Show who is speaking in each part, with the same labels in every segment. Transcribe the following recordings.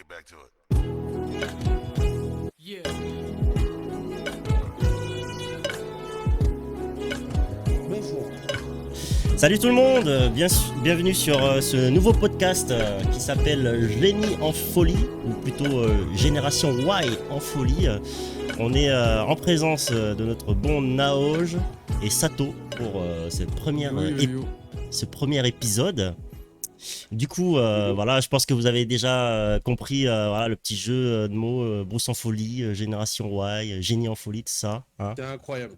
Speaker 1: back to it.
Speaker 2: Yeah.
Speaker 3: Bonjour.
Speaker 4: Salut tout le monde, bienvenue sur ce nouveau podcast qui s'appelle Génie en folie, ou plutôt Génération Y en folie. On est en présence de notre bon Naoj et Sato pour ce premier épisode. Du coup, voilà, je pense que vous avez déjà compris voilà, le petit jeu de mots Bruce en folie, Génération Y, Génie en folie, tout ça. Hein.
Speaker 3: C'est incroyable,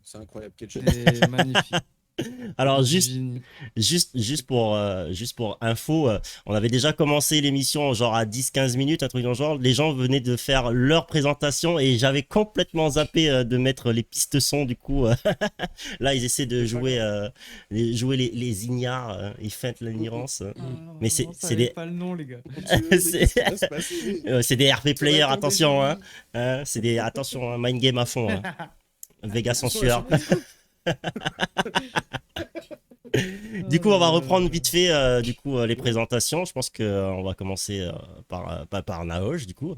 Speaker 3: quel jeu.
Speaker 2: C'est magnifique.
Speaker 4: Alors
Speaker 2: Du
Speaker 4: juste
Speaker 2: génie.
Speaker 4: Juste pour info, on avait déjà commencé l'émission genre à 10-15 minutes, un truc dans le genre. Les gens venaient de faire leur présentation et j'avais complètement zappé de mettre les pistes son. Du coup, là, ils essaient de jouer les ignares, ils feintent l'ignorance. Mais c'est des...
Speaker 2: pas le nom, les gars.
Speaker 4: c'est des RP players, attention. Hein, c'est des... Attention, mind game à fond. Hein. Vegas en sueur. Du coup, on va reprendre vite fait les présentations. Je pense qu'on va commencer par Naoj, du coup.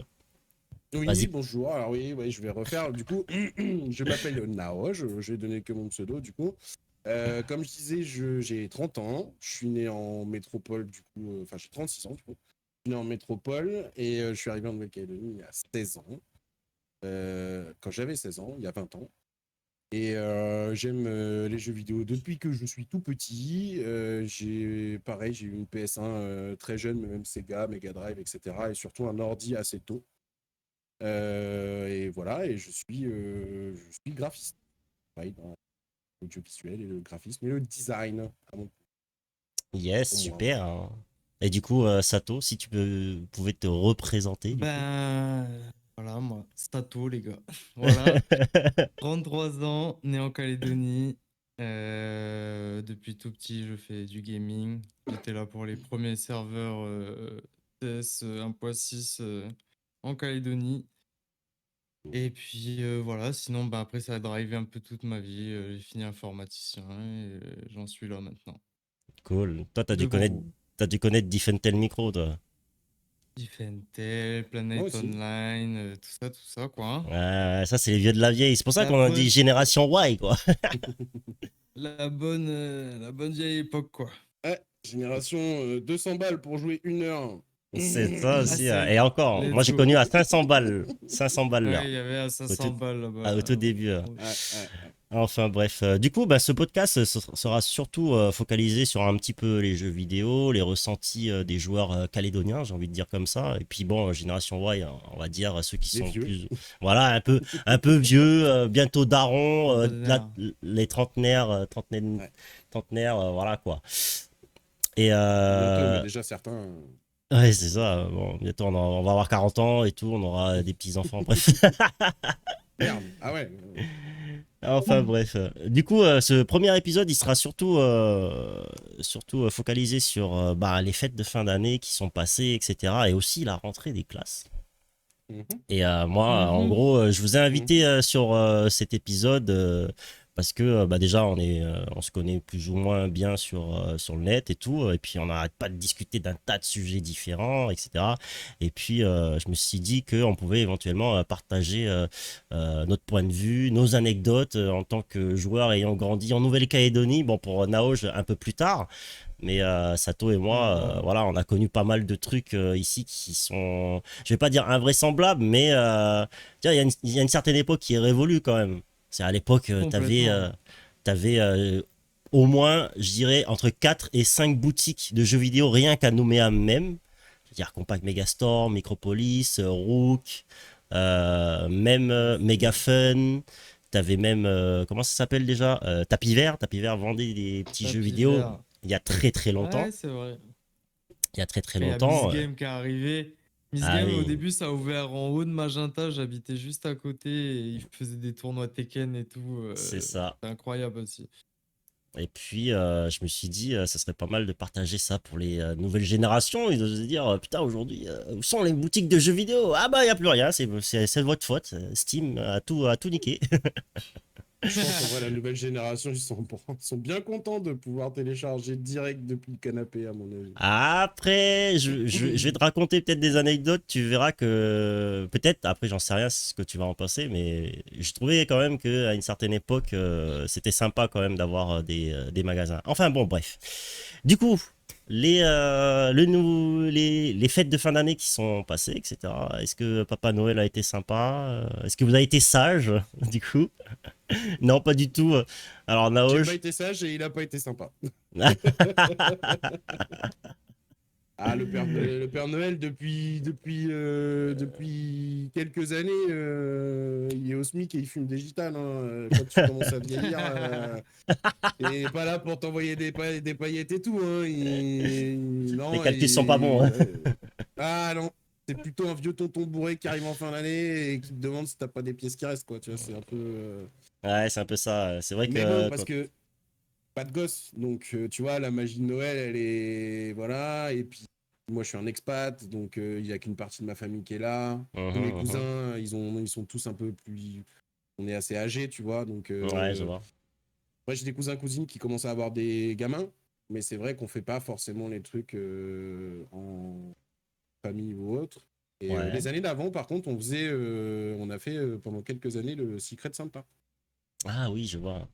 Speaker 3: Oui,
Speaker 4: Vas-y.
Speaker 3: bonjour. Alors oui, je vais refaire. Du coup, je m'appelle Naoj. Je vais donner que mon pseudo, du coup. Comme je disais, j'ai 30 ans. Je suis né en métropole, du coup. Enfin, j'ai 36 ans, du coup. Je suis né en métropole et je suis arrivé en Nouvelle-Calédonie il y a 16 ans. Quand j'avais 16 ans, il y a 20 ans. Et j'aime les jeux vidéo depuis que je suis tout petit. J'ai eu une PS1 très jeune, mais même Sega, Mega Drive, etc. Et surtout un ordi assez tôt. Et voilà, et je suis graphiste. Je travaille dans l'audiovisuel et le graphisme et le design.
Speaker 4: Yes,
Speaker 3: Pour moi.
Speaker 4: super. Hein. Et du coup, Sato, si pouvais te représenter.
Speaker 2: Voilà, moi, Stato, les gars. Voilà, 33 ans, né en Calédonie. Depuis tout petit, je fais du gaming. J'étais là pour les premiers serveurs CS 1.6 en Calédonie. Et puis voilà, sinon, après, ça a drivé un peu toute ma vie. J'ai fini informaticien et j'en suis là maintenant.
Speaker 4: Cool. Toi,
Speaker 2: Devant vous.
Speaker 4: t'as dû connaître Diffentel Micro, toi.
Speaker 2: Diffentel,
Speaker 3: Moi
Speaker 2: Planet
Speaker 3: aussi.
Speaker 2: Online, tout ça, quoi.
Speaker 4: Ça, c'est les vieux de la vieille. C'est pour ça
Speaker 2: La
Speaker 4: qu'on a dit
Speaker 2: bonne,
Speaker 4: Génération Y, quoi.
Speaker 2: la bonne vieille époque, quoi.
Speaker 3: Génération 200 balles pour jouer 1 heure.
Speaker 4: C'est ça
Speaker 2: Ah,
Speaker 4: aussi.
Speaker 2: c'est...
Speaker 4: Et encore, moi,
Speaker 2: Let's
Speaker 4: j'ai
Speaker 2: go.
Speaker 4: connu à 500 balles. 500 balles
Speaker 2: Ouais,
Speaker 4: l'heure.
Speaker 2: il y avait à
Speaker 4: Au
Speaker 2: 500
Speaker 4: tout,
Speaker 2: balles
Speaker 4: au
Speaker 2: là-bas.
Speaker 4: tout début.
Speaker 3: Ouais.
Speaker 4: Enfin bref, du coup, ce podcast sera surtout focalisé sur un petit peu les jeux vidéo, les ressentis des joueurs calédoniens, j'ai envie de dire comme ça. Et puis bon, Génération Y, on va dire ceux qui
Speaker 3: Les
Speaker 4: sont
Speaker 3: vieux.
Speaker 4: plus, voilà, un peu vieux, bientôt darons,
Speaker 2: Trentenaires.
Speaker 4: les trentenaires,
Speaker 3: Ouais.
Speaker 4: trentenaires, voilà quoi. Et
Speaker 3: Bientôt, mais déjà certains.
Speaker 4: ouais, c'est ça. Bon, bientôt on va avoir 40 ans et tout, on aura des petits enfants. Bref.
Speaker 3: Merde. Ah ouais.
Speaker 4: Enfin bref. Du coup, ce premier épisode, il sera surtout focalisé sur les fêtes de fin d'année qui sont passées, etc. Et aussi la rentrée des classes.
Speaker 3: Mhm.
Speaker 4: Et moi, en
Speaker 2: Mhm.
Speaker 4: gros, je vous ai invité sur cet épisode parce que déjà, on se connaît plus ou moins bien sur le net et tout. Et puis, on n'arrête pas de discuter d'un tas de sujets différents, etc. Et puis, je me suis dit qu'on pouvait éventuellement partager notre point de vue, nos anecdotes en tant que joueur ayant grandi en Nouvelle-Calédonie. Bon, pour Naoj, un peu plus tard. Mais Sato et moi, voilà, on a connu pas mal de trucs ici qui sont, je vais pas dire invraisemblables, mais tiens, il y a une certaine époque qui est révolue quand même. C'est à l'époque,
Speaker 2: Complètement.
Speaker 4: t'avais au moins, je dirais, entre 4 et 5 boutiques de jeux vidéo rien qu'à Nouméa même. C'est-à-dire Compact Megastore, Micropolis, Rook, même Megafun. T'avais même, comment ça s'appelle déjà Tapis Vert. Tapis Vert vendait des petits jeux
Speaker 2: Tapis
Speaker 4: vidéo
Speaker 2: vert.
Speaker 4: il y a très très longtemps.
Speaker 2: Ouais, c'est vrai.
Speaker 4: Il y a très très
Speaker 2: Après, il y a Miss
Speaker 4: longtemps.
Speaker 2: Game qui est arrivé. Miss
Speaker 4: Ah
Speaker 2: Game, au
Speaker 4: oui,
Speaker 2: début, ça a ouvert en haut de Magenta. J'habitais juste à côté et ils faisaient des tournois Tekken et tout.
Speaker 4: c'est ça.
Speaker 2: C'était incroyable aussi.
Speaker 4: Et puis, je me suis dit, ça serait pas mal de partager ça pour les nouvelles générations. Ils doivent se dire, putain, aujourd'hui, où sont les boutiques de jeux vidéo? Ah bah, il n'y a plus rien, c'est de votre faute. Steam a tout niqué.
Speaker 3: Je pense qu'en vrai, la nouvelle génération, ils sont bien contents de pouvoir télécharger direct depuis le canapé, à mon avis.
Speaker 4: Après, je vais te raconter peut-être des anecdotes, tu verras que peut-être, après j'en sais rien ce que tu vas en penser, mais je trouvais quand même qu'à une certaine époque, c'était sympa quand même d'avoir des magasins. Enfin bon, bref. Du coup, les fêtes de fin d'année qui sont passées, etc. Est-ce que Papa Noël a été sympa? Est-ce que vous avez été sage, du coup? Non, pas du tout. Alors,
Speaker 3: J'ai pas
Speaker 4: Naoj.
Speaker 3: été sage et il a pas été sympa. Ah, le Père Noël, depuis quelques années, il est au SMIC et il fume des gitanes, hein. Quand tu commences à vieillir, il n'est pas là pour t'envoyer des paillettes et tout, hein.
Speaker 4: Les
Speaker 3: Non,
Speaker 4: calculs sont pas bons, hein.
Speaker 3: ah non, c'est plutôt un vieux tonton bourré qui arrive en fin d'année et qui te demande si t'as pas des pièces qui restent, quoi. Tu vois, c'est un peu.
Speaker 4: Ouais, c'est un peu ça. C'est vrai
Speaker 3: Mais bon,
Speaker 4: que
Speaker 3: parce que pas de gosse. Donc, tu vois, la magie de Noël, elle est. Voilà. Et puis, moi, je suis un expat. Donc, il n'y a qu'une partie de ma famille qui est là. Tous mes
Speaker 4: Mhm, mhm.
Speaker 3: cousins, ils sont tous un peu plus. On est assez âgés, tu vois. Donc,
Speaker 4: Ouais, je vois.
Speaker 3: moi, j'ai des cousins, cousines qui commencent à avoir des gamins. Mais c'est vrai qu'on fait pas forcément les trucs en famille ou autre. Et
Speaker 4: Ouais.
Speaker 3: les années d'avant, par contre, on a fait pendant quelques années le Secret Santa.
Speaker 4: Ah oui, je vois.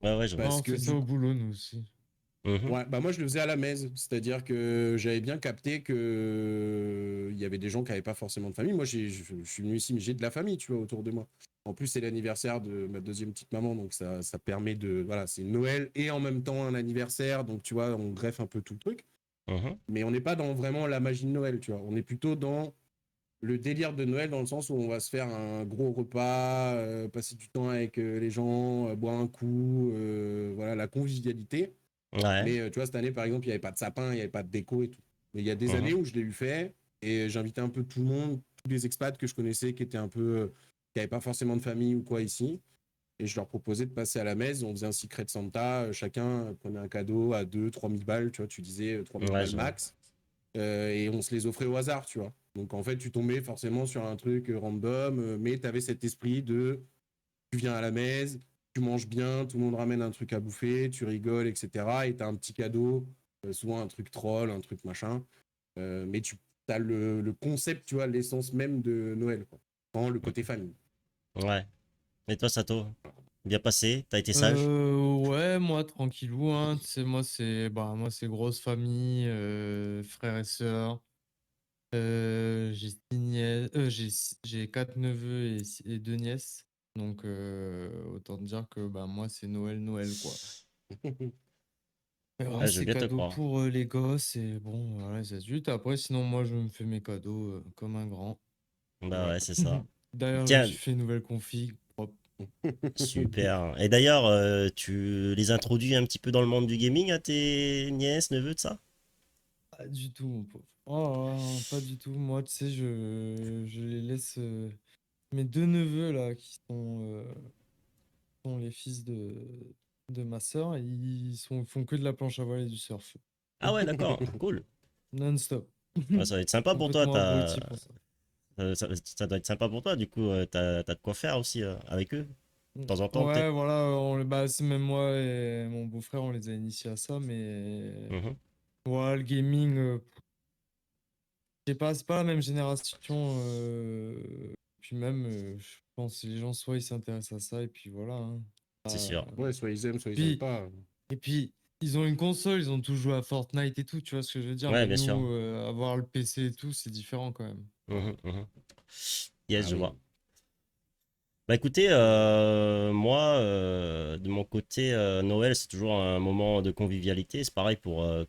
Speaker 4: Ouais, ouais, je
Speaker 2: Ouais,
Speaker 4: vois.
Speaker 3: Parce
Speaker 2: on
Speaker 3: que
Speaker 2: fait ça
Speaker 3: du
Speaker 2: au
Speaker 3: coup,
Speaker 2: boulot, nous aussi.
Speaker 4: Mhm.
Speaker 3: ouais, bah moi je le faisais à la messe, c'est-à-dire que j'avais bien capté que il y avait des gens qui n'avaient pas forcément de famille. Moi je suis venu ici, mais j'ai de la famille, tu vois, autour de moi. En plus, c'est l'anniversaire de ma deuxième petite maman, donc ça permet de. Voilà, c'est Noël et en même temps un anniversaire, donc tu vois, on greffe un peu tout le truc.
Speaker 4: Mhm.
Speaker 3: Mais on n'est pas dans vraiment la magie de Noël, tu vois. On est plutôt dans le délire de Noël dans le sens où on va se faire un gros repas, passer du temps avec les gens, boire un coup, voilà, la convivialité.
Speaker 4: Ouais.
Speaker 3: Mais tu vois, cette année, par exemple, il n'y avait pas de sapin, il n'y avait pas de déco et tout. Mais il y a des années
Speaker 4: Mhm.
Speaker 3: où je l'ai eu fait et j'invitais un peu tout le monde, tous les expats que je connaissais qui étaient un peu. Qui n'avaient pas forcément de famille ou quoi ici. Et je leur proposais de passer à la messe. On faisait un secret Santa. Chacun prenait un cadeau à 2 000 à 3 000 balles. Tu vois, tu disais 3 000
Speaker 4: Ouais,
Speaker 3: balles
Speaker 4: je vois.
Speaker 3: max. Et on se les offrait au hasard, tu vois. Donc en fait, tu tombais forcément sur un truc random, mais tu avais cet esprit de tu viens à la messe, tu manges bien, tout le monde ramène un truc à bouffer, tu rigoles, etc. Et tu as un petit cadeau, souvent un truc troll, un truc machin. Mais tu as le concept, tu vois, l'essence même de Noël, quoi. Dans le côté famille.
Speaker 4: Ouais. Et toi, Sato? Bien passé? T'as été sage?
Speaker 2: Ouais, moi, tranquillou, hein. Tu sais, moi, c'est grosse famille, frères et sœurs. J'ai 6 nièces, j'ai 4 neveux et 2 nièces. Donc, autant te dire que bah, moi, c'est Noël, Noël, quoi. Mais ouais,
Speaker 4: Ouais, je veux
Speaker 2: c'est
Speaker 4: bien te
Speaker 2: cadeau
Speaker 4: croire.
Speaker 2: pour les gosses et bon, voilà, les adultes. Après, sinon, moi, je me fais mes cadeaux comme un grand.
Speaker 4: Bah
Speaker 2: Voilà.
Speaker 4: ouais, c'est ça.
Speaker 2: D'ailleurs, je me
Speaker 4: Tiens,
Speaker 2: suis fait une nouvelle config propre.
Speaker 4: super. Et d'ailleurs, tu les introduis un petit peu dans le monde du gaming à tes nièces, neveux, de ça?
Speaker 2: Pas du tout, mon pauvre. Oh, pas du tout. Moi, tu sais, je les laisse. Mes 2 neveux, là, qui sont les fils de ma sœur, ils font que de la planche à voile et du surf.
Speaker 4: Ah ouais, d'accord. Cool.
Speaker 2: Non-stop.
Speaker 4: Ouais, ça va être sympa pour toi.
Speaker 2: Complètement abruti pour ça.
Speaker 4: Ça doit être sympa pour toi. Du coup, t'as de quoi faire aussi avec eux. De temps en temps, peut-être.
Speaker 2: Ouais, voilà, bah, c'est même moi et mon beau-frère, on les a initiés à ça, mais
Speaker 4: Mhm.
Speaker 2: voilà, le gaming, je sais pas, c'est pas la même génération. Puis même, je pense que les gens, soit ils s'intéressent à ça, et puis voilà, hein.
Speaker 4: C'est sûr.
Speaker 3: Ouais, soit ils aiment
Speaker 2: Puis,
Speaker 3: pas.
Speaker 2: et puis, ils ont une console, ils ont tous joué à Fortnite et tout, tu vois ce que je veux dire,
Speaker 4: Ouais,
Speaker 2: mais
Speaker 4: bien sûr.
Speaker 2: nous, avoir le PC et tout, c'est différent quand même.
Speaker 4: Mhm, mhm. Yes,
Speaker 3: Ah
Speaker 4: je vois.
Speaker 3: oui.
Speaker 4: Bah écoutez, moi, de mon côté, Noël, c'est toujours un moment de convivialité. C'est pareil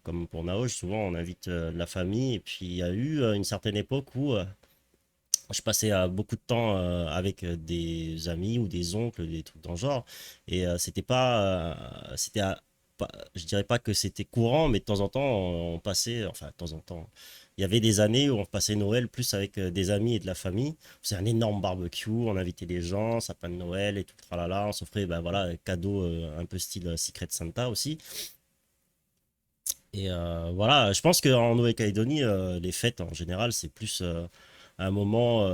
Speaker 4: comme pour Naoj, souvent on invite la famille. Et puis il y a eu une certaine époque où je passais beaucoup de temps avec des amis ou des oncles, des trucs dans le genre. Et je dirais pas que c'était courant, mais de temps en temps, on passait, enfin, de temps en temps, il y avait des années où on passait Noël plus avec des amis et de la famille. C'est un énorme barbecue, on invitait les gens, sapin de Noël et tout, le tralala. On s'offrait, ben voilà, cadeaux un peu style Secret Santa aussi. Et voilà, je pense qu'en Nouvelle-Calédonie, les fêtes en général, c'est plus un moment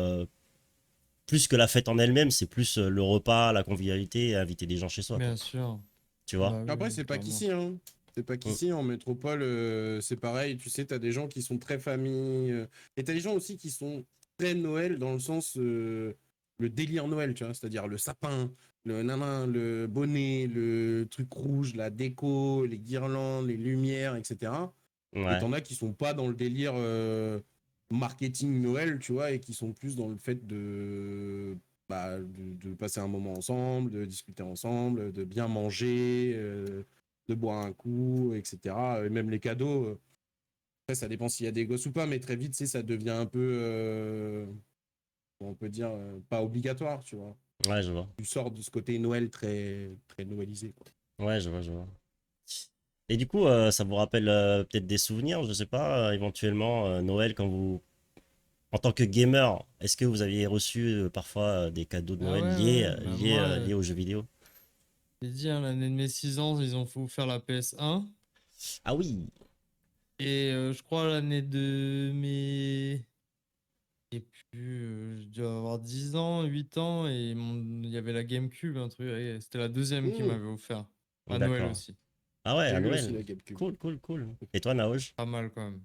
Speaker 4: plus que la fête en elle-même, c'est plus le repas, la convivialité et inviter des gens chez soi, quoi.
Speaker 2: Bien sûr.
Speaker 4: Tu vois?
Speaker 2: Bah oui,
Speaker 3: Après,
Speaker 2: oui,
Speaker 3: c'est pas
Speaker 2: clairement.
Speaker 3: qu'ici, hein. C'est pas qu'ici, en métropole, c'est pareil. Tu sais, t'as des gens qui sont très famille. Et t'as des gens aussi qui sont très Noël dans le sens le délire Noël, tu vois. C'est-à-dire le sapin, le nanan, le bonnet, le truc rouge, la déco, les guirlandes, les lumières, etc. Et
Speaker 4: Ouais.
Speaker 3: t'en as qui sont pas dans le délire marketing Noël, tu vois, et qui sont plus dans le fait de passer un moment ensemble, de discuter ensemble, de bien manger, de boire un coup, etc. Et même les cadeaux, après, ça dépend s'il y a des gosses ou pas, mais très vite, tu sais, ça devient un peu, on peut dire, pas obligatoire, tu vois.
Speaker 4: Ouais, je vois.
Speaker 3: Tu sors de ce côté Noël très, très noëlisé, quoi.
Speaker 4: Ouais, je vois, je vois. Et du coup, ça vous rappelle peut-être des souvenirs, je sais pas, éventuellement Noël quand vous, en tant que gamer, est-ce que vous aviez reçu parfois des cadeaux de
Speaker 2: Ah
Speaker 4: Noël
Speaker 2: ouais,
Speaker 4: liés,
Speaker 2: ouais. Bah moi,
Speaker 4: liés aux jeux vidéo?
Speaker 2: j'ai dit, hein, l'année de mes 6 ans, ils ont fait faire la PS1.
Speaker 4: Ah oui,
Speaker 2: Et je crois l'année de mes... Et puis, je dois avoir 10 ans, 8 ans, et il y avait la GameCube, un truc. Et c'était la deuxième qui
Speaker 3: Mmh,
Speaker 2: m'avait offert. À Noël
Speaker 4: d'accord.
Speaker 2: aussi.
Speaker 4: Ah ouais,
Speaker 3: j'ai
Speaker 4: à
Speaker 3: eu aussi
Speaker 4: Noël.
Speaker 3: la GameCube.
Speaker 4: Cool, cool, cool. Et toi, Naoj?
Speaker 2: Pas mal quand même.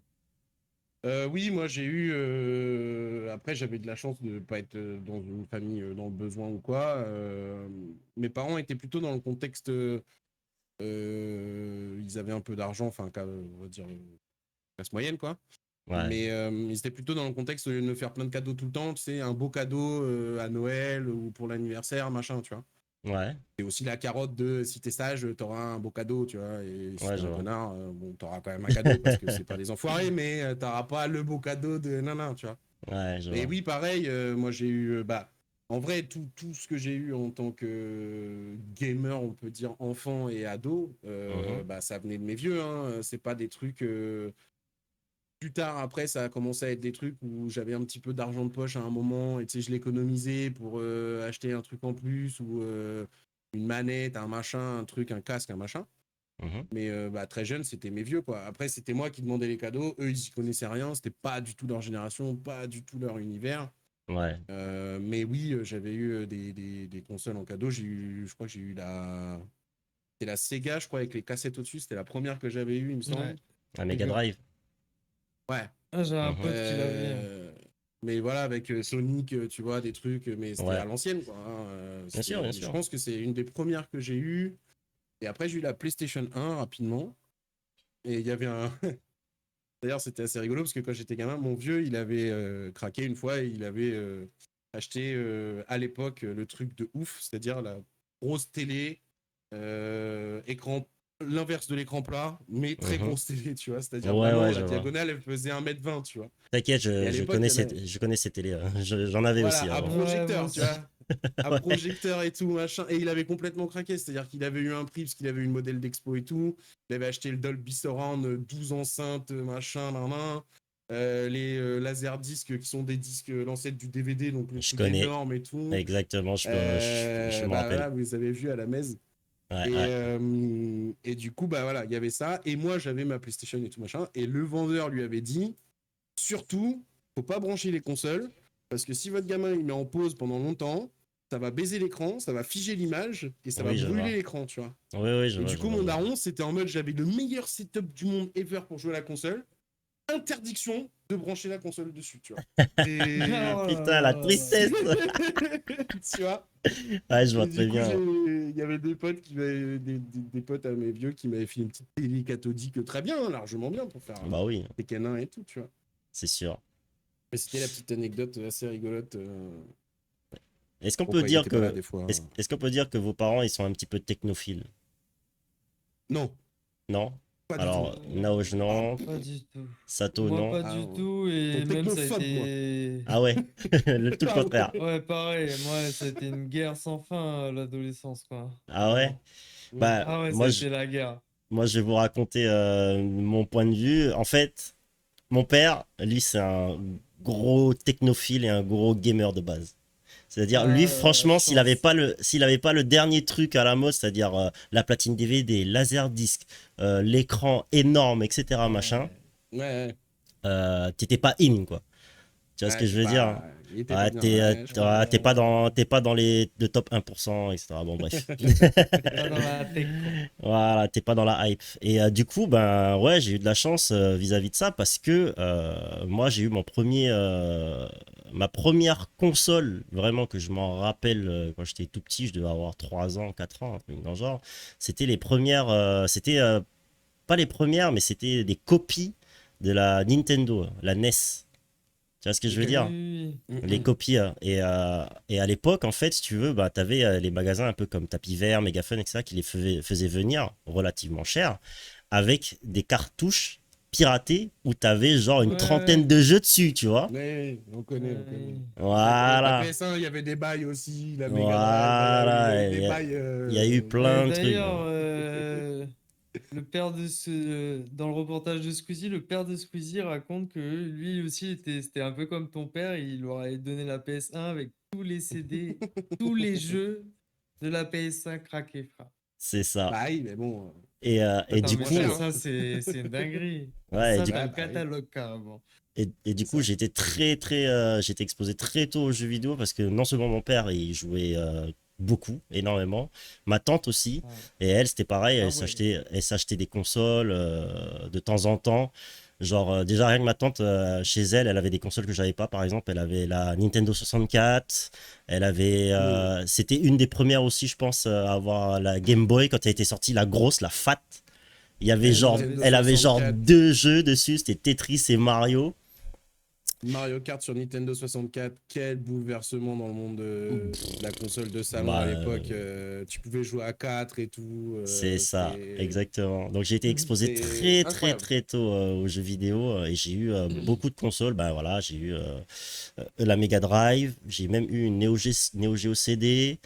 Speaker 3: Oui, moi j'ai eu. Après, j'avais de la chance de ne pas être dans une famille dans le besoin ou quoi. Mes parents étaient plutôt dans le contexte. Ils avaient un peu d'argent, enfin, on va dire classe moyenne, quoi.
Speaker 4: Ouais,
Speaker 3: Mais ils étaient plutôt dans le contexte de me faire plein de cadeaux tout le temps, tu sais, un beau cadeau à Noël ou pour l'anniversaire, machin, tu vois.
Speaker 4: ouais,
Speaker 3: Et aussi la carotte de si t'es sage, t'auras un beau cadeau, tu vois. Et si
Speaker 4: ouais,
Speaker 3: t'es
Speaker 4: je
Speaker 3: un
Speaker 4: vois.
Speaker 3: connard, bon, t'auras quand même un cadeau parce que c'est pas des enfoirés, mais t'auras pas le beau cadeau de nanan, tu vois.
Speaker 4: Ouais, je
Speaker 3: Et
Speaker 4: vois.
Speaker 3: oui, pareil, moi j'ai eu, en vrai, tout ce que j'ai eu en tant que gamer, on peut dire enfant et ado,
Speaker 4: Mhm,
Speaker 3: ça venait de mes vieux, hein. C'est pas des trucs. Plus tard, après, ça a commencé à être des trucs où j'avais un petit peu d'argent de poche à un moment et tu sais, je l'économisais pour acheter un truc en plus ou une manette, un machin, un truc, un casque, un machin.
Speaker 4: mhm.
Speaker 3: Mais très jeune, c'était mes vieux, quoi. Après, c'était moi qui demandais les cadeaux. Eux, ils y connaissaient rien. C'était pas du tout leur génération, pas du tout leur univers.
Speaker 4: Ouais,
Speaker 3: Mais oui, j'avais eu des consoles en cadeau. Je crois que j'ai eu c'était la Sega, je crois, avec les cassettes au-dessus. C'était la première que j'avais eue, il me semble.
Speaker 2: Ouais,
Speaker 4: un
Speaker 2: les
Speaker 4: Mega
Speaker 2: gars.
Speaker 4: Drive.
Speaker 3: Ouais.
Speaker 2: Ah, j'ai un
Speaker 4: Mhm.
Speaker 2: pote qui l'avait.
Speaker 3: Euh, Mais voilà, avec Sonic, tu vois, des trucs, mais c'était à
Speaker 4: Ouais,
Speaker 3: l'ancienne, quoi, hein.
Speaker 4: bien sûr, bien
Speaker 3: Je
Speaker 4: sûr.
Speaker 3: pense que c'est une des premières que j'ai eues. Et après, j'ai eu la PlayStation 1 rapidement. Et il y avait un. D'ailleurs, c'était assez rigolo parce que quand j'étais gamin, mon vieux, il avait craqué une fois et il avait acheté à l'époque le truc de ouf, c'est-à-dire la grosse télé, écran, l'inverse de l'écran plat, mais très
Speaker 4: Mhm.
Speaker 3: grosse télé, tu vois. C'est-à-dire
Speaker 4: Ouais,
Speaker 3: vraiment,
Speaker 4: ouais,
Speaker 3: la
Speaker 4: je vois.
Speaker 3: diagonale, elle faisait 1,20 m, tu vois.
Speaker 4: T'inquiète,
Speaker 3: Et à l'époque, il y en a.
Speaker 4: je connais ces télés. J'en avais aussi
Speaker 3: Voilà, un
Speaker 4: avant.
Speaker 2: Ouais, moi
Speaker 3: projecteur, tu
Speaker 2: aussi.
Speaker 3: vois. Un
Speaker 4: Ouais.
Speaker 3: projecteur et tout, machin. Et il avait complètement craqué, c'est-à-dire qu'il avait eu un prix parce qu'il avait eu une modèle d'expo et tout. Il avait acheté le Dolby Surround, 12 enceintes, machin, nan, nan. Les laserdiscs qui sont des disques, l'ancêtre du DVD, donc le
Speaker 4: Je
Speaker 3: truc
Speaker 4: connais
Speaker 3: énorme et tout.
Speaker 4: exactement, je me rappelle.
Speaker 3: Voilà, vous avez vu à la messe.
Speaker 4: Ouais, ouais.
Speaker 3: Et du coup, voilà, il y avait ça. Et moi, j'avais ma PlayStation et tout machin. Et le vendeur lui avait dit, surtout, faut pas brancher les consoles, parce que si votre gamin il met en pause pendant longtemps, ça va baiser l'écran, ça va figer l'image et ça va
Speaker 4: Oui, je
Speaker 3: brûler
Speaker 4: vois.
Speaker 3: l'écran, tu vois.
Speaker 4: Oui, oui, je
Speaker 3: Et
Speaker 4: vois,
Speaker 3: du
Speaker 4: je
Speaker 3: coup,
Speaker 4: vois,
Speaker 3: mon
Speaker 4: je vois.
Speaker 3: daron, c'était en mode, j'avais le meilleur setup du monde ever pour jouer à la console, interdiction de brancher la console dessus, tu vois. Et
Speaker 2: Oh là
Speaker 4: Putain, la
Speaker 2: là.
Speaker 4: tristesse!
Speaker 3: tu vois.
Speaker 4: Ouais, je vois
Speaker 3: Et
Speaker 4: très
Speaker 3: du coup,
Speaker 4: bien.
Speaker 3: il y avait des potes des potes à mes vieux qui m'avaient fait une petite télé cathodique très bien, hein, largement bien pour faire
Speaker 4: Bah oui,
Speaker 3: des canins et tout, tu vois.
Speaker 4: c'est sûr.
Speaker 3: Mais c'était la petite anecdote assez rigolote.
Speaker 4: Est-ce qu'on peut
Speaker 3: Pourquoi il
Speaker 4: dire
Speaker 3: était pas là
Speaker 4: que,
Speaker 3: des fois.
Speaker 4: est-ce qu'on peut dire que vos parents, ils sont un petit peu technophiles?
Speaker 3: Non,
Speaker 4: Non?
Speaker 3: pas du tout.
Speaker 4: Alors, Naoj,
Speaker 3: Ah,
Speaker 4: non.
Speaker 2: Pas du tout.
Speaker 4: Sato,
Speaker 2: Moi,
Speaker 4: non.
Speaker 2: pas
Speaker 3: ah,
Speaker 2: du
Speaker 3: ouais.
Speaker 2: tout.
Speaker 3: Ton
Speaker 2: Et même, ça a
Speaker 3: technophobe, moi.
Speaker 2: été.
Speaker 4: Ah ouais, tout le
Speaker 3: Ah
Speaker 4: contraire.
Speaker 3: ouais.
Speaker 2: Ouais, pareil. Moi, ça a été une guerre sans fin, l'adolescence, quoi.
Speaker 4: Ah ouais?
Speaker 2: Vraiment.
Speaker 3: Mm.
Speaker 4: Bah,
Speaker 2: Ah ouais, ça a été la guerre.
Speaker 4: moi, je vais vous raconter mon point de vue. En fait, mon père, lui, c'est un gros technophile et un gros gamer de base. C'est-à-dire, lui,
Speaker 2: Ah, la
Speaker 4: franchement,
Speaker 2: chance.
Speaker 4: s'il avait pas le dernier truc à la mode, c'est-à-dire la platine DVD, laserdisc, l'écran énorme, etc., machin,
Speaker 2: Ouais.
Speaker 3: Ouais,
Speaker 4: t'étais pas in, quoi. Tu vois ce
Speaker 3: ouais,
Speaker 4: que je
Speaker 3: c'est
Speaker 4: veux dire,
Speaker 3: pas.
Speaker 4: hein?
Speaker 3: Il était
Speaker 4: Ouais,
Speaker 3: pas bien. Ouais, je
Speaker 4: ouais,
Speaker 3: comprends.
Speaker 4: t'es pas dans le top 1%, etc. Bon, bref.
Speaker 2: T'es pas dans la tech, quoi.
Speaker 4: Voilà, t'es pas dans la hype. Et du coup, ben ouais, j'ai eu de la chance vis-à-vis de ça parce que moi, j'ai eu ma première console, vraiment que je m'en rappelle quand j'étais tout petit, je devais avoir 3 ans, 4 ans, un truc dans le genre. C'était les premières, c'était pas les premières, mais c'était des copies de la Nintendo, la NES. Tu vois ce que je
Speaker 3: Ok.
Speaker 4: veux
Speaker 2: Oui,
Speaker 4: dire?
Speaker 2: oui, oui.
Speaker 4: Les copies. Et à l'époque, en fait, si tu veux, bah, tu avais les magasins un peu comme Tapis Vert, Megaphone, etc., qui les faisaient venir relativement cher avec des cartouches piratées où tu avais genre une
Speaker 2: Ouais,
Speaker 4: trentaine de jeux dessus, tu vois.
Speaker 3: Ouais, on connaît, on connaît.
Speaker 2: ouais.
Speaker 3: La
Speaker 4: Voilà.
Speaker 3: PS1, il y avait des bails aussi, la Mega Drive, il y
Speaker 4: Voilà.
Speaker 3: avait des bails.
Speaker 4: Il y a eu
Speaker 2: Et
Speaker 4: plein de trucs.
Speaker 2: d'ailleurs, le père de dans le reportage de Squeezie, le père de Squeezie raconte que lui aussi c'était un peu comme ton père, il leur avait donné la PS1 avec tous les CD, tous les jeux de la PS1 craqués, frère.
Speaker 4: C'est ça.
Speaker 3: Bah oui, mais bon, ça
Speaker 4: Et
Speaker 3: coûte
Speaker 2: Putain,
Speaker 4: du
Speaker 3: moins
Speaker 2: mais
Speaker 3: cher.
Speaker 4: coup,
Speaker 2: ça c'est une dinguerie.
Speaker 4: ouais, et
Speaker 2: Ça,
Speaker 4: du
Speaker 2: t'as
Speaker 3: Ouais,
Speaker 2: le
Speaker 3: bah oui,
Speaker 2: catalogue carrément.
Speaker 4: Et du
Speaker 3: c'est
Speaker 4: coup,
Speaker 3: ça.
Speaker 4: j'étais exposé très tôt aux jeux vidéo parce que non seulement mon père, il jouait beaucoup, énormément, ma tante aussi,
Speaker 2: Ah,
Speaker 4: et elle, c'était pareil,
Speaker 2: ah ouais.
Speaker 4: elle s'achetait des consoles de temps en temps. Genre, déjà, rien que ma tante, chez elle, elle avait des consoles que j'avais pas, par exemple, elle avait la Nintendo 64,
Speaker 3: Hmm.
Speaker 4: c'était une des premières aussi, je pense, à avoir la Game Boy quand elle était sortie, la grosse, la fat.
Speaker 3: La Nintendo
Speaker 4: Elle avait genre
Speaker 3: 64,
Speaker 4: 2 jeux dessus, c'était Tetris et Mario.
Speaker 3: Mario Kart sur Nintendo 64, quel bouleversement dans le monde de la console de salon à
Speaker 4: Bah,
Speaker 3: l'époque. Tu pouvais jouer à 4 et tout.
Speaker 4: c'est ça,
Speaker 3: C'était
Speaker 4: exactement. Donc j'ai été exposé
Speaker 3: c'était
Speaker 4: très très
Speaker 3: incroyable.
Speaker 4: très tôt aux jeux vidéo et j'ai eu beaucoup de consoles. Bah voilà, j'ai eu la Mega Drive, j'ai même eu une Neo Geo CD,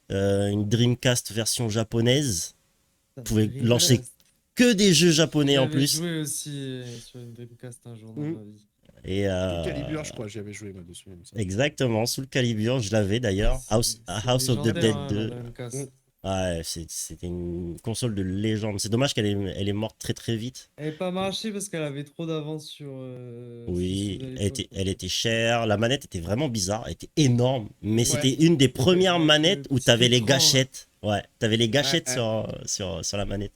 Speaker 4: une Dreamcast version japonaise.
Speaker 2: Putain,
Speaker 4: Vous pouvez lancer
Speaker 2: Dreamcast.
Speaker 4: que des jeux japonais en
Speaker 2: J'avais
Speaker 4: plus.
Speaker 2: joué aussi sur une Dreamcast un jour dans
Speaker 3: Hmm.
Speaker 2: ma vie.
Speaker 4: Et
Speaker 3: Soul Calibur, je crois, j'y avais joué moi dessus, il me semble.
Speaker 4: exactement, sous le Calibur, je l'avais d'ailleurs.
Speaker 2: C'est
Speaker 4: House of the
Speaker 2: légendaire,
Speaker 4: Dead
Speaker 2: hein, la
Speaker 4: 2.
Speaker 3: Hmm.
Speaker 2: Dreamcast.
Speaker 4: Ouais, c'était une console de légende. C'est dommage elle est morte très très vite.
Speaker 2: Elle n'est pas marché parce qu'elle avait trop d'avance sur ceux
Speaker 4: Oui,
Speaker 2: à l'époque, en
Speaker 4: elle
Speaker 2: fait.
Speaker 4: était chère. La manette était vraiment bizarre. Elle était énorme. Mais
Speaker 3: Ouais,
Speaker 4: c'était une des premières
Speaker 2: Avec le
Speaker 4: manettes où tu
Speaker 2: petit
Speaker 4: avais les
Speaker 2: écran, là.
Speaker 4: gâchettes. Ouais, tu avais les
Speaker 3: ouais,
Speaker 4: gâchettes
Speaker 3: ouais.
Speaker 4: sur la manette.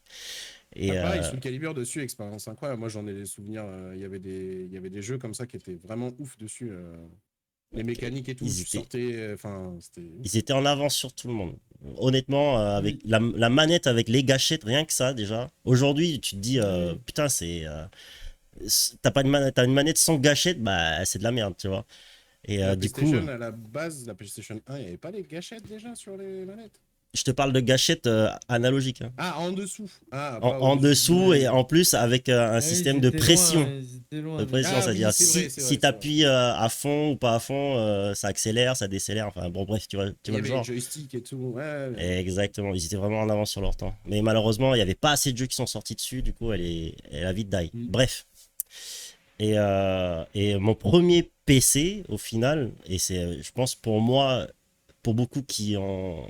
Speaker 4: Et
Speaker 3: Ah, pareil, Soul Calibur dessus, expérience incroyable. Moi, j'en ai des souvenirs. Il y avait des jeux comme ça qui étaient vraiment ouf dessus. Les mécaniques et tout,
Speaker 4: ils
Speaker 3: tu
Speaker 4: étaient,
Speaker 3: sortais. Enfin, c'était
Speaker 4: ils
Speaker 3: ouf.
Speaker 4: étaient en avance sur tout le monde. Honnêtement, avec
Speaker 2: Oui,
Speaker 4: la manette, avec les gâchettes, rien que ça déjà. Aujourd'hui, tu te dis,
Speaker 2: oui.
Speaker 4: putain, t'as pas t'as une manette sans gâchette, bah c'est de la merde, tu vois. Et
Speaker 3: La
Speaker 4: du coup,
Speaker 3: PlayStation, à la base, la PlayStation 1, il n'y avait pas les gâchettes déjà sur les manettes?
Speaker 4: je te parle de gâchettes analogiques, hein.
Speaker 3: Ah, en dessous. Ah,
Speaker 4: En,
Speaker 3: pas
Speaker 4: en
Speaker 3: au-dessus.
Speaker 4: dessous et en plus avec un
Speaker 2: Ah oui,
Speaker 4: système de pression.
Speaker 2: ils étaient loin
Speaker 4: De
Speaker 2: des
Speaker 4: pression,
Speaker 3: Ah
Speaker 2: gâchettes.
Speaker 3: oui,
Speaker 4: c'est-à-dire
Speaker 3: c'est vrai, c'est
Speaker 4: si
Speaker 3: vrai,
Speaker 4: tu
Speaker 3: c'est vrai.
Speaker 4: appuies à fond ou pas à fond, ça accélère, ça décélère. Enfin bon, bref, tu
Speaker 3: Il y
Speaker 4: vois le
Speaker 3: avait les
Speaker 4: genre.
Speaker 3: joysticks et tout. Ouais, ouais.
Speaker 4: Exactement, ils étaient vraiment en avance sur leur temps. Mais malheureusement, il n'y avait pas assez de jeux qui sont sortis dessus, du coup, elle a vite die.
Speaker 3: Mm.
Speaker 4: Bref. Et mon premier PC, au final, et c'est, je pense, pour moi, pour beaucoup qui ont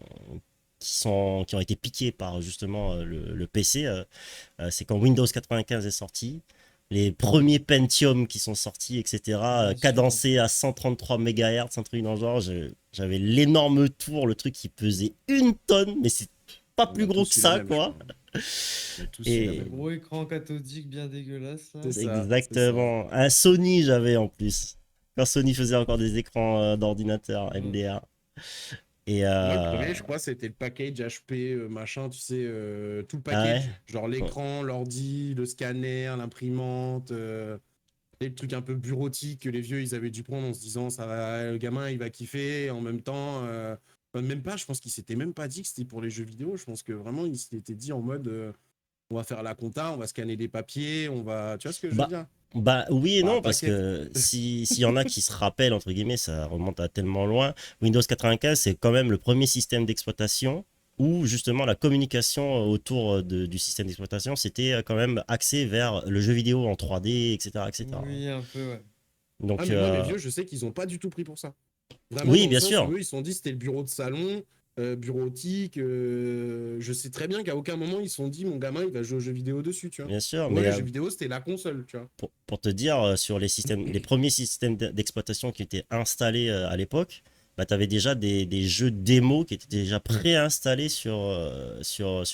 Speaker 4: été piqués par justement le PC, c'est quand Windows 95 est sorti. Les premiers Pentium qui sont sortis, etc.,
Speaker 2: Bien sûr.
Speaker 4: cadencés à 133 MHz, un truc dans le genre. J'avais l'énorme tour, le truc qui pesait 1 tonne, mais c'est pas
Speaker 3: On
Speaker 4: plus
Speaker 3: a
Speaker 4: gros
Speaker 3: tous
Speaker 4: que
Speaker 3: eu la
Speaker 4: ça,
Speaker 3: même, je
Speaker 4: quoi.
Speaker 3: crois. On a tous eu la
Speaker 4: Et
Speaker 2: Le
Speaker 3: même.
Speaker 2: gros écran cathodique bien dégueulasse, là.
Speaker 3: C'est ça, c'est ça.
Speaker 4: exactement. Un Sony, j'avais en plus. Quand Sony faisait encore des écrans d'ordinateur
Speaker 2: Mm.
Speaker 4: MDR. Et
Speaker 3: Moi, le premier, je crois, c'était le package HP, machin, tu sais, tout le
Speaker 4: ah ouais.
Speaker 3: package. Genre l'écran, l'ordi, le scanner, l'imprimante. Et le truc un peu bureautique que les vieux, ils avaient dû prendre en se disant, ça va, le gamin, il va kiffer. En même temps, enfin, même pas, je pense qu'il s'était même pas dit que c'était pour les jeux vidéo. Je pense que vraiment, il s'était dit en mode, on va faire la compta, on va scanner des papiers, on va. Tu vois ce que je veux
Speaker 4: Bah,
Speaker 3: dire?
Speaker 4: bah oui et
Speaker 3: Bah,
Speaker 4: non, parce
Speaker 3: t'inquiète.
Speaker 4: que s'il y en a qui se rappellent, entre guillemets, ça remonte à tellement loin. Windows 95, c'est quand même le premier système d'exploitation où justement la communication autour du système d'exploitation, c'était quand même axé vers le jeu vidéo en 3D, etc., etc.
Speaker 2: Oui, un peu, ouais.
Speaker 3: Ah,
Speaker 4: Donc,
Speaker 3: mais moi, mes vieux, je sais qu'ils ont pas du tout pris pour ça. Vraiment,
Speaker 4: oui,
Speaker 3: dans le
Speaker 4: bien
Speaker 3: sens où
Speaker 4: sûr.
Speaker 3: eux, ils se sont dit, c'était le bureau de salon. bureautique. Je sais très bien qu'à aucun moment ils se sont dit mon gamin il va jouer aux jeux vidéo dessus, tu vois.
Speaker 4: Bien sûr,
Speaker 3: Moi,
Speaker 4: mais
Speaker 3: les jeux vidéo, c'était la console, tu vois.
Speaker 4: pour te dire, sur les systèmes, les premiers systèmes d'exploitation qui étaient installés à l'époque, bah, tu avais déjà des jeux démo qui étaient déjà préinstallés sur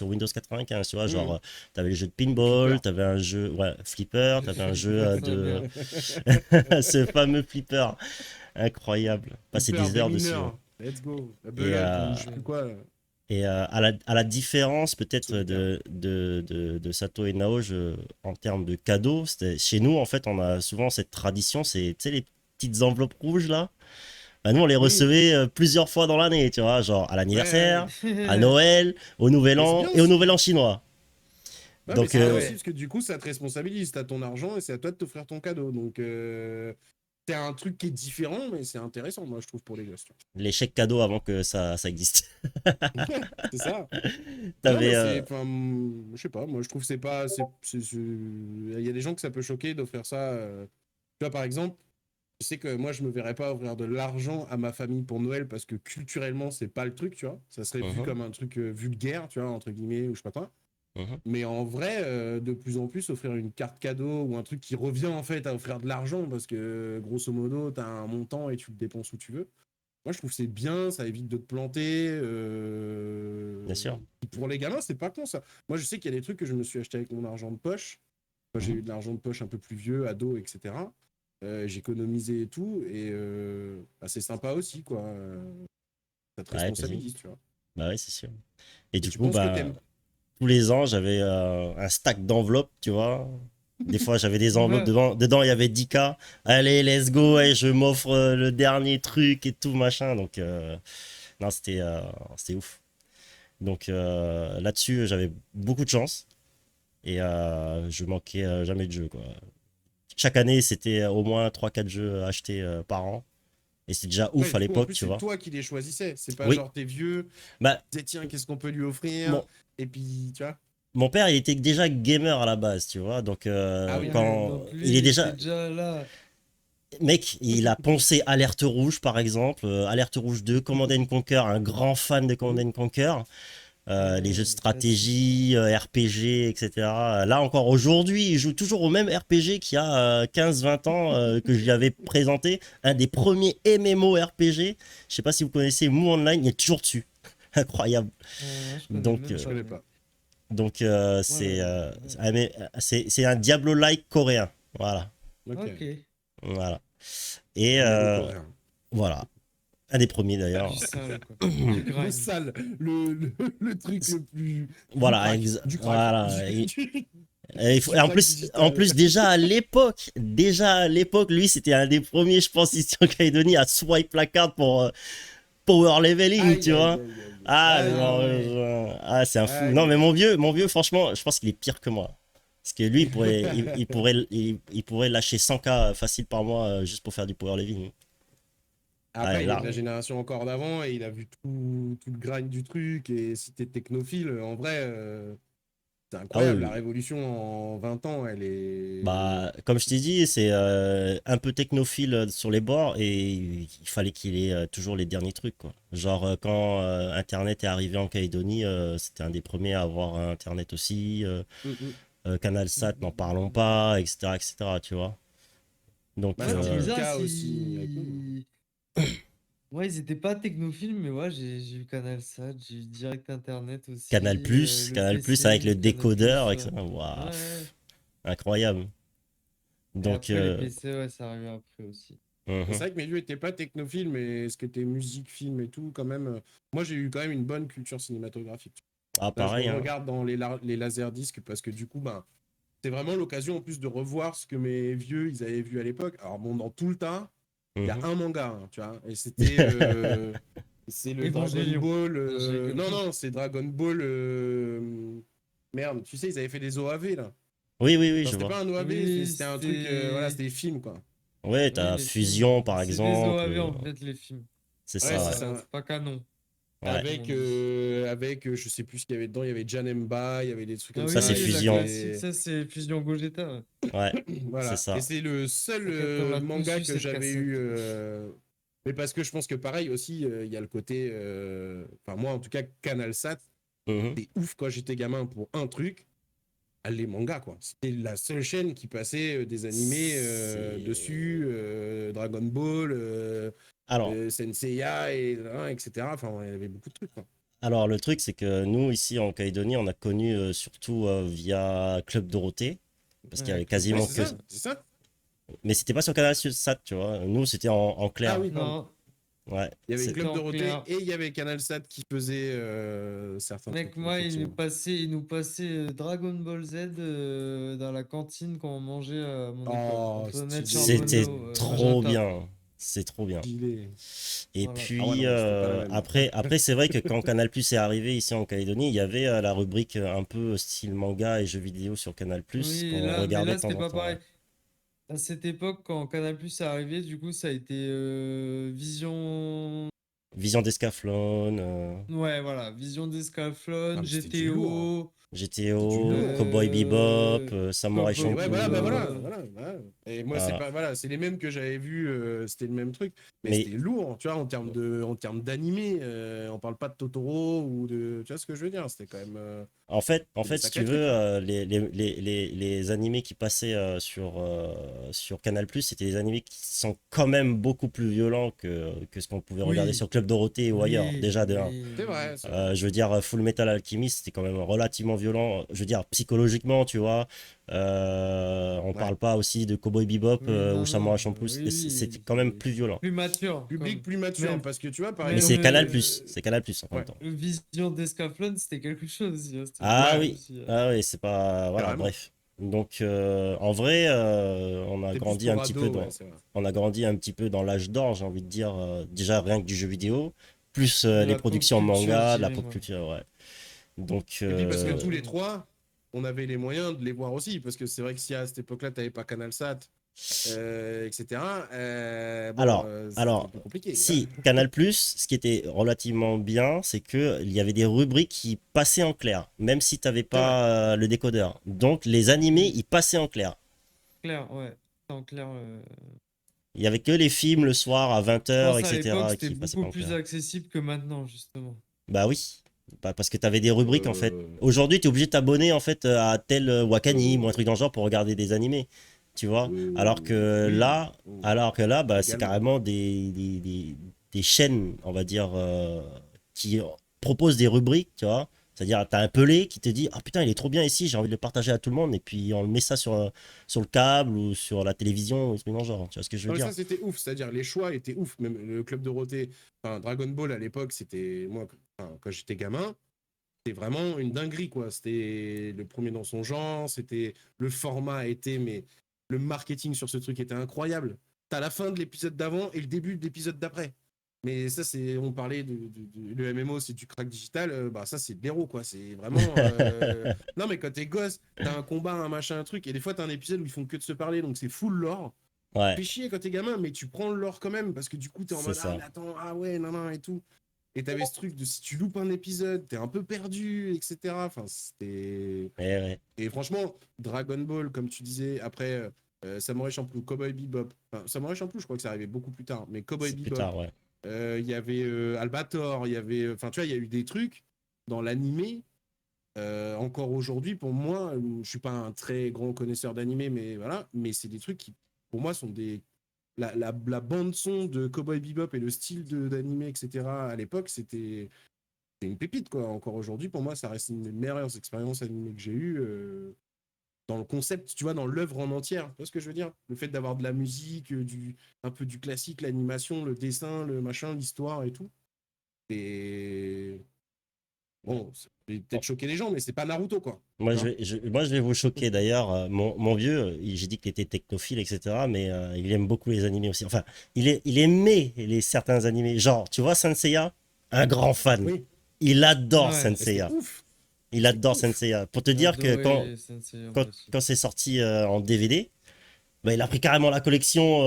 Speaker 4: Windows 95. Tu vois, genre, tu avais le jeu de pinball,
Speaker 3: Flipper.
Speaker 4: tu avais un jeu, ouais, flipper, tu avais un jeu
Speaker 2: Flipper, sa
Speaker 4: de.
Speaker 2: mère.
Speaker 4: Ce fameux flipper, incroyable. Passer
Speaker 3: Flipper
Speaker 4: des
Speaker 3: des
Speaker 4: heures dessus, hein.
Speaker 3: mineurs. Let's go.
Speaker 4: Et,
Speaker 3: Belote ou je sais
Speaker 4: euh,
Speaker 3: plus quoi.
Speaker 4: à la différence peut-être
Speaker 3: Solitaire.
Speaker 4: de Sato et Naoj en termes de cadeaux, chez nous en fait on a souvent cette tradition, c'est tu sais les petites enveloppes rouges là. Bah, nous on les
Speaker 3: Oui.
Speaker 4: recevait plusieurs fois dans l'année, tu vois, genre à
Speaker 3: Ouais.
Speaker 4: l'anniversaire, à Noël, au Nouvel
Speaker 3: Mais c'est
Speaker 4: An
Speaker 3: bien
Speaker 4: et au
Speaker 3: aussi.
Speaker 4: Nouvel An chinois.
Speaker 3: Ouais, mais
Speaker 4: Donc
Speaker 3: c'est bien
Speaker 2: Ah
Speaker 3: aussi
Speaker 2: ouais.
Speaker 3: parce que du coup, ça te responsabilise. T'as ton argent et c'est à toi de t'offrir ton cadeau. Donc, c'est un truc qui est différent, mais c'est intéressant, moi, je trouve, pour les gosses. Tu
Speaker 4: les chèques cadeaux avant que ça existe.
Speaker 3: vois. C'est ça. Non,
Speaker 4: T'avais
Speaker 3: moi, enfin, je sais pas. Moi, je trouve que c'est pas. Il y a des gens que ça peut choquer d'offrir ça. Tu vois, par exemple, je sais que moi, je me verrais pas offrir de l'argent à ma famille pour Noël parce que culturellement, c'est pas le truc, tu vois. Ça serait vu
Speaker 4: Mhm,
Speaker 3: comme un truc vulgaire, tu vois, entre guillemets, ou je sais pas quoi.
Speaker 4: mhm.
Speaker 3: Mais en vrai, de plus en plus, offrir une carte cadeau ou un truc qui revient en fait à offrir de l'argent parce que grosso modo, tu as un montant et tu le dépenses où tu veux. Moi, je trouve que c'est bien, ça évite de te planter.
Speaker 4: Bien sûr.
Speaker 3: Pour les gamins, c'est pas con ça. Moi, je sais qu'il y a des trucs que je me suis acheté avec mon argent de poche. Quand j'ai
Speaker 4: Mhm.
Speaker 3: eu de l'argent de poche un peu plus vieux, ado, etc. J'ai économisé et tout. Et bah, c'est sympa aussi, quoi. Ça te
Speaker 4: Ouais, vas-y.
Speaker 3: responsabilise, tu vois.
Speaker 4: Bah ouais, c'est sûr. Et
Speaker 3: Et
Speaker 4: du
Speaker 3: tu
Speaker 4: coup,
Speaker 3: penses que
Speaker 4: bah
Speaker 3: t'aimes.
Speaker 4: tous les ans, j'avais un stack d'enveloppes, tu vois. Des fois, j'avais des enveloppes
Speaker 2: Ouais.
Speaker 4: dedans, il y avait 10K. Allez, let's go, et je m'offre le dernier truc et tout, machin. Donc, non, c'était ouf. Donc, là-dessus, j'avais beaucoup de chance. Et je manquais jamais de jeux, quoi. Chaque année, c'était au moins 3 4 jeux achetés par an. Et c'est déjà
Speaker 3: Ouais,
Speaker 4: ouf à
Speaker 3: du coup, en
Speaker 4: l'époque,
Speaker 3: plus,
Speaker 4: tu
Speaker 3: c'est
Speaker 4: vois.
Speaker 3: toi qui les choisissais. C'est pas
Speaker 4: Oui,
Speaker 3: genre t'es vieux, tu
Speaker 4: bah,
Speaker 3: disais tiens, qu'est-ce qu'on peut lui offrir?
Speaker 4: mon,
Speaker 3: Et puis, tu vois.
Speaker 4: mon père, il était déjà gamer à la base, tu vois. Donc,
Speaker 3: Ah oui, d'accord.
Speaker 4: quand
Speaker 2: Donc
Speaker 4: il
Speaker 2: lui,
Speaker 4: est
Speaker 2: il était
Speaker 4: déjà.
Speaker 2: déjà là.
Speaker 4: Mec, il a poncé Alerte Rouge, par exemple, Alerte Rouge 2, Command and Conquer, un grand fan de Command and Conquer, les jeux de
Speaker 2: Classique.
Speaker 4: stratégie, RPG, etc. Là encore aujourd'hui, il joue toujours au même RPG qu'il y a 15-20 ans que je lui avais présenté, un des premiers MMORPG. Je sais pas si vous connaissez Mu Online, il est toujours dessus. Incroyable.
Speaker 2: Je connais
Speaker 4: Donc,
Speaker 2: même
Speaker 3: Je
Speaker 2: pas,
Speaker 3: connais
Speaker 2: moi.
Speaker 3: pas.
Speaker 4: donc
Speaker 2: Moi,
Speaker 4: c'est un Diablo-like coréen. Voilà.
Speaker 3: Ok.
Speaker 2: ok.
Speaker 4: Voilà. Et
Speaker 3: Diablo coréen.
Speaker 4: voilà. Un des premiers
Speaker 2: Du
Speaker 4: d'ailleurs.
Speaker 2: sale, quoi. Du
Speaker 3: Le
Speaker 2: grind.
Speaker 3: sale, le truc le plus. Du
Speaker 4: Voilà,
Speaker 3: crack. Du crack.
Speaker 4: voilà.
Speaker 3: Du
Speaker 4: Et
Speaker 3: crack
Speaker 4: en
Speaker 3: digital.
Speaker 4: plus déjà à l'époque, lui, c'était un des premiers, je pense, ici en Calédonie à swipe la carte pour power leveling, tu
Speaker 3: Aïe, aïe,
Speaker 4: vois.
Speaker 3: aïe, aïe.
Speaker 4: Ah,
Speaker 3: Aïe,
Speaker 2: Ah
Speaker 3: aïe,
Speaker 4: non,
Speaker 3: aïe.
Speaker 2: ouais.
Speaker 4: c'est un fou. Non,
Speaker 3: Aïe,
Speaker 4: mais
Speaker 3: aïe,
Speaker 4: mon vieux, franchement, je pense qu'il est pire que moi. Parce que lui, il pourrait, il
Speaker 3: aïe.
Speaker 4: pourrait, il pourrait lâcher 100K facile par mois juste pour faire du power leveling. Ah,
Speaker 3: Après, il est de
Speaker 4: là.
Speaker 3: la génération encore d'avant et il a vu tout le grind du truc. Et si t'es technophile, en vrai, c'est
Speaker 4: Ah oui,
Speaker 3: incroyable. La
Speaker 4: oui.
Speaker 3: révolution en 20 ans, elle est.
Speaker 4: Bah, comme je t'ai dit, c'est un peu technophile sur les bords et il fallait qu'il ait toujours les derniers trucs, quoi. Genre, quand Internet est arrivé en Calédonie, c'était un des premiers à avoir Internet aussi.
Speaker 3: Mm.
Speaker 4: CanalSat, n'en parlons pas, etc., etc., tu vois. Donc,
Speaker 3: Bah,
Speaker 2: Ouais,
Speaker 3: c'est un
Speaker 2: c'est
Speaker 3: peu le
Speaker 2: bizarre
Speaker 3: cas aussi avec nous.
Speaker 2: si. Ouais, ils étaient pas technophiles, mais ouais, j'ai eu CanalSat, j'ai eu Direct Internet
Speaker 4: Canal+,
Speaker 2: aussi, le
Speaker 4: Canal+, avec le
Speaker 2: PC, Canal+,
Speaker 4: décodeur,
Speaker 2: ouais.
Speaker 4: etc. Waouh,
Speaker 2: Ouais.
Speaker 4: incroyable.
Speaker 2: Et
Speaker 4: Donc,
Speaker 2: après, les PC, ouais, ça arrivé après aussi.
Speaker 3: C'est
Speaker 4: mhm.
Speaker 3: vrai que mes vieux n'étaient pas technophiles, mais ce qui était musique, film et tout, quand même. Moi, j'ai eu quand même une bonne culture cinématographique.
Speaker 4: Ah,
Speaker 3: Là, je me
Speaker 4: pareil, hein.
Speaker 3: regarde dans les laserdiscs parce que du coup, ben, c'est vraiment l'occasion en plus de revoir ce que mes vieux ils avaient vu à l'époque. Alors bon, dans tout le tas, il y a
Speaker 4: Mhm.
Speaker 3: un manga, hein, tu vois, et c'était c'est le Dragon
Speaker 2: Évangélion.
Speaker 3: Ball.
Speaker 2: Non, je rigole.
Speaker 3: Non, non, c'est Dragon Ball. Merde, tu sais, ils avaient fait des OAV là.
Speaker 4: Oui, oui, oui,
Speaker 3: Non,
Speaker 4: je
Speaker 3: c'était
Speaker 4: vois.
Speaker 3: pas un OAV,
Speaker 2: Oui,
Speaker 3: c'était un truc. Voilà,
Speaker 2: c'était.
Speaker 3: c'était des films quoi.
Speaker 4: Ouais,
Speaker 2: Oui,
Speaker 4: t'as
Speaker 2: les films.
Speaker 4: Fusion, par
Speaker 2: C'est des
Speaker 4: exemple.
Speaker 2: OAV en fait, les films.
Speaker 4: C'est
Speaker 3: Ouais,
Speaker 4: ça,
Speaker 3: c'est
Speaker 4: ouais.
Speaker 3: ça.
Speaker 2: C'est pas canon,
Speaker 4: Ouais.
Speaker 2: comme on
Speaker 3: Avec,
Speaker 2: dit.
Speaker 3: je sais plus ce qu'il y avait dedans, il y avait Janemba, il y avait des trucs
Speaker 2: Ah
Speaker 3: comme
Speaker 2: oui,
Speaker 4: Ça, c'est
Speaker 3: ça,
Speaker 2: oui,
Speaker 3: et
Speaker 2: la
Speaker 4: Fusion.
Speaker 2: classique,
Speaker 3: c'était.
Speaker 2: ça c'est Fusion Gogeta. Ouais.
Speaker 4: Ouais, c'est
Speaker 3: Voilà. Et
Speaker 4: ça.
Speaker 3: c'est le seul
Speaker 2: C'est quand on l'a tous
Speaker 3: manga
Speaker 2: eu
Speaker 3: que
Speaker 2: cette
Speaker 3: j'avais eu.
Speaker 2: cassette.
Speaker 3: Mais parce que je pense que pareil aussi, il y a le côté. Enfin, moi, en tout cas, CanalSat,
Speaker 4: Mhm.
Speaker 3: c'est ouf quand j'étais gamin pour un truc, les mangas, quoi. C'était la seule chaîne qui passait des animés dessus, Dragon Ball,
Speaker 4: Alors,
Speaker 3: Senseiya, etc. Enfin, il y avait beaucoup de trucs, quoi.
Speaker 4: alors, le truc, c'est que nous, ici en Calédonie, on a connu surtout via Club Dorothée, parce qu'il y
Speaker 2: Ouais,
Speaker 4: avait
Speaker 2: Club
Speaker 3: Oui,
Speaker 4: quasiment
Speaker 3: c'est
Speaker 4: que.
Speaker 3: ça, c'est ça.
Speaker 4: Mais c'était pas sur Canal Sat, tu vois. Nous, c'était en
Speaker 3: Ah
Speaker 4: clair.
Speaker 3: oui, pardon.
Speaker 2: Non,
Speaker 4: Ouais.
Speaker 3: Il y avait
Speaker 2: c'était
Speaker 3: Club
Speaker 2: en
Speaker 3: Dorothée
Speaker 2: clair.
Speaker 3: et il y avait CanalSat qui faisait certains
Speaker 2: Mec,
Speaker 3: trucs,
Speaker 2: moi,
Speaker 3: effectivement.
Speaker 2: il nous passait Dragon Ball Z dans la cantine quand on mangeait à mon école.
Speaker 3: Oh,
Speaker 2: Entre Net
Speaker 4: C'était
Speaker 3: stylé.
Speaker 2: Charbonneau,
Speaker 4: trop
Speaker 2: Magenta.
Speaker 4: bien. C'est trop bien.
Speaker 3: Stylé.
Speaker 4: Et
Speaker 2: Voilà.
Speaker 3: Ah ouais,
Speaker 4: puis,
Speaker 3: non, moi, c'était pas la même.
Speaker 4: après c'est vrai que quand Canal Plus est arrivé ici en Calédonie, il y avait la rubrique un peu style manga et jeux vidéo sur Canal Plus
Speaker 2: Oui,
Speaker 4: qu'on
Speaker 2: là, mais
Speaker 4: regardait
Speaker 2: là,
Speaker 4: de
Speaker 2: c'était
Speaker 4: temps en
Speaker 2: pas
Speaker 4: temps. Ouais.
Speaker 2: pareil. À cette époque, quand Canal Plus est arrivé, du coup, ça a été Vision.
Speaker 4: Vision d'Escaflowne,
Speaker 2: Ouais, voilà. Vision
Speaker 3: Ah,
Speaker 2: d'Escaflowne,
Speaker 3: mais c'était du lourd, hein.
Speaker 2: GTO,
Speaker 3: C'était du
Speaker 4: GTO,
Speaker 3: lourd, hein.
Speaker 4: Cowboy Bebop,
Speaker 2: euh,
Speaker 4: Samurai
Speaker 2: Cowboy
Speaker 3: Et ouais, voilà, bah
Speaker 4: Champloo.
Speaker 3: voilà,
Speaker 2: Bebop.
Speaker 3: voilà, voilà. Et moi, c'est
Speaker 4: Voilà.
Speaker 3: pas, voilà, c'est les mêmes que j'avais vus, c'était le même truc, mais
Speaker 4: Mais
Speaker 3: c'était lourd, tu vois, en termes d'animé, on parle pas de Totoro ou de, tu vois ce que je veux dire, c'était quand même,
Speaker 4: en
Speaker 3: c'était des
Speaker 4: fait, si tu
Speaker 3: sacrés
Speaker 4: veux,
Speaker 3: trucs, hein.
Speaker 4: les animés qui passaient sur Canal+, c'était des animés qui sont quand même beaucoup plus violents que ce qu'on pouvait regarder
Speaker 2: Oui,
Speaker 4: sur Club Dorothée ou ailleurs,
Speaker 2: oui,
Speaker 4: déjà de 1.
Speaker 2: oui,
Speaker 3: C'est
Speaker 2: oui.
Speaker 3: vrai, c'est vrai.
Speaker 4: Je veux dire, Full Metal Alchemist, c'était quand même relativement violent, je veux dire, psychologiquement, tu vois. On
Speaker 3: Ouais.
Speaker 4: parle pas aussi de Cowboy Bebop
Speaker 2: Oui,
Speaker 4: ou
Speaker 2: non,
Speaker 4: Samurai
Speaker 2: non,
Speaker 4: Champloo,
Speaker 2: oui,
Speaker 4: c'était
Speaker 2: oui,
Speaker 4: quand même
Speaker 2: c'est
Speaker 4: plus violent.
Speaker 2: plus mature,
Speaker 3: Public
Speaker 2: comme
Speaker 3: plus mature,
Speaker 2: même,
Speaker 3: parce que tu vois, par
Speaker 4: Mais
Speaker 2: même
Speaker 4: c'est
Speaker 3: exemple,
Speaker 4: Canal+, en même
Speaker 3: ouais,
Speaker 4: temps.
Speaker 2: Vision d'Escaflowne, c'était quelque chose aussi, hein, c'était
Speaker 4: Ah
Speaker 2: violent
Speaker 3: ouais,
Speaker 4: oui,
Speaker 2: aussi.
Speaker 4: ah oui, c'est pas. Voilà,
Speaker 3: carrément.
Speaker 4: bref. Donc, en vrai, on a
Speaker 3: C'est plus
Speaker 4: grandi un
Speaker 3: pour
Speaker 4: petit peu
Speaker 3: ados, ouais,
Speaker 4: dans.
Speaker 3: c'est vrai.
Speaker 4: On a grandi un petit peu dans l'âge d'or, j'ai envie de dire. Déjà, rien que du jeu vidéo, plus
Speaker 2: De
Speaker 4: les
Speaker 2: la pop
Speaker 4: productions
Speaker 2: culture, je
Speaker 4: manga, de la
Speaker 2: dirais,
Speaker 4: pop
Speaker 2: moi.
Speaker 4: culture, ouais. Donc,
Speaker 3: Et puis parce que
Speaker 2: Culture,
Speaker 3: tous les trois, on avait les moyens de les voir aussi, parce que c'est vrai que si à cette époque-là, t'avais pas CanalSat, etc., bon, c'était
Speaker 4: alors,
Speaker 3: plus compliqué.
Speaker 4: si, Canal+, ce qui était relativement bien, c'est que il y avait des rubriques qui passaient en clair, même si t'avais
Speaker 3: C'est vrai.
Speaker 4: pas le décodeur. Donc, les animés,
Speaker 2: Oui,
Speaker 4: ils passaient en clair.
Speaker 2: clair, ouais. En clair.
Speaker 4: Il y avait que les films le soir à
Speaker 2: Je
Speaker 4: 20h,
Speaker 2: pense à l'époque,
Speaker 4: etc.,
Speaker 2: c'était
Speaker 4: qui passaient
Speaker 2: beaucoup
Speaker 4: pas en
Speaker 2: plus
Speaker 4: clair.
Speaker 2: accessible que maintenant, justement.
Speaker 4: Bah oui, bah, parce que tu avais des rubriques en fait.
Speaker 3: Euh,
Speaker 4: Aujourd'hui, tu es obligé de t'abonner en fait à tel Wakanim ou un
Speaker 3: euh,
Speaker 4: truc dans le genre pour regarder des animés, tu vois.
Speaker 3: oui,
Speaker 4: Alors que là, bah, c'est
Speaker 3: également.
Speaker 4: carrément des chaînes, on va dire, qui proposent des rubriques, tu vois. C'est-à-dire, tu as un Pelé qui te dit, ah putain, il est trop bien ici, j'ai envie de le partager à tout le monde, et puis on le met ça sur le câble ou sur la télévision, ou ce truc dans le genre, tu vois ce que je veux
Speaker 3: Non, mais
Speaker 4: dire?
Speaker 3: ça, c'était ouf. C'est-à-dire, les choix étaient ouf. Même le Club Dorothée, enfin, Dragon Ball à l'époque, c'était. Moi, enfin, quand j'étais gamin, c'était vraiment une dinguerie, quoi. C'était le premier dans son genre. C'était. Le format était. Mais le marketing sur ce truc était incroyable. T'as la fin de l'épisode d'avant et le début de l'épisode d'après. Mais ça, c'est. On parlait le MMO, c'est du crack digital. Bah, ça, c'est de l'héros, quoi. C'est vraiment. Non, mais quand t'es gosse, t'as un combat, un machin, un truc. Et des fois, t'as un épisode où ils font que de se parler. Donc, c'est full lore.
Speaker 4: Ouais,
Speaker 3: Fais chier quand t'es gamin, mais tu prends le lore quand même, parce que du coup, t'es en
Speaker 4: c'est
Speaker 3: mode, ah,
Speaker 4: ça.
Speaker 3: mais attends, ah ouais, non, non, et tout. Et t'avais ce truc de si tu loupes un épisode, t'es un peu perdu, etc. Enfin, c'était.
Speaker 4: Ouais, ouais,
Speaker 3: Et franchement, Dragon Ball, comme tu disais, après Samurai Champloo, Cowboy Bebop. Enfin, Samurai Champloo, je crois que ça arrivait beaucoup plus tard, mais Cowboy
Speaker 4: c'est plus
Speaker 3: Bebop,
Speaker 4: tard, ouais.
Speaker 3: il y avait Albator, il y avait. Enfin, tu vois, il y a eu des trucs dans l'animé. Encore aujourd'hui, pour moi, je suis pas un très grand connaisseur d'animé, mais voilà, mais c'est des trucs qui, pour moi, sont des la bande son de Cowboy Bebop et le style d'animé, etc. à l'époque, c'était une pépite, quoi. Encore aujourd'hui, pour moi, ça reste une des meilleures expériences animées que j'ai eues dans le concept, tu vois, dans l'œuvre en entière. Tu vois ce que je veux dire? Le fait d'avoir de la musique, un peu du classique, l'animation, le dessin, le machin, l'histoire et tout. Et bon, ça peut peut-être choquer les gens, mais c'est pas Naruto, quoi.
Speaker 4: Moi,
Speaker 3: Tu vois.
Speaker 4: moi, je vais vous choquer d'ailleurs. Mon vieux, j'ai dit qu'il était technophile, etc. Mais il aime beaucoup les animés aussi. Enfin, il aimait certains animés. Genre, tu vois, Saint Seiya, un grand fan.
Speaker 3: Oui,
Speaker 4: Il adore Saint
Speaker 2: Ouais,
Speaker 3: mais c'était
Speaker 4: Seiya.
Speaker 3: ouf.
Speaker 4: Il
Speaker 3: C'est
Speaker 4: adore Saint
Speaker 3: ouf.
Speaker 4: Seiya. Pour te
Speaker 2: j'ai
Speaker 4: dire que
Speaker 2: adoré Sensei, moi aussi.
Speaker 4: quand c'est sorti en DVD, bah, il a pris carrément la collection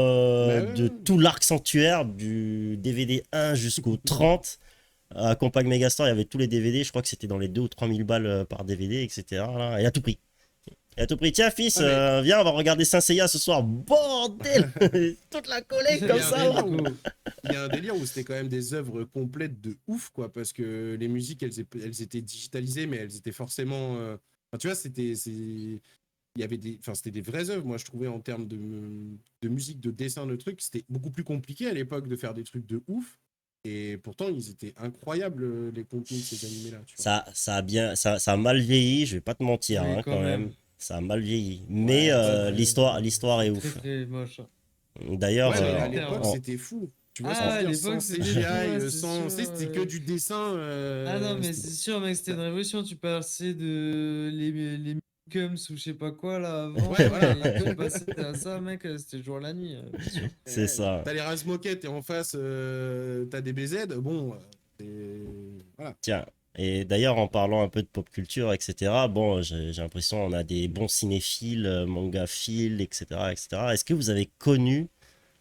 Speaker 3: Bah
Speaker 4: de
Speaker 3: ouais.
Speaker 4: tout l'arc sanctuaire, du DVD 1 jusqu'au 30. À Compact Megastore, il y avait tous les DVD. Je crois que c'était dans les 2 ou 3 000 balles par DVD, etc. Là, il a tout pris. Et à tout prix, tiens fils,
Speaker 3: Ah, mais
Speaker 4: viens, on va regarder Saint Seiya ce soir. Bordel. Toute la collègue
Speaker 3: il y
Speaker 4: comme
Speaker 3: a un
Speaker 4: ça là.
Speaker 3: délire où il y a un délire où c'était quand même des œuvres complètes de ouf, quoi, parce que les musiques, elles étaient digitalisées, mais elles étaient forcément. Enfin, tu vois, il y avait enfin, c'était des vraies œuvres. Moi, je trouvais en termes de musique, de dessin, de trucs, c'était beaucoup plus compliqué à l'époque de faire des trucs de ouf. Et pourtant, ils étaient incroyables, les contenus de ces animés-là, tu vois.
Speaker 4: Ça a mal vieilli, je vais pas te mentir
Speaker 2: Oui,
Speaker 4: hein,
Speaker 2: quand
Speaker 4: quand même.
Speaker 2: même.
Speaker 4: Ça a mal vieilli. Mais
Speaker 3: Ouais,
Speaker 2: Ouais,
Speaker 4: l'histoire est
Speaker 2: c'est très
Speaker 4: ouf.
Speaker 2: très moche, hein.
Speaker 4: D'ailleurs,
Speaker 3: ouais,
Speaker 2: Sur
Speaker 3: mais
Speaker 2: le
Speaker 3: à l'époque,
Speaker 2: terme.
Speaker 3: c'était fou. Tu vois ce que
Speaker 2: Ah,
Speaker 3: je veux
Speaker 2: à
Speaker 3: dire? Sans
Speaker 2: l'époque, c'était fou,
Speaker 3: CGI,
Speaker 2: ouais, c'est
Speaker 3: sans.
Speaker 2: sûr.
Speaker 3: Tu sais, c'était que du dessin.
Speaker 2: Ah non, mais c'est sûr, mec, c'était une révolution. Tu passais de les Mickums ou je sais pas quoi là
Speaker 3: Ouais,
Speaker 2: avant,
Speaker 3: voilà.
Speaker 2: et tu passais à ça, mec, c'était jour la nuit, bien sûr.
Speaker 4: c'est ça.
Speaker 3: T'as les Razmoket et en face, t'as des BZ. Bon, voilà.
Speaker 4: Tiens, et d'ailleurs, en parlant un peu de pop culture, etc., bon, j'ai l'impression on a des bons cinéphiles, mangaphiles, etc., etc. Est-ce que vous avez connu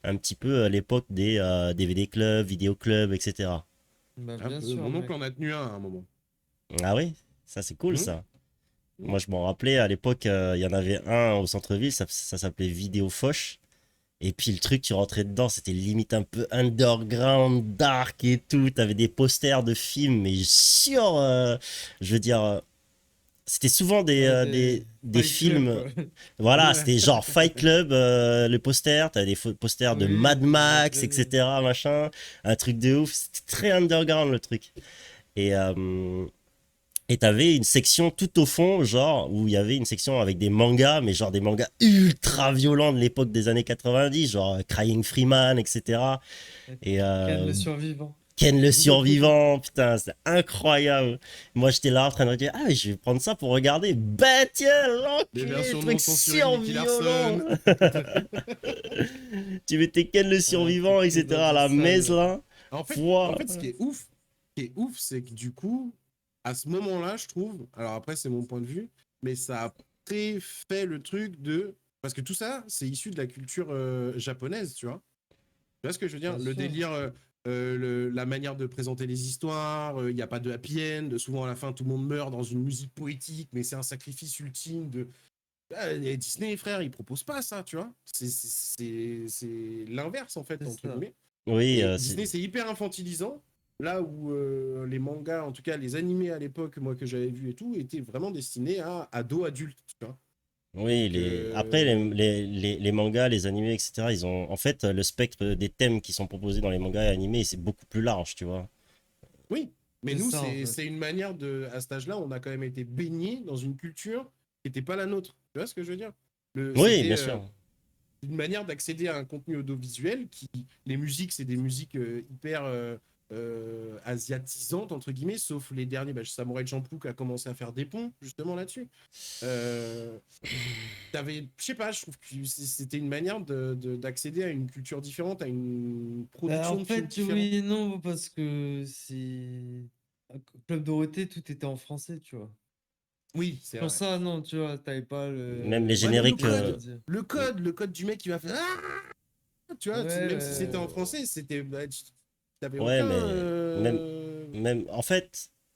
Speaker 4: un petit peu l'époque des DVD clubs, vidéo clubs, etc.?
Speaker 2: Bah,
Speaker 3: Un
Speaker 2: bien
Speaker 3: peu.
Speaker 2: sûr,
Speaker 3: Mon oncle
Speaker 2: mec.
Speaker 3: en a tenu un à un moment.
Speaker 4: Ah oui, ça c'est cool
Speaker 3: Hmm.
Speaker 4: ça.
Speaker 3: Hmm.
Speaker 4: Moi, je m'en rappelais à l'époque, il y en avait un au centre-ville, ça s'appelait Vidéo Foch. Et puis le truc, tu rentrais dedans, c'était limite un peu underground, dark et tout. T'avais des posters de films, mais sur, je veux dire, c'était souvent
Speaker 2: Ouais, des
Speaker 4: des
Speaker 2: Fight Club,
Speaker 4: films.
Speaker 2: quoi.
Speaker 4: Voilà,
Speaker 3: Ouais.
Speaker 4: c'était genre Fight Club, le poster, t'avais des posters de
Speaker 2: Oui,
Speaker 4: Mad
Speaker 2: oui, je vois
Speaker 4: Max,
Speaker 2: très bien.
Speaker 4: etc. Machin, un truc de ouf. C'était très underground le truc. Et, euh, et t'avais une section tout au fond, genre, où il y avait une section avec des mangas, mais genre des mangas ultra violents de l'époque des années 90, genre Crying Freeman, etc. Et
Speaker 2: Ken le survivant.
Speaker 4: Ken le survivant, putain, c'est incroyable. Moi, j'étais là en train de dire, ah, je vais prendre ça pour regarder. Ben tiens,
Speaker 3: Des
Speaker 4: l'enculé, le
Speaker 3: versions non
Speaker 4: truc
Speaker 3: censurées de Nicky
Speaker 4: surviolent.
Speaker 3: Larson.
Speaker 4: Tu mettais Ken le
Speaker 2: Ah,
Speaker 4: survivant,
Speaker 2: c'était
Speaker 4: etc. à la messe,
Speaker 2: abyssal.
Speaker 4: là.
Speaker 3: En
Speaker 4: Pouah.
Speaker 3: fait, ce qui est ouf, c'est que du coup, à ce moment-là, je trouve, alors après, c'est mon point de vue, mais ça a très fait le truc de. Parce que tout ça, c'est issu de la culture japonaise, tu vois. Tu vois ce que je veux dire?
Speaker 2: Bien
Speaker 3: Le
Speaker 2: sûr.
Speaker 3: délire, la manière de présenter les histoires, il n'y a pas de happy end, souvent à la fin, tout le monde meurt dans une musique poétique, mais c'est un sacrifice ultime de. Ah, et Disney, frère, ils proposent pas ça, tu vois. C'est l'inverse, en fait,
Speaker 2: C'est
Speaker 3: entre
Speaker 2: ça.
Speaker 3: guillemets.
Speaker 4: Oui,
Speaker 3: Et Disney, c'est hyper infantilisant. Là où les mangas, en tout cas les animés à l'époque, moi que j'avais vu et tout, étaient vraiment destinés à ados adultes, tu vois.
Speaker 4: oui,
Speaker 3: Donc,
Speaker 4: après les mangas, les animés, etc., ils ont en fait le spectre des thèmes qui sont proposés dans les mangas et animés, c'est beaucoup plus large, tu vois.
Speaker 3: oui, mais
Speaker 2: C'est
Speaker 3: nous,
Speaker 2: ça, en
Speaker 3: c'est
Speaker 2: fait.
Speaker 3: c'est une manière de. À cet âge-là, on a quand même été baignés dans une culture qui n'était pas la nôtre. Tu vois ce que je veux dire?
Speaker 4: Oui,
Speaker 3: C'était
Speaker 4: bien sûr.
Speaker 3: une manière d'accéder à un contenu audiovisuel qui. Les musiques, c'est des musiques hyper asiatisantes, entre guillemets, sauf les derniers. Bah, Samurai Champloo qui a commencé à faire des ponts, justement, là-dessus. Euh, je sais pas, je trouve que c'était une manière d'accéder à une culture différente, à une
Speaker 2: Bah, en
Speaker 3: production de films
Speaker 2: fait,
Speaker 3: différente.
Speaker 2: oui et non, parce que c'est. Club Dorothée, tout était en français, tu vois.
Speaker 3: Oui, c'est
Speaker 2: Pour
Speaker 3: vrai.
Speaker 2: ça, non, tu vois, t'avais pas
Speaker 4: Même les
Speaker 3: Ouais, même le
Speaker 4: génériques,
Speaker 2: comment
Speaker 3: code,
Speaker 2: dire.
Speaker 3: le code du mec qui va faire tu vois,
Speaker 2: Ouais,
Speaker 3: même si c'était en français, c'était t'avais
Speaker 4: ouais,
Speaker 3: aucun
Speaker 4: mais même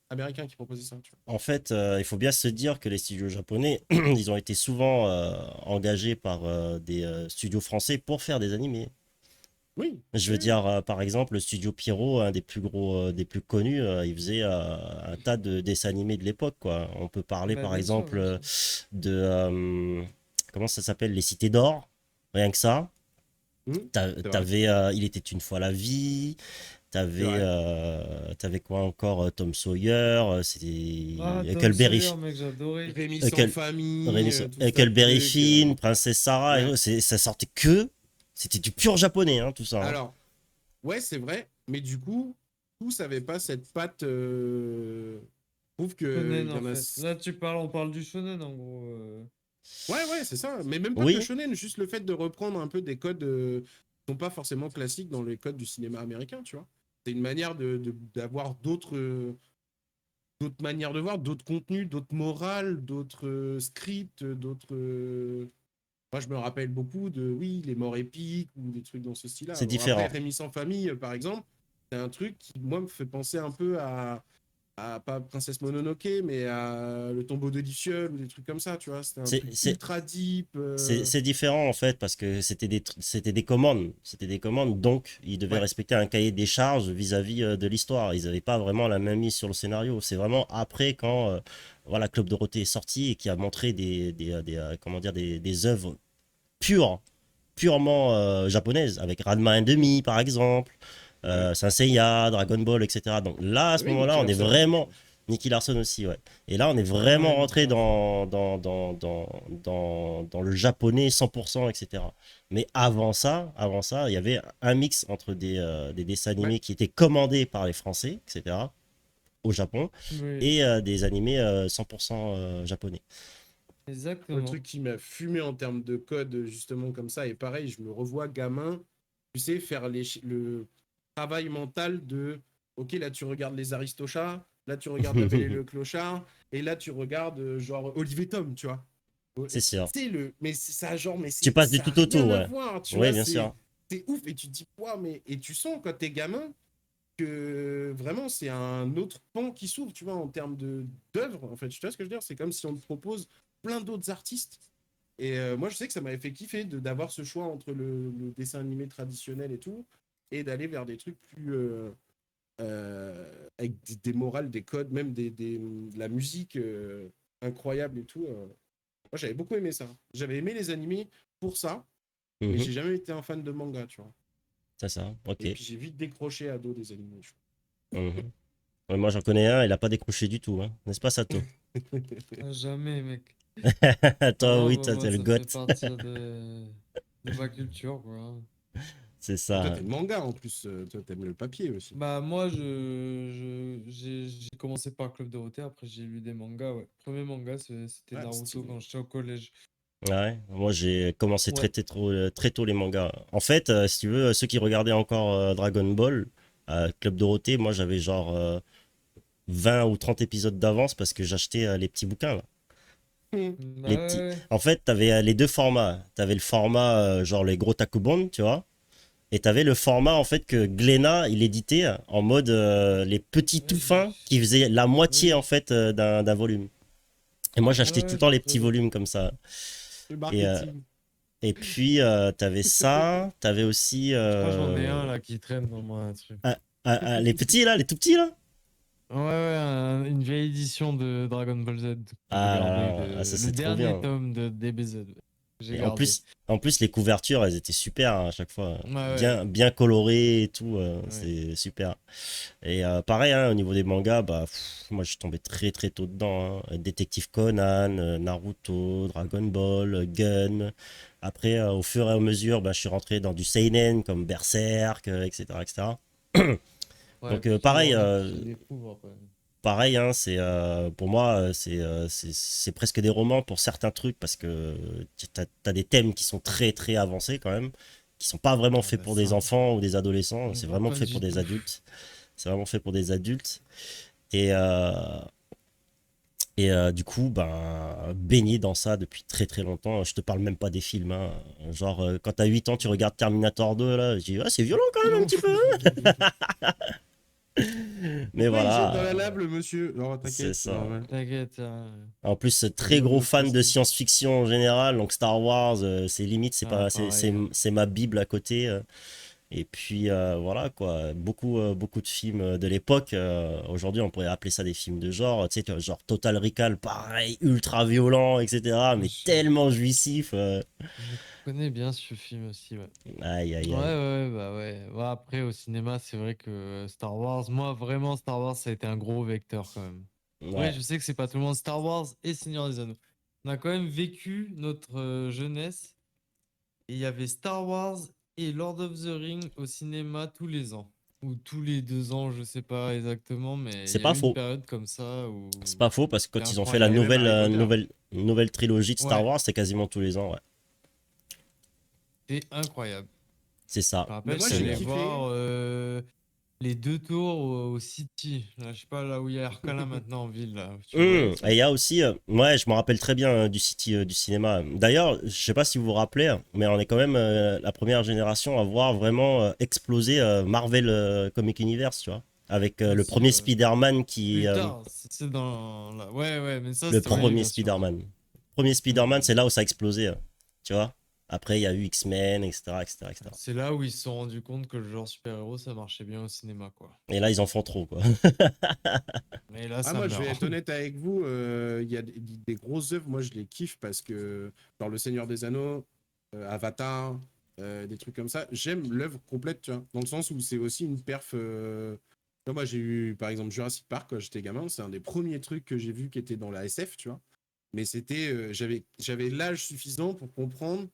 Speaker 3: américain qui proposait ça, tu vois.
Speaker 4: en fait, il faut bien se dire que les studios japonais, ils ont été souvent engagés par des studios français pour faire des animés.
Speaker 3: Oui,
Speaker 4: Je veux
Speaker 3: oui,
Speaker 4: dire, par exemple, le studio Pierrot, un des plus gros, des plus connus, il faisait un tas de dessins animés de l'époque, quoi. On peut parler,
Speaker 2: bah,
Speaker 4: par
Speaker 2: bien sûr,
Speaker 4: exemple,
Speaker 2: bien sûr.
Speaker 4: de comment ça s'appelle, Les Cités d'Or, rien que ça.
Speaker 3: c'est vrai,
Speaker 4: T'avais, il était une fois la vie.
Speaker 3: c'est vrai.
Speaker 4: T'avais quoi encore, Tom Sawyer, c'était
Speaker 2: Ah, Tom
Speaker 4: Huckleberry,
Speaker 2: Sawyer, mec, j'adorais.
Speaker 3: Rémi sans
Speaker 4: Huckle-
Speaker 3: famille, tout ça, le
Speaker 4: Huckleberry
Speaker 3: truc.
Speaker 4: Finn, Princesse Sarah, et
Speaker 3: Ouais.
Speaker 4: tout, ça sortait que, c'était du pur japonais, hein, tout ça, hein.
Speaker 3: Alors, ouais, c'est vrai, mais du coup, tous n'avaient pas cette patte. Je trouve
Speaker 2: Shonen,
Speaker 3: qu'il y
Speaker 2: en
Speaker 3: en a.
Speaker 2: fait. Là, on parle du shonen, en gros.
Speaker 3: Ouais, ouais, c'est ça. Mais même pas que le
Speaker 4: Oui,
Speaker 3: shonen, juste le fait de reprendre un peu des codes qui sont pas forcément classiques dans les codes du cinéma américain, tu vois. C'est une manière d'avoir d'autres manières de voir, d'autres contenus, d'autres morales, d'autres scripts, d'autres. Moi, je me rappelle beaucoup de, oui, les morts épiques ou des trucs dans ce style-là.
Speaker 4: c'est
Speaker 3: Bon, après,
Speaker 4: différent.
Speaker 3: Rémi sans famille, par exemple, c'est un truc qui, moi, me fait penser un peu à. pas Princesse Mononoke, mais à Le Tombeau de l'Iffiole ou des trucs comme ça, tu vois. C'était un
Speaker 4: C'est
Speaker 3: truc
Speaker 4: c'est-
Speaker 3: ultra deep.
Speaker 4: c'est différent en fait parce que c'était des commandes. C'était des commandes, donc ils devaient
Speaker 3: Ouais.
Speaker 4: respecter un cahier des charges vis-à-vis de l'histoire. Ils n'avaient pas vraiment la main mise sur le scénario. C'est vraiment après quand voilà, Club Dorothée est sorti et qui a montré comment dire, des œuvres pures, purement japonaises, avec Ranma 1,5 par exemple,
Speaker 3: Ouais.
Speaker 4: Saint Seiya, Dragon Ball, etc. Donc là, à ce
Speaker 3: Oui, Nicky
Speaker 4: moment-là, on est
Speaker 3: Larson aussi, je
Speaker 4: vraiment.
Speaker 3: crois.
Speaker 4: Nicky Larson aussi, ouais. Et là, on est
Speaker 2: Ah
Speaker 4: vraiment
Speaker 2: ouais,
Speaker 4: rentré
Speaker 2: Nicolas.
Speaker 4: dans le japonais 100%, etc. Mais avant ça, il y avait un mix entre des dessins
Speaker 3: Ouais.
Speaker 4: animés qui étaient commandés par les Français, etc., au Japon,
Speaker 2: Oui,
Speaker 4: et des animés 100% japonais.
Speaker 3: Le
Speaker 2: exactement.
Speaker 3: truc qui m'a fumé en termes de code, justement, comme ça, et pareil, je me revois gamin, tu sais, faire le travail mental de, ok, là, tu regardes les Aristochats, là, tu regardes La Belle et le Clochard, et là, tu regardes, genre, Olivier Tom, tu vois.
Speaker 4: C'est sûr.
Speaker 3: C'est mais c'est ça, genre, mais
Speaker 4: Tu passes du
Speaker 3: ça a
Speaker 4: tout au tout,
Speaker 3: rien à
Speaker 4: ouais.
Speaker 3: voir, tu
Speaker 4: Oui,
Speaker 3: vois,
Speaker 4: bien sûr.
Speaker 3: c'est ouf, et tu te dis, quoi, mais, et tu sens quand t'es gamin que vraiment, c'est un autre pan qui s'ouvre, tu vois, en termes d'œuvres, en fait, tu vois ce que je veux dire? C'est comme si on te propose plein d'autres artistes. Et moi, je sais que ça m'avait fait kiffer d'avoir ce choix entre le dessin animé traditionnel et tout, et d'aller vers des trucs plus. Avec des morales, des codes, même de la musique incroyable et tout. Moi, j'avais beaucoup aimé ça. J'avais aimé les animés pour ça, mais
Speaker 4: Mhm.
Speaker 3: j'ai jamais été un fan de manga, tu vois.
Speaker 4: C'est ça, ok.
Speaker 3: Et puis, j'ai vite décroché à dos des animés.
Speaker 4: Mhm. Ouais, moi, j'en connais un, il a pas décroché du tout, hein. N'est-ce pas, Sato?
Speaker 2: Ah, jamais, mec.
Speaker 4: Toi,
Speaker 2: Non,
Speaker 4: oui,
Speaker 2: bah,
Speaker 4: toi,
Speaker 2: moi,
Speaker 4: t'es le
Speaker 2: ça fait
Speaker 4: goth.
Speaker 2: partie de ma culture, quoi.
Speaker 4: C'est
Speaker 3: Et toi,
Speaker 4: ça.
Speaker 3: t'es le manga en plus. Toi, t'aimes le papier aussi.
Speaker 2: Bah, moi, j'ai commencé par Club Dorothée, après j'ai lu des mangas, ouais. Premier manga, c'était
Speaker 3: Ah,
Speaker 2: Naruto
Speaker 3: stylé.
Speaker 2: quand j'étais au collège.
Speaker 4: Ouais, moi j'ai commencé
Speaker 2: Ouais.
Speaker 4: très tôt les mangas. En fait, si tu veux, ceux qui regardaient encore Dragon Ball, Club Dorothée, moi j'avais genre 20 ou 30 épisodes d'avance parce que j'achetais les petits bouquins là.
Speaker 2: Bah,
Speaker 4: Les petits...
Speaker 2: ouais,
Speaker 4: En fait, t'avais les deux formats. T'avais le format genre les gros takubon, tu vois, et t'avais le format en fait que Glénat il éditait en mode les petits
Speaker 2: ouais.
Speaker 4: tout fins qui faisaient la moitié en
Speaker 2: Oui,
Speaker 4: fait d'un volume. Et moi j'achetais tout
Speaker 2: ouais,
Speaker 4: le
Speaker 2: je
Speaker 4: temps
Speaker 2: vois
Speaker 4: les
Speaker 2: très
Speaker 4: petits
Speaker 2: bien.
Speaker 4: volumes comme ça.
Speaker 3: Le
Speaker 4: Et,
Speaker 3: marketing.
Speaker 4: Et puis, t'avais ça, t'avais aussi
Speaker 2: Je crois que j'en ai un là qui traîne dans mon truc.
Speaker 4: les petits là, les tout petits là.
Speaker 2: Ouais, ouais, une vieille édition de Dragon Ball Z que j'ai
Speaker 4: Ah là
Speaker 2: gardé,
Speaker 4: là, ça
Speaker 2: le
Speaker 4: c'est trop
Speaker 2: dernier
Speaker 4: bien.
Speaker 2: tome de DBZ, ouais, que j'ai
Speaker 4: Et
Speaker 2: gardé.
Speaker 4: en plus les couvertures, elles étaient super à chaque fois.
Speaker 2: Ouais, ouais,
Speaker 4: Bien colorées et tout,
Speaker 2: ouais.
Speaker 4: c'est super. Et pareil, hein, au niveau des mangas, bah, moi je suis tombé très tôt dedans, hein. Détective Conan, Naruto, Dragon Ball, Gun. Après, au fur et à mesure, bah, je suis rentré dans du seinen comme Berserk, etc., etc.
Speaker 2: Ouais,
Speaker 4: Donc
Speaker 2: puis il y
Speaker 4: pareil,
Speaker 2: en a qui découvrent après.
Speaker 4: pareil, hein, c'est pour moi, c'est presque des romans pour certains trucs parce que t'as des thèmes qui sont très avancés quand même, qui sont pas vraiment
Speaker 2: Ah
Speaker 4: faits
Speaker 2: bah
Speaker 4: pour des
Speaker 2: ça,
Speaker 4: enfants ou des adolescents, c'est vraiment
Speaker 2: pas
Speaker 4: fait pour
Speaker 2: du
Speaker 4: des
Speaker 2: tout.
Speaker 4: adultes. C'est vraiment fait pour des adultes. Et, du coup, ben, baigné dans ça depuis très longtemps. Je te parle même pas des films, hein. Genre, quand t'as 8 ans, tu regardes Terminator 2, là, je dis, ah, c'est violent quand même un petit peu. Mais
Speaker 3: Pourquoi il jette dans
Speaker 4: voilà,
Speaker 3: la lave, le monsieur? Non,
Speaker 4: c'est
Speaker 3: t'inquiète, c'est
Speaker 4: ça.
Speaker 3: normal.
Speaker 2: T'inquiète, hein,
Speaker 4: En plus,
Speaker 3: On
Speaker 4: très
Speaker 3: va
Speaker 4: gros
Speaker 3: me
Speaker 4: fan de
Speaker 3: stresser.
Speaker 4: science-fiction en général, donc Star Wars, c'est limite,
Speaker 2: ah, pareil, hein.
Speaker 4: c'est ma bible à côté. Et puis voilà quoi, beaucoup de films de l'époque. Aujourd'hui, on pourrait appeler ça des films de genre, tu sais, genre Total Recall, pareil, ultra violent, etc. Mais
Speaker 2: Je,
Speaker 4: tellement jouissif.
Speaker 2: je connais bien ce film aussi, ouais.
Speaker 4: Aïe
Speaker 2: Ouais,
Speaker 4: aïe aïe.
Speaker 2: ouais, bah ouais. Ouais, après, au cinéma, c'est vrai que Star Wars, moi, vraiment, Star Wars, ça a été un gros vecteur quand même. Après,
Speaker 4: Ouais,
Speaker 2: je sais que c'est pas tout le monde Star Wars et Seigneur des Anneaux. On a quand même vécu notre jeunesse et il y avait Star Wars et Lord of the Rings au cinéma tous les ans. Ou tous les 2 ans, je sais pas exactement, mais il
Speaker 4: c'est
Speaker 2: y a
Speaker 4: pas
Speaker 2: eu une
Speaker 4: faux.
Speaker 2: période comme ça
Speaker 4: C'est
Speaker 2: où
Speaker 4: pas faux parce que
Speaker 2: c'était
Speaker 4: quand ils ont fait la
Speaker 3: Il y a
Speaker 2: incroyable.
Speaker 3: même Harry Potter.
Speaker 4: nouvelle trilogie de Star
Speaker 2: Ouais,
Speaker 4: Wars, c'est quasiment tous les ans, ouais.
Speaker 2: c'était incroyable.
Speaker 4: C'est
Speaker 2: Je
Speaker 4: ça,
Speaker 2: me
Speaker 3: Mais
Speaker 2: rappelle, je
Speaker 3: moi,
Speaker 2: suis
Speaker 4: c'est
Speaker 3: j'ai
Speaker 2: allé
Speaker 4: le.
Speaker 3: kiffé.
Speaker 2: voir les 2 tours au City. Là, je sais pas là où il y a Arcana maintenant en ville, là. Tu vois où
Speaker 4: Et il
Speaker 2: c'est?
Speaker 4: y a aussi, ouais, je me rappelle très bien du City du cinéma. D'ailleurs, je sais pas si vous vous rappelez, mais on est quand même la première génération à voir vraiment exploser Marvel Comic Universe, tu vois. avec
Speaker 2: Ah
Speaker 4: le
Speaker 2: si,
Speaker 4: premier
Speaker 2: ouais.
Speaker 4: Spider-Man
Speaker 2: Plus tard, c'est dans ouais, ouais, mais ça,
Speaker 4: le
Speaker 2: c'était oui,
Speaker 4: premier
Speaker 2: bien sûr.
Speaker 4: Spider-Man. Premier Spider-Man,
Speaker 2: Mmh.
Speaker 4: c'est là où ça a explosé, tu vois. Après, il y a eu X-Men, etc., etc., etc.
Speaker 2: C'est là où ils se sont rendus compte que le genre super-héros, ça marchait bien au cinéma, quoi.
Speaker 4: Et là, ils en font trop, quoi.
Speaker 2: Et là,
Speaker 3: Ah,
Speaker 2: ça
Speaker 3: moi, je vais
Speaker 2: meurt.
Speaker 3: être honnête avec vous, il y a des grosses œuvres, moi, je les kiffe parce que, genre Le Seigneur des Anneaux, Avatar, des trucs comme ça, j'aime l'œuvre complète, tu vois, dans le sens où c'est aussi une perf. Tu vois, moi, j'ai eu, par exemple, Jurassic Park quand j'étais gamin, c'est un des premiers trucs que j'ai vu qui était dans la SF, tu vois. Mais c'était, j'avais l'âge suffisant pour comprendre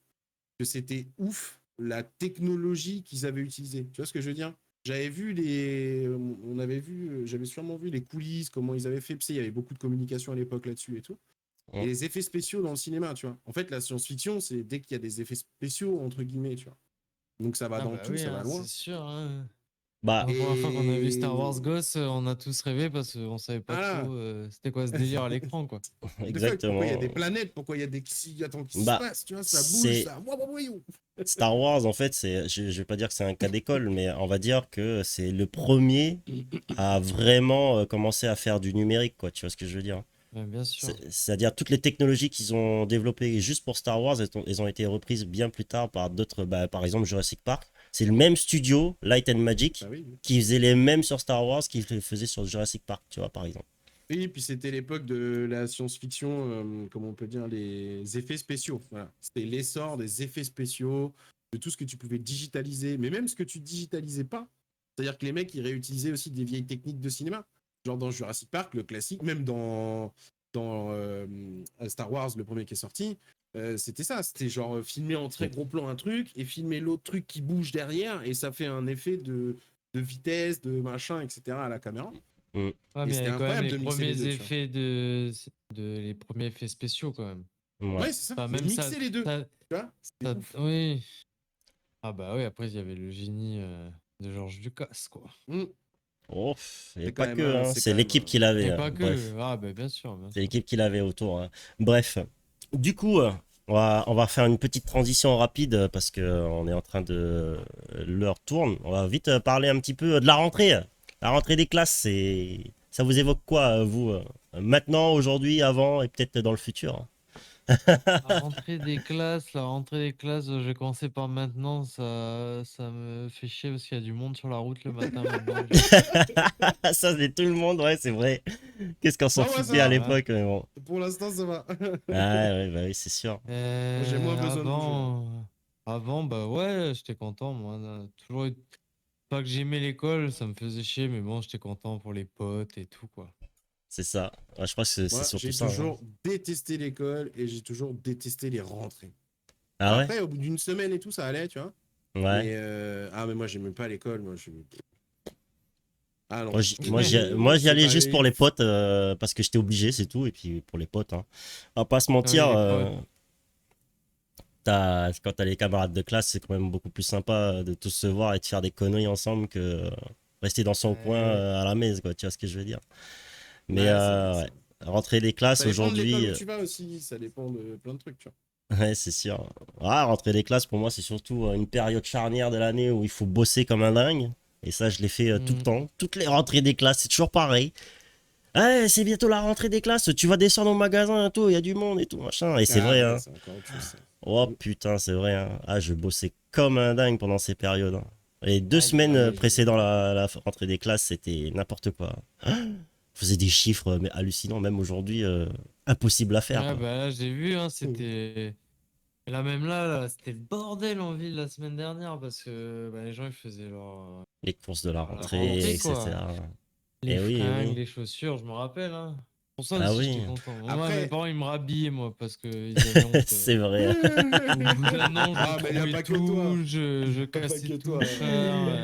Speaker 3: que c'était ouf la technologie qu'ils avaient utilisée. Tu vois ce que je veux dire? J'avais vu on avait vu, j'avais sûrement vu les coulisses, comment ils avaient fait. Tu sais, il y avait beaucoup de communication à l'époque là-dessus et tout. Et les effets spéciaux dans le cinéma, tu vois. En fait, la science-fiction, c'est dès qu'il y a des effets spéciaux, entre guillemets, tu vois. Donc ça va
Speaker 2: Ah
Speaker 3: dans
Speaker 2: bah
Speaker 3: tout,
Speaker 2: oui,
Speaker 3: ça va
Speaker 2: hein, c'est
Speaker 3: loin.
Speaker 2: sûr, hein.
Speaker 4: Bah,
Speaker 2: La première fois qu'on a vu Star
Speaker 3: Et
Speaker 2: Wars gosse, on a tous rêvé parce qu'on savait pas
Speaker 3: ah,
Speaker 2: trop c'était quoi ce délire à l'écran, quoi.
Speaker 3: what the fuck, pourquoi il y a des
Speaker 4: exactement.
Speaker 3: planètes, pourquoi il y a des attends, qu'est-ce qui se
Speaker 4: Bah,
Speaker 3: passe, tu vois, ça bouge,
Speaker 4: c'est
Speaker 3: ça. Ouah, ouah, ouah, ouah.
Speaker 4: Star Wars, en fait, je vais pas dire que c'est un cas d'école, mais on va dire que c'est le premier à vraiment commencer à faire du numérique, quoi. Tu vois ce que je veux dire?
Speaker 2: Ouais, bien sûr.
Speaker 4: C'est-à-dire toutes les technologies qu'ils ont développées juste pour Star Wars, elles ont été reprises bien plus tard par d'autres, bah, par exemple Jurassic Park. C'est le même studio, Light and
Speaker 3: Bah
Speaker 4: Magic,
Speaker 3: oui.
Speaker 4: qui faisait les mêmes sur Star Wars qu'ils faisaient sur Jurassic Park, tu vois, par exemple.
Speaker 3: Oui, puis c'était l'époque de la science-fiction, comment on peut dire, les effets spéciaux. Voilà. C'était l'essor des effets spéciaux, de tout ce que tu pouvais digitaliser, mais même ce que tu digitalisais pas. C'est-à-dire que les mecs, ils réutilisaient aussi des vieilles techniques de cinéma. Genre dans Jurassic Park, le classique, même dans Star Wars, le premier qui est sorti, c'était ça. C'était genre filmer en très gros plan un truc et filmer l'autre truc qui bouge derrière et ça fait un effet de vitesse, de machin, etc. à la caméra.
Speaker 4: Mm.
Speaker 2: Ouais,
Speaker 3: Et
Speaker 2: mais il y
Speaker 3: c'était
Speaker 2: avait quand même
Speaker 3: incroyable
Speaker 2: les
Speaker 3: de mixer les
Speaker 2: premiers
Speaker 3: deux, tu vois.
Speaker 2: effets les premiers effets spéciaux quand même.
Speaker 4: Ouais.
Speaker 3: Ouais, c'est ça.
Speaker 2: Enfin,
Speaker 3: Mais
Speaker 2: même ça,
Speaker 3: mixer les deux,
Speaker 2: ça,
Speaker 3: tu vois, c'était ouf.
Speaker 2: oui. Ah bah oui, après il y avait le génie de George Lucas, quoi.
Speaker 3: Mm.
Speaker 4: Oh, et
Speaker 3: C'est quand
Speaker 4: pas
Speaker 3: même
Speaker 4: que,
Speaker 3: un,
Speaker 4: hein,
Speaker 3: c'est
Speaker 4: c'est
Speaker 3: quand même
Speaker 4: l'équipe
Speaker 3: un.
Speaker 4: qui l'avait.
Speaker 2: Et pas que.
Speaker 4: Bref.
Speaker 2: Ah bah bien sûr, bien
Speaker 4: C'est
Speaker 2: sûr.
Speaker 4: l'équipe qu'il avait autour, hein. Bref, du coup, on va faire une petite transition rapide parce que on est en train de. L'heure tourne. On va vite parler un petit peu de la rentrée. La rentrée des classes, ça vous évoque quoi, vous maintenant, aujourd'hui, avant et peut-être dans le futur?
Speaker 2: La rentrée des classes, je vais commencer par maintenant, ça me fait chier parce qu'il y a du monde sur la route le matin maintenant.
Speaker 4: Ça, c'est tout le monde, ouais, c'est vrai. Qu'est-ce qu'on s'en
Speaker 3: Bon, moi, ça
Speaker 4: foutait à
Speaker 3: va.
Speaker 2: Voilà.
Speaker 4: l'époque, mais bon.
Speaker 3: Pour l'instant, ça va.
Speaker 4: Ah, ouais, bah oui, c'est sûr.
Speaker 3: Moi, j'ai moins besoin de bouger, là.
Speaker 2: Avant, bah ouais, j'étais content, moi. Pas que j'aimais l'école, ça me faisait chier, mais bon, j'étais content pour les potes et tout, quoi.
Speaker 4: C'est ça. Ouais, je crois que c'est
Speaker 3: Moi,
Speaker 4: surtout
Speaker 3: j'ai
Speaker 4: ça, hein.
Speaker 3: toujours détesté l'école et j'ai toujours détesté les rentrées.
Speaker 4: Ah ouais?
Speaker 3: Après, au bout d'une semaine et tout, ça allait, tu vois.
Speaker 4: Ouais.
Speaker 3: Mais moi, j'aimais pas l'école. Ah non.
Speaker 4: Moi, j'y
Speaker 3: C'est
Speaker 4: allais
Speaker 3: pas.
Speaker 4: juste pour les potes parce que j'étais obligé, c'est tout. Et puis pour les potes, hein. On va pas se
Speaker 2: Ah oui,
Speaker 4: mentir,
Speaker 2: les potes.
Speaker 4: quand t'as les camarades de classe, c'est quand même beaucoup plus sympa de tous se voir et de faire des conneries ensemble que rester dans son coin
Speaker 2: Ouais,
Speaker 4: à la maison, quoi. Tu vois ce que je veux dire? Mais
Speaker 3: Ouais, c'est vrai,
Speaker 4: ouais.
Speaker 3: c'est vrai.
Speaker 4: Rentrer des classes
Speaker 3: Ça dépend de l'école
Speaker 4: aujourd'hui,
Speaker 3: où tu vas aussi. Ça dépend de plein de trucs, tu vois.
Speaker 4: ouais, c'est sûr. Ouais, rentrer des classes, pour moi, c'est surtout une période charnière de l'année où il faut bosser comme un dingue. Et ça, je l'ai fait tout le
Speaker 2: mm.
Speaker 4: temps. Toutes les rentrées des classes, c'est toujours pareil. Ouais, c'est bientôt la rentrée des classes, tu vas descendre au magasin et tout, il y a du monde et tout, machin. Et c'est
Speaker 3: Ah
Speaker 4: vrai,
Speaker 3: ouais,
Speaker 4: hein.
Speaker 3: c'est encore autre chose, ça.
Speaker 4: Oh
Speaker 3: Mm.
Speaker 4: putain, c'est vrai, hein. Ah, je bossais comme un dingue pendant ces périodes, hein. Les deux
Speaker 2: Aïe,
Speaker 4: semaines
Speaker 3: Ah, moi,
Speaker 2: aïe.
Speaker 4: précédant la rentrée des classes, c'était n'importe quoi. Ah, je faisais des chiffres, mais hallucinants, même aujourd'hui, impossible à faire,
Speaker 2: Ouais,
Speaker 4: quoi.
Speaker 2: bah là, j'ai vu, hein,
Speaker 3: Mm.
Speaker 2: c'était. Et là, même là, c'était le bordel en ville la semaine dernière parce que bah, les gens ils faisaient
Speaker 4: Les courses de la
Speaker 2: la
Speaker 4: rentrée,
Speaker 2: rentrée, quoi.
Speaker 4: etc.
Speaker 2: Les
Speaker 4: Et oui, et
Speaker 2: fringues,
Speaker 4: oui.
Speaker 2: les chaussures, je me rappelle, hein. Pour ça
Speaker 4: Ah
Speaker 2: aussi,
Speaker 4: oui,
Speaker 2: j'étais content. Moi, mes
Speaker 3: Après.
Speaker 2: parents, ils me rhabillaient, moi, parce qu'ils avaient honte.
Speaker 4: c'est vrai, hein.
Speaker 2: Au bout d'un an, je
Speaker 3: Ah, mais il n'y a
Speaker 2: trouais
Speaker 3: pas que toi.
Speaker 2: tout, je
Speaker 3: Y a pas
Speaker 2: cassais
Speaker 3: que
Speaker 2: tout,
Speaker 3: toi.
Speaker 2: frère.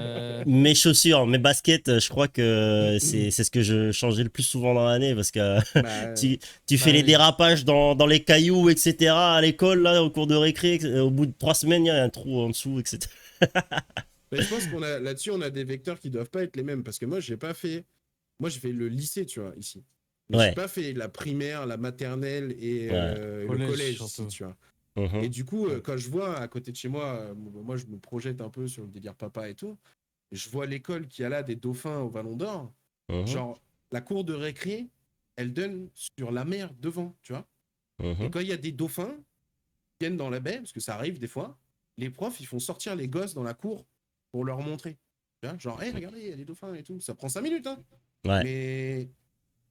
Speaker 4: Mes chaussures, mes baskets, je crois que c'est ce que je changeais le plus souvent dans l'année parce que
Speaker 3: Bah,
Speaker 4: tu fais
Speaker 2: Bah
Speaker 4: les
Speaker 2: oui.
Speaker 4: dérapages dans les cailloux, etc. à l'école, là, au cours de récré. Au bout de 3 semaines, il y a un trou en dessous, etc.
Speaker 3: mais je pense qu'on a là-dessus, on a des vecteurs qui doivent pas être les mêmes parce que moi, j'ai pas fait. Moi, j'ai fait le lycée, tu vois, ici. Mais j'ai
Speaker 4: Ouais,
Speaker 3: pas fait la primaire, la maternelle
Speaker 4: ouais.
Speaker 3: et le
Speaker 2: Collège,
Speaker 3: collège ici,
Speaker 2: surtout.
Speaker 3: tu vois. Et
Speaker 4: Mhm.
Speaker 3: du coup, quand je vois à côté de chez moi, moi, je me projette un peu sur le délire papa et tout. je vois l'école qui a là des dauphins au Ballon d'Or. Genre, la cour de récré, elle donne sur la mer devant, tu vois. Et quand il y a des dauphins qui viennent dans la baie, parce que ça arrive des fois, les profs, ils font sortir les gosses dans la cour pour leur montrer. Tu vois, genre, hey, regardez, il y a des dauphins et tout. Ça prend 5 minutes, hein.
Speaker 4: Ouais.
Speaker 3: Mais,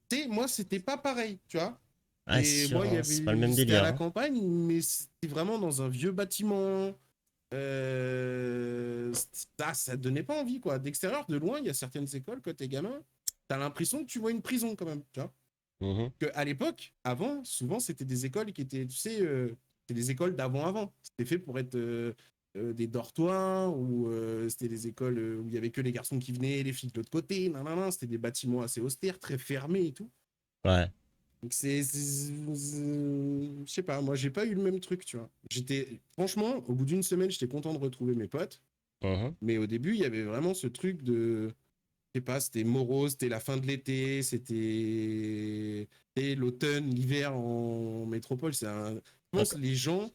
Speaker 3: tu sais, moi, c'était pas pareil, tu vois.
Speaker 4: Ah, c'est
Speaker 3: Et
Speaker 4: sûr,
Speaker 3: moi, il y
Speaker 4: hein, c'est pas le même
Speaker 3: c'était à
Speaker 4: délire.
Speaker 3: la
Speaker 4: Hein.
Speaker 3: campagne, mais c'était vraiment dans un vieux bâtiment. Ça donnait pas envie, quoi. D'extérieur, de loin, il y a certaines écoles, quand t'es gamin, t'as l'impression que tu vois une prison, quand même, tu vois. Que à l'époque, avant, souvent, c'était des écoles qui étaient, tu sais, c'était des écoles d'avant-avant. C'était fait pour être des dortoirs, ou c'était des écoles où il y avait que les garçons qui venaient, les filles de l'autre côté, nanana. C'était des bâtiments assez austères, très fermés et tout.
Speaker 4: Ouais.
Speaker 3: Donc je sais pas, moi j'ai pas eu le même truc, tu vois. Franchement, au bout d'une semaine, j'étais content de retrouver mes potes. Mais au début, il y avait vraiment ce truc de, je sais pas, c'était morose, c'était la fin de l'été, c'était l'automne, l'hiver en métropole. Je pense que les gens,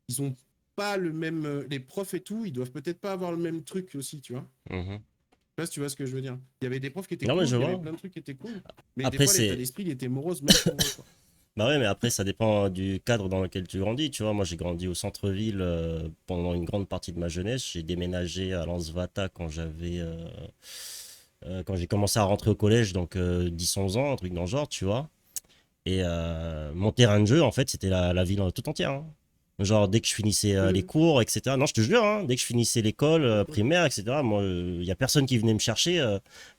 Speaker 3: ils ont pas le même, les profs et tout, ils doivent peut-être pas avoir le même truc aussi, tu vois. Je sais pas si tu vois ce que je veux dire. Il y avait des profs qui étaient
Speaker 4: Non, mais
Speaker 3: cool,
Speaker 4: je
Speaker 3: il y avait
Speaker 4: vois.
Speaker 3: plein de trucs qui étaient cool. Mais des
Speaker 4: Après,
Speaker 3: fois, l'état
Speaker 4: c'est.
Speaker 3: d'esprit, il était morose même pour eux, quoi.
Speaker 4: Bah ouais, mais après, ça dépend du cadre dans lequel tu grandis. Tu vois, moi, j'ai grandi au centre-ville pendant une grande partie de ma jeunesse. J'ai déménagé à Lansvata quand j'ai commencé à rentrer au collège, donc 10-11 ans, un truc dans le genre, tu vois. Et mon terrain de jeu, en fait, c'était la ville tout entière. Hein. Genre, dès que je finissais les cours, etc. Non, je te jure, hein, dès que je finissais l'école primaire, etc., moi, il n'y a personne qui venait me chercher.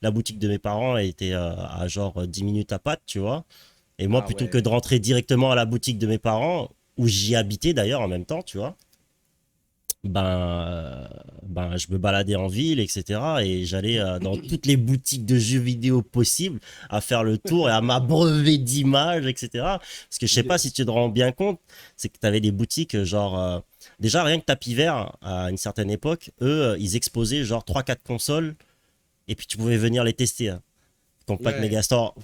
Speaker 4: La boutique de mes parents était à genre 10 minutes à patte, tu vois. Et moi,
Speaker 3: Ah
Speaker 4: plutôt que de
Speaker 3: ouais.
Speaker 4: rentrer directement à la boutique de mes parents, où j'y habitais d'ailleurs en même temps, tu vois, je me baladais en ville, etc. Et j'allais dans toutes les boutiques de jeux vidéo possibles à faire le tour et à m'abreuver d'images, etc. Parce que je sais pas si
Speaker 3: Yes.
Speaker 4: tu te rends bien compte, c'est que tu avais des boutiques genre. Déjà, rien que Tapis Vert, à une certaine époque, eux, ils exposaient genre 3-4 consoles et puis tu pouvais venir les tester. Hein.
Speaker 3: Ouais.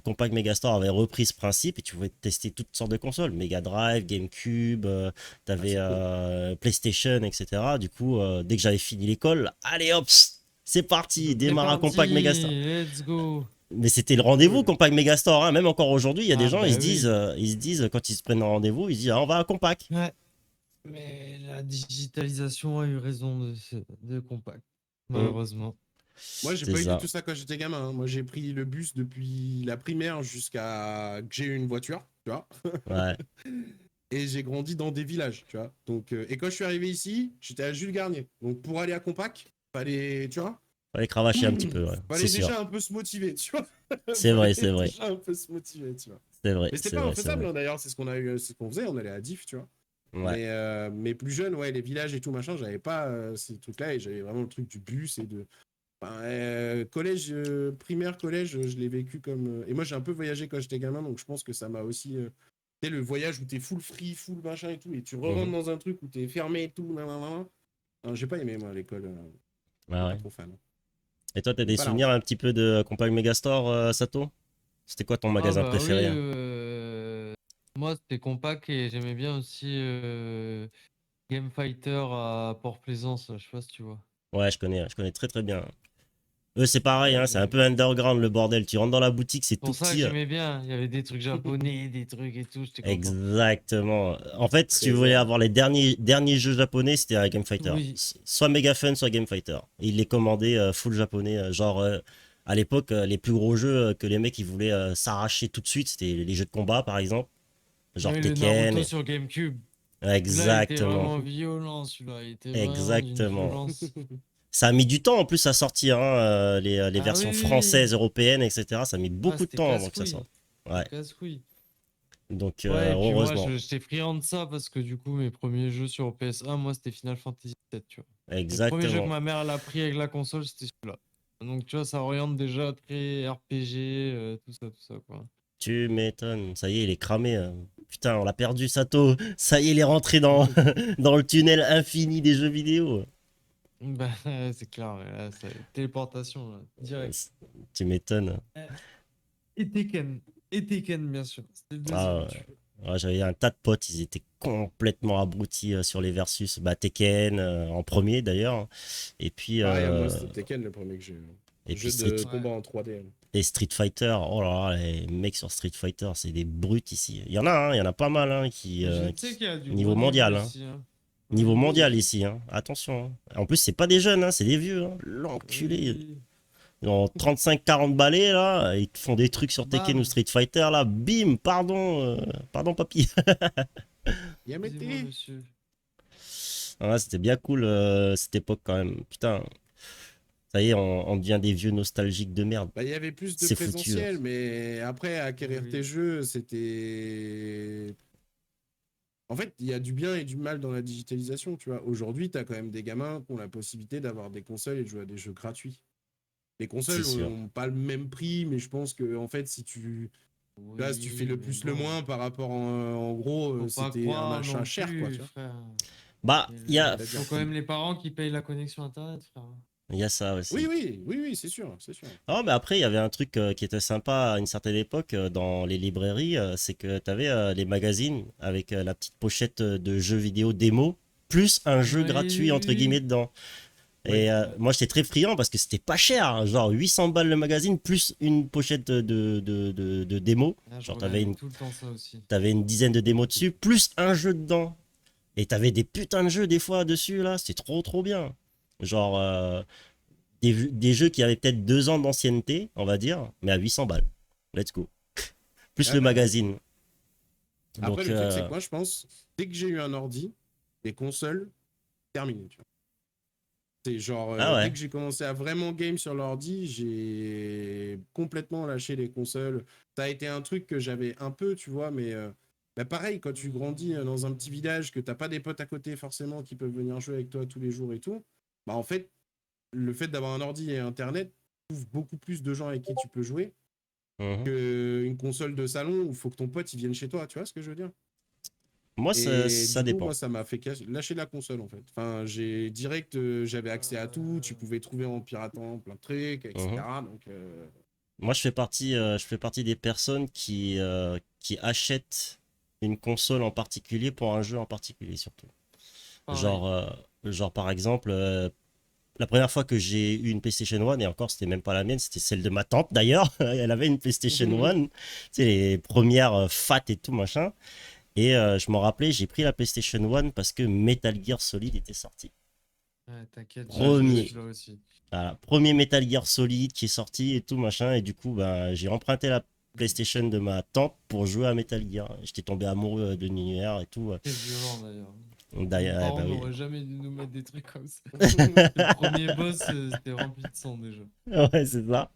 Speaker 4: Compact Megastore avait repris ce principe et tu pouvais tester toutes sortes de consoles. Mega Drive, GameCube,
Speaker 3: Ah,
Speaker 4: t'avais
Speaker 3: c'est cool.
Speaker 4: PlayStation, etc. Du coup, dès que j'avais fini l'école, allez hop, c'est parti,
Speaker 2: C'est
Speaker 4: démarre un Compact Megastore.
Speaker 2: parti, let's go.
Speaker 4: Mais c'était le
Speaker 3: C'est
Speaker 4: rendez-vous,
Speaker 3: cool.
Speaker 4: Compact Megastore. Hein. Même encore aujourd'hui, il y a des
Speaker 2: Ah
Speaker 4: gens,
Speaker 2: bah oui.
Speaker 4: ils se disent quand ils se prennent un rendez-vous, ils se disent ah, on va à Compact.
Speaker 2: Ouais. Mais la digitalisation a eu raison de Compact,
Speaker 4: Hum,
Speaker 2: malheureusement.
Speaker 3: Moi, j'ai
Speaker 4: c'est
Speaker 3: pas eu du
Speaker 4: ça.
Speaker 3: tout ça quand j'étais gamin. Hein. Moi, j'ai pris le bus depuis la primaire jusqu'à que j'ai eu une voiture, tu vois.
Speaker 4: Ouais,
Speaker 3: Et j'ai grandi dans des villages, tu vois. Donc, et quand je suis arrivé ici, j'étais à Jules Garnier. Donc, pour aller à Compact, fallait, tu vois,
Speaker 4: fallait cravacher un petit peu, ouais. C'est
Speaker 3: fallait
Speaker 4: sûr.
Speaker 3: déjà un peu se motiver, tu vois.
Speaker 4: C'est vrai,
Speaker 3: Fallait
Speaker 4: c'est vrai.
Speaker 3: déjà un peu se motiver, tu vois.
Speaker 4: C'est vrai,
Speaker 3: Mais c'était
Speaker 4: c'est
Speaker 3: pas
Speaker 4: vrai, c'est
Speaker 3: infaisable,
Speaker 4: vrai.
Speaker 3: hein, d'ailleurs. C'est ce qu'on a eu, c'est ce qu'on faisait. On allait à Diff, tu vois.
Speaker 4: Ouais.
Speaker 3: Mais plus jeune, ouais, les villages et tout machin, j'avais pas ces trucs-là et j'avais vraiment le truc du bus et de. Enfin, collège, primaire, collège, je l'ai vécu comme. Et moi, j'ai un peu voyagé quand j'étais gamin, donc je pense que ça m'a aussi. Tu sais, le voyage où t'es full free, full machin et tout, et tu re-rentres
Speaker 4: Mhm.
Speaker 3: dans un truc où t'es fermé et tout, nanana. Non, j'ai pas aimé, moi, à l'école.
Speaker 4: Ouais,
Speaker 3: Pas
Speaker 4: ouais.
Speaker 3: trop fan.
Speaker 4: Et toi, t'as
Speaker 3: J'avais
Speaker 4: des
Speaker 3: pas la
Speaker 4: souvenirs un
Speaker 3: ref.
Speaker 4: petit peu de Compact Megastore, Sato? C'était quoi ton
Speaker 2: Ah
Speaker 4: magasin
Speaker 2: bah oui,
Speaker 4: préféré? Hein.
Speaker 2: moi c'était Compact et j'aimais bien aussi Game Fighter à Port-Plaisance, je sais pas si tu vois.
Speaker 4: Ouais, je connais très très bien. Eux, c'est pareil, hein, c'est un
Speaker 2: Et
Speaker 4: peu underground le bordel. Tu rentres dans la boutique, c'est
Speaker 2: c'est
Speaker 4: tout
Speaker 2: pour ça que
Speaker 4: petit.
Speaker 2: j'aimais bien, il y avait des trucs japonais, des trucs et tout, j'étais content.
Speaker 4: Exactement. En fait, si tu voulais
Speaker 3: Trésor.
Speaker 4: avoir les derniers jeux japonais, c'était à Game Fighter.
Speaker 2: Oui,
Speaker 4: Soit Mega Fun, soit Game Fighter. Et ils les commandaient full japonais. Genre, à l'époque, les plus gros jeux que les mecs ils voulaient s'arracher tout de suite, c'était les jeux de combat, par exemple. Genre
Speaker 2: oui, le Naruto
Speaker 4: Tekken.
Speaker 2: sur GameCube. Celui-là, il était
Speaker 4: Exactement.
Speaker 2: vraiment violent, celui-là, il était vraiment d'une
Speaker 4: Exactement.
Speaker 2: violence.
Speaker 4: Ça a mis du temps en plus à sortir, hein, les
Speaker 2: Ah oui,
Speaker 4: versions
Speaker 2: oui, oui.
Speaker 4: françaises, européennes, etc. Ça a mis
Speaker 2: Ah,
Speaker 4: beaucoup de
Speaker 2: c'était
Speaker 4: temps avant que ça sorte.
Speaker 2: casse-couille.
Speaker 4: Ouais.
Speaker 2: C'était casse-couille.
Speaker 4: Donc,
Speaker 2: Ouais, et puis moi,
Speaker 4: heureusement.
Speaker 2: j'étais friand de ça parce que du coup, mes premiers jeux sur PS1, moi, c'était Final Fantasy VII, tu vois. Les premiers jeux que
Speaker 4: Exactement.
Speaker 2: ma mère, elle a pris avec la console, c'était celui-là. Donc, tu vois, ça oriente déjà très RPG, tout ça, quoi.
Speaker 4: Tu m'étonnes. Ça y est, il est cramé. Putain, on l'a perdu, Sato. Ça y est, il est rentré dans, dans le tunnel infini des jeux vidéo.
Speaker 2: Bah, c'est clair, ouais, là, téléportation, là, direct.
Speaker 4: Tu m'étonnes.
Speaker 2: Euh, Et Tekken. Et Tekken, bien sûr. C'était le
Speaker 4: Ah,
Speaker 2: deuxième,
Speaker 4: ouais.
Speaker 2: tu vois.
Speaker 4: Ouais, j'avais un tas de potes, ils étaient complètement abrutis sur les versus. Bah, Tekken en premier d'ailleurs. Et puis,
Speaker 3: Pareil, moi, c'était Tekken le premier que j'ai eu.
Speaker 4: et puis
Speaker 3: Jeu
Speaker 4: Street,
Speaker 3: de
Speaker 2: Ouais.
Speaker 3: combat en 3D.
Speaker 4: et Street Fighter. Oh là là, les mecs sur Street Fighter, c'est des brutes ici. Il y en a, hein, il y en a pas mal hein,
Speaker 2: Je sais qu'il y a du
Speaker 4: niveau
Speaker 2: bon niveau
Speaker 4: mondial. Hein.
Speaker 2: ici. Hein.
Speaker 4: Niveau
Speaker 2: Oui,
Speaker 4: mondial
Speaker 2: oui.
Speaker 4: ici. Hein. Attention. Hein. En plus, c'est pas des jeunes, hein, c'est des vieux. Hein. L'enculé.
Speaker 2: Oui.
Speaker 4: Ils ont 35-40 balais là, ils te font des trucs sur Tekken ou
Speaker 2: Bam.
Speaker 4: Street Fighter là, bim, pardon papy.
Speaker 2: Excusez-moi,
Speaker 3: Yamete.
Speaker 2: monsieur.
Speaker 4: Ah, c'était bien cool cette époque quand même. Putain, ça y est, on devient des vieux nostalgiques de merde.
Speaker 3: Bah, il y avait plus de
Speaker 4: C'est foutu. Hein.
Speaker 3: présentiel, mais après, acquérir
Speaker 2: Oui.
Speaker 3: tes jeux, c'était. En fait, il y a du bien et du mal dans la digitalisation, tu vois. Aujourd'hui, tu as quand même des gamins qui ont la possibilité d'avoir des consoles et de jouer à des jeux gratuits. Les
Speaker 4: C'est
Speaker 3: consoles
Speaker 4: sûr.
Speaker 3: n'ont pas le même prix, mais je pense que en fait, si tu, là, si tu fais
Speaker 2: Oui,
Speaker 3: le
Speaker 2: mais
Speaker 3: plus le
Speaker 2: bon.
Speaker 3: moins par rapport en gros,
Speaker 2: Faut pas
Speaker 3: c'était un
Speaker 2: croire
Speaker 3: achat
Speaker 2: non
Speaker 3: cher, quoi,
Speaker 2: plus,
Speaker 3: tu vois.
Speaker 2: frère.
Speaker 4: Bah, il y a,
Speaker 3: C'est-à-dire.
Speaker 2: Faut quand même les parents qui payent la connexion internet, frère.
Speaker 4: il y a ça
Speaker 3: Oui,
Speaker 4: aussi.
Speaker 3: oui, oui, oui, c'est sûr, c'est sûr.
Speaker 4: Non, mais après, il y avait un truc qui était sympa à une certaine époque dans les librairies, c'est que tu avais les magazines avec la petite pochette de jeux vidéo démo, plus un jeu gratuit, entre guillemets,
Speaker 2: Oui.
Speaker 4: dedans.
Speaker 3: Oui.
Speaker 4: Et
Speaker 2: Ouais.
Speaker 4: moi, j'étais très friand parce que c'était pas cher, hein, genre 800 balles le magazine, plus une pochette de démo.
Speaker 2: Là, je
Speaker 4: Genre,
Speaker 2: regardais tout le temps ça aussi.
Speaker 4: t'avais une dizaine de démos dessus, plus un jeu dedans. Et t'avais des putains de jeux des fois dessus, là, c'était trop bien. Genre, des jeux qui avaient peut-être 2 ans d'ancienneté, on va dire, mais à 800 balles. Let's go. Plus
Speaker 3: Ouais,
Speaker 4: le
Speaker 3: bah ouais.
Speaker 4: magazine.
Speaker 3: Après,
Speaker 4: Donc,
Speaker 3: le truc, c'est que moi, je pense, dès que j'ai eu un ordi, les consoles, terminé, tu vois. C'est genre,
Speaker 4: ah
Speaker 3: dès
Speaker 4: ouais.
Speaker 3: que j'ai commencé à vraiment game sur l'ordi, j'ai complètement lâché les consoles. Ça a été un truc que j'avais un peu, tu vois, mais bah pareil, quand tu grandis dans un petit village, que t'as pas des potes à côté forcément qui peuvent venir jouer avec toi tous les jours et tout, bah en fait, le fait d'avoir un ordi et Internet ouvre beaucoup plus de gens avec qui tu peux jouer
Speaker 4: Mhm.
Speaker 3: qu'une console de salon où il faut que ton pote il vienne chez toi, tu vois ce que je veux dire?
Speaker 4: Moi,
Speaker 3: Et
Speaker 4: ça
Speaker 3: du coup, moi,
Speaker 4: dépend.
Speaker 3: ça m'a fait lâcher la console, en fait. Enfin, j'ai direct, j'avais accès à tout, tu pouvais trouver en piratant plein de trucs,
Speaker 4: Mhm.
Speaker 3: etc. Donc,
Speaker 4: Moi, je fais partie des personnes qui achètent une console en particulier pour un jeu en particulier, surtout.
Speaker 2: Pareil.
Speaker 4: Genre, genre par exemple, la première fois que j'ai eu une PlayStation 1, et encore, c'était même pas la mienne, c'était celle de ma tante d'ailleurs. Elle avait une PlayStation 1, tu sais, les premières fat et tout machin. Et je m'en rappelais, j'ai pris la PlayStation 1 parce que Metal Gear Solid était sorti.
Speaker 2: Ouais, t'inquiète, je
Speaker 4: Premier,
Speaker 2: suis là aussi.
Speaker 4: voilà, premier Metal Gear Solid qui est sorti et tout machin. Et du coup, bah, j'ai emprunté la PlayStation de ma tante pour jouer à Metal Gear. J'étais tombé amoureux de l'univers et tout.
Speaker 2: C'est violent d'ailleurs. Nos
Speaker 4: D'ailleurs,
Speaker 2: parents
Speaker 4: bah oui.
Speaker 2: n'auraient jamais dû nous mettre des trucs comme ça. Le premier boss, c'était rempli de sang déjà.
Speaker 4: Ouais, c'est ça.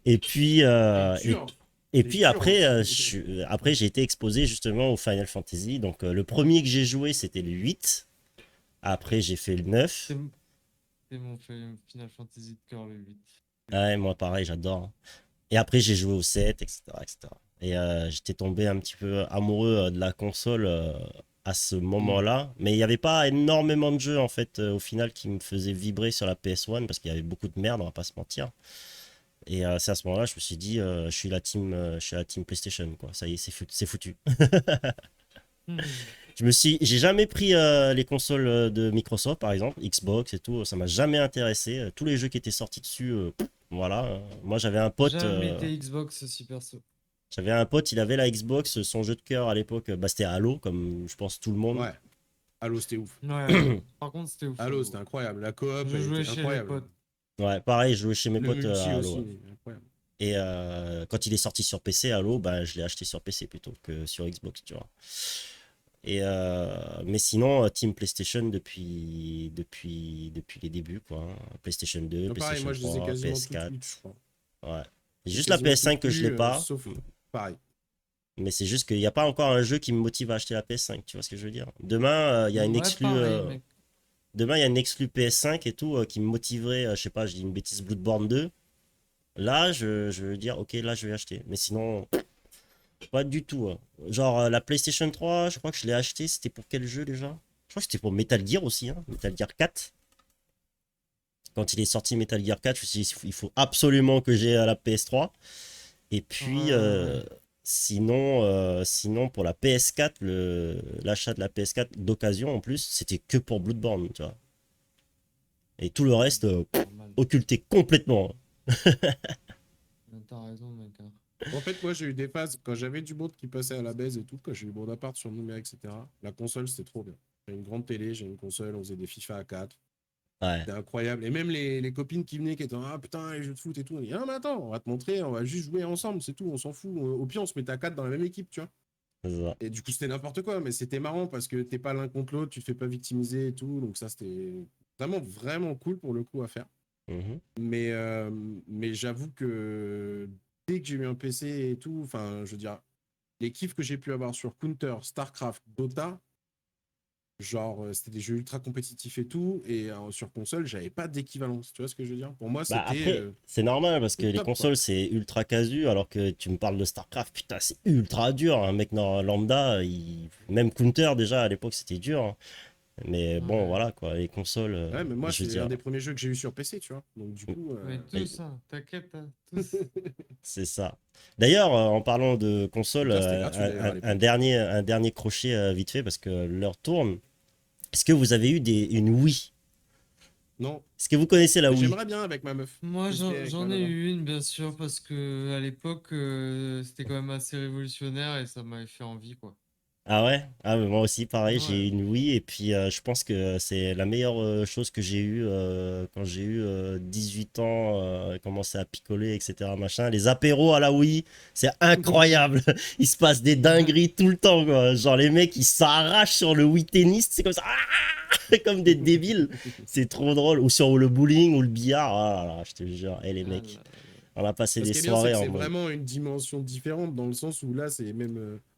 Speaker 4: Et puis,
Speaker 3: c'est dur.
Speaker 4: et
Speaker 3: C'est
Speaker 4: puis
Speaker 3: dur
Speaker 4: après,
Speaker 3: aussi.
Speaker 4: après j'ai été exposé justement au Final Fantasy. Donc le premier que j'ai joué, c'était le 8. Après, j'ai fait le 9.
Speaker 2: C'est mon Final Fantasy de cœur, le 8.
Speaker 4: Ouais, moi pareil, j'adore. Et après, j'ai joué au 7, etc., etc. Et j'étais tombé un petit peu amoureux de la console à ce
Speaker 3: Mm.
Speaker 4: moment-là. Mais il n'y avait pas énormément de jeux, en fait, au final, qui me faisaient vibrer sur la PS1 parce qu'il y avait beaucoup de merde, on va pas se mentir. Et c'est à ce moment-là, je me suis dit, je suis la team PlayStation, quoi. Ça y est, c'est foutu.
Speaker 2: Hmm.
Speaker 4: J'ai jamais pris les consoles de Microsoft, par exemple, Xbox et tout. Ça m'a jamais intéressé. Tous les jeux qui étaient sortis dessus, voilà. Moi,
Speaker 2: Jamais été Xbox aussi perso.
Speaker 4: j'avais un pote, il avait la Xbox. Son jeu de cœur à l'époque, bah, c'était Halo, comme je pense tout le monde.
Speaker 3: Ouais. Halo, c'était ouf.
Speaker 2: Ouais, par contre, c'était ouf.
Speaker 3: Halo, c'était incroyable. La coop,
Speaker 2: Je
Speaker 3: elle
Speaker 2: jouais
Speaker 3: était
Speaker 2: chez les
Speaker 3: incroyable.
Speaker 2: potes.
Speaker 4: Ouais, pareil, je jouais chez mes
Speaker 3: Le
Speaker 4: potes
Speaker 3: multi
Speaker 4: à Halo.
Speaker 3: aussi,
Speaker 4: Ouais.
Speaker 3: incroyable.
Speaker 4: Et quand il est sorti sur PC, Halo, bah, je l'ai acheté sur PC plutôt que sur Xbox, tu vois. Et mais sinon, Team PlayStation depuis les débuts, quoi. Hein. PlayStation 2,
Speaker 3: Non, pareil,
Speaker 4: PlayStation
Speaker 3: moi, je les ai
Speaker 4: 3,
Speaker 3: quasiment toutes eues, je
Speaker 4: PS4.
Speaker 3: crois.
Speaker 4: Ouais. C'est
Speaker 3: J'ai
Speaker 4: juste la
Speaker 3: quasiment
Speaker 4: PS5
Speaker 3: toutes
Speaker 4: que je l'ai
Speaker 3: eues,
Speaker 4: pas.
Speaker 3: sauf pareil.
Speaker 4: Mais c'est juste qu'il n'y a pas encore un jeu qui me motive à acheter la PS5, tu vois ce que je veux dire. Demain, il y a une
Speaker 2: Ouais,
Speaker 4: exclue.
Speaker 2: pareil, mec.
Speaker 4: Demain, il y a une exclue PS5 et tout qui me motiverait, je sais pas, je dis une bêtise, Bloodborne 2. Là, je veux dire, ok, là, je vais acheter. Mais sinon, pas du tout. Hein. Genre, la PlayStation 3, je crois que je l'ai acheté, c'était pour quel jeu déjà? Je crois que c'était pour Metal Gear aussi, hein, Metal Gear 4. Quand il est sorti Metal Gear 4, je me suis dit, il faut absolument que j'ai la PS3. Et puis,
Speaker 2: Ouais.
Speaker 4: Sinon, pour la PS4, l'achat de la PS4 d'occasion en plus, c'était que pour Bloodborne, tu vois. Et tout le reste,
Speaker 2: Normal.
Speaker 4: occulté complètement.
Speaker 2: T'as raison, mec, hein.
Speaker 3: En fait, moi, j'ai eu des phases quand j'avais du monde qui passait à la baise et tout, quand j'ai eu mon appart sur Nouméa, etc. La console, c'était trop bien. J'ai une grande télé, j'ai une console, on faisait des FIFA à 4.
Speaker 4: Ouais.
Speaker 3: C'était incroyable. Et même les copines qui venaient, qui étaient ah putain, les jeux de foot et tout. On dit, ah, mais attends, on va te montrer, on va juste jouer ensemble, c'est tout, on s'en fout. Au pire, on se mettait à 4 dans la même équipe, tu vois.
Speaker 4: C'est ça.
Speaker 3: Et du coup, c'était n'importe quoi, mais c'était marrant parce que t'es pas l'un contre l'autre, tu te fais pas victimiser et tout. Donc, ça, c'était vraiment, vraiment cool pour le coup à faire.
Speaker 4: Mhm.
Speaker 3: Mais j'avoue que dès que j'ai eu un PC et tout, enfin, je veux dire, les kiffs que j'ai pu avoir sur Counter, StarCraft, Dota, genre, c'était des jeux ultra compétitifs et tout, et sur console, j'avais pas d'équivalence, tu vois ce que je veux dire? Pour moi,
Speaker 4: Bah
Speaker 3: c'était
Speaker 4: après, c'est normal parce que
Speaker 3: le
Speaker 4: les
Speaker 3: top, quoi.
Speaker 4: consoles c'est ultra casu alors que tu me parles de StarCraft, putain, c'est ultra dur. Un mec lambda, même Counter déjà à l'époque c'était dur, hein. Mais bon,
Speaker 2: Ouais.
Speaker 4: voilà quoi, les consoles,
Speaker 3: Ouais, mais moi,
Speaker 4: je veux
Speaker 3: c'est un
Speaker 4: dire,
Speaker 3: des premiers jeux que j'ai eu sur PC, tu vois. Donc, du coup,
Speaker 2: Mais
Speaker 4: et
Speaker 2: tous, hein, t'inquiète, hein, tous.
Speaker 4: c'est ça. D'ailleurs, en parlant de consoles,
Speaker 3: Counter, c'était gratuit d'ailleurs à
Speaker 4: un
Speaker 3: l'époque.
Speaker 4: dernier crochet vite fait parce que l'heure tourne. Est-ce que vous avez eu une Wii?
Speaker 3: Non,
Speaker 4: Est-ce que vous connaissez la
Speaker 3: mais
Speaker 4: Wii?
Speaker 3: j'aimerais bien avec ma meuf.
Speaker 2: Moi,
Speaker 3: Tester
Speaker 2: j'en
Speaker 3: avec ma
Speaker 2: j'en ai
Speaker 3: nana.
Speaker 2: eu une, bien sûr, parce que à l'époque, c'était quand même assez révolutionnaire et ça m'avait fait envie, quoi.
Speaker 4: Ah ouais? Ah mais moi aussi, pareil, j'ai
Speaker 2: Ouais.
Speaker 4: une Wii et puis je pense que c'est la meilleure chose que j'ai eue quand j'ai eu 18 ans, commencé à picoler, etc. Machin. Les apéros à la Wii, c'est incroyable. Il se passe des dingueries tout le temps, quoi. Genre les mecs, ils s'arrachent sur le Wii tennis, c'est comme ça, comme des débiles. C'est trop drôle. Ou sur le bowling ou le billard. Ah là là, je te jure. Et les
Speaker 2: Ah
Speaker 4: mecs,
Speaker 2: là là.
Speaker 4: on a passé
Speaker 3: Ce
Speaker 4: des
Speaker 3: qui est bien, c'est
Speaker 4: soirées
Speaker 3: que
Speaker 4: en
Speaker 3: c'est
Speaker 4: mode.
Speaker 3: vraiment une dimension différente dans le sens où là,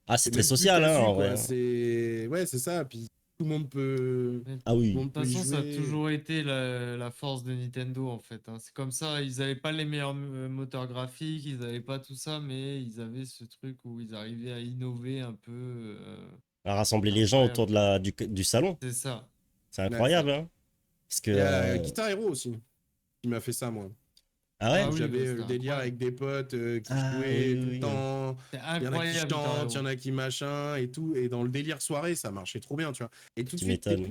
Speaker 4: Ah, c'est
Speaker 3: c'est
Speaker 4: très
Speaker 3: même plus
Speaker 4: social, hein,
Speaker 3: casu,
Speaker 4: en vrai,
Speaker 3: quoi.
Speaker 4: hein.
Speaker 3: C'est ouais, c'est ça. Puis
Speaker 2: Mais de
Speaker 4: Ah
Speaker 3: tout le
Speaker 4: oui.
Speaker 3: monde
Speaker 2: toute
Speaker 3: peut y
Speaker 2: façon, ça a
Speaker 3: jouer.
Speaker 2: toujours été la force de Nintendo, en fait, hein. C'est comme ça, ils n'avaient pas les meilleurs moteurs graphiques, ils n'avaient pas tout ça, mais ils avaient ce truc où ils arrivaient à innover un peu.
Speaker 4: À rassembler
Speaker 2: C'était
Speaker 4: les gens autour
Speaker 2: incroyable.
Speaker 4: de du salon.
Speaker 2: C'est ça,
Speaker 4: C'est
Speaker 3: Ouais.
Speaker 2: c'est
Speaker 4: incroyable,
Speaker 2: ça.
Speaker 4: hein. Parce que.
Speaker 3: Il y a Guitar Hero aussi qui m'a fait ça, moi.
Speaker 4: Ah ouais?
Speaker 2: Ah oui, bah,
Speaker 3: J'avais
Speaker 2: c'était
Speaker 3: le délire
Speaker 2: incroyable.
Speaker 3: avec des potes qui
Speaker 4: Ah oui,
Speaker 3: jouaient tout le
Speaker 4: oui, oui.
Speaker 3: temps.
Speaker 2: C'était
Speaker 3: Il y en a qui
Speaker 2: incroyable, Guitar
Speaker 3: chantent, il y en
Speaker 2: Hero.
Speaker 3: a qui machin et tout. Et dans le délire soirée, ça marchait trop bien, tu vois. Et tout de
Speaker 4: Tu
Speaker 3: suite,
Speaker 4: m'étonnes.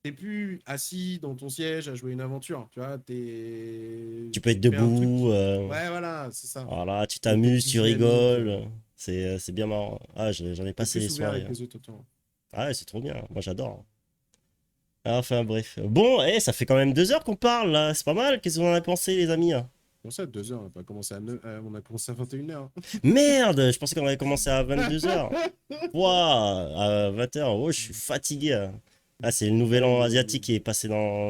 Speaker 3: t'es plus assis dans ton siège à jouer une aventure, tu vois.
Speaker 4: Tu peux être
Speaker 3: Tu fais un truc
Speaker 4: debout.
Speaker 3: qui. Ouais, voilà, c'est ça.
Speaker 4: Voilà, tu
Speaker 3: Donc t'es
Speaker 4: t'amuses,
Speaker 3: plus
Speaker 4: tu
Speaker 3: dynamique.
Speaker 4: rigoles. C'est bien marrant. Ah, j'en ai
Speaker 3: T'es
Speaker 4: passé des
Speaker 3: plus ouvert
Speaker 4: soirées,
Speaker 3: avec
Speaker 4: hein.
Speaker 3: les autres autour.
Speaker 4: Ah ouais, c'est trop bien. Moi, j'adore. Ah, enfin, bref. Bon, ça fait quand même 2 heures qu'on parle, là. C'est pas mal. Qu'est-ce que vous en avez pensé, les amis, hein?
Speaker 3: Bon, ça, 2 heures, on a pas commencé on a commencé à 21h.
Speaker 4: Merde, je pensais qu'on avait commencé à 22 heures. Ouah, à 20 heures. Oh, je suis fatigué, hein. Ah, c'est le nouvel an asiatique qui est passé dans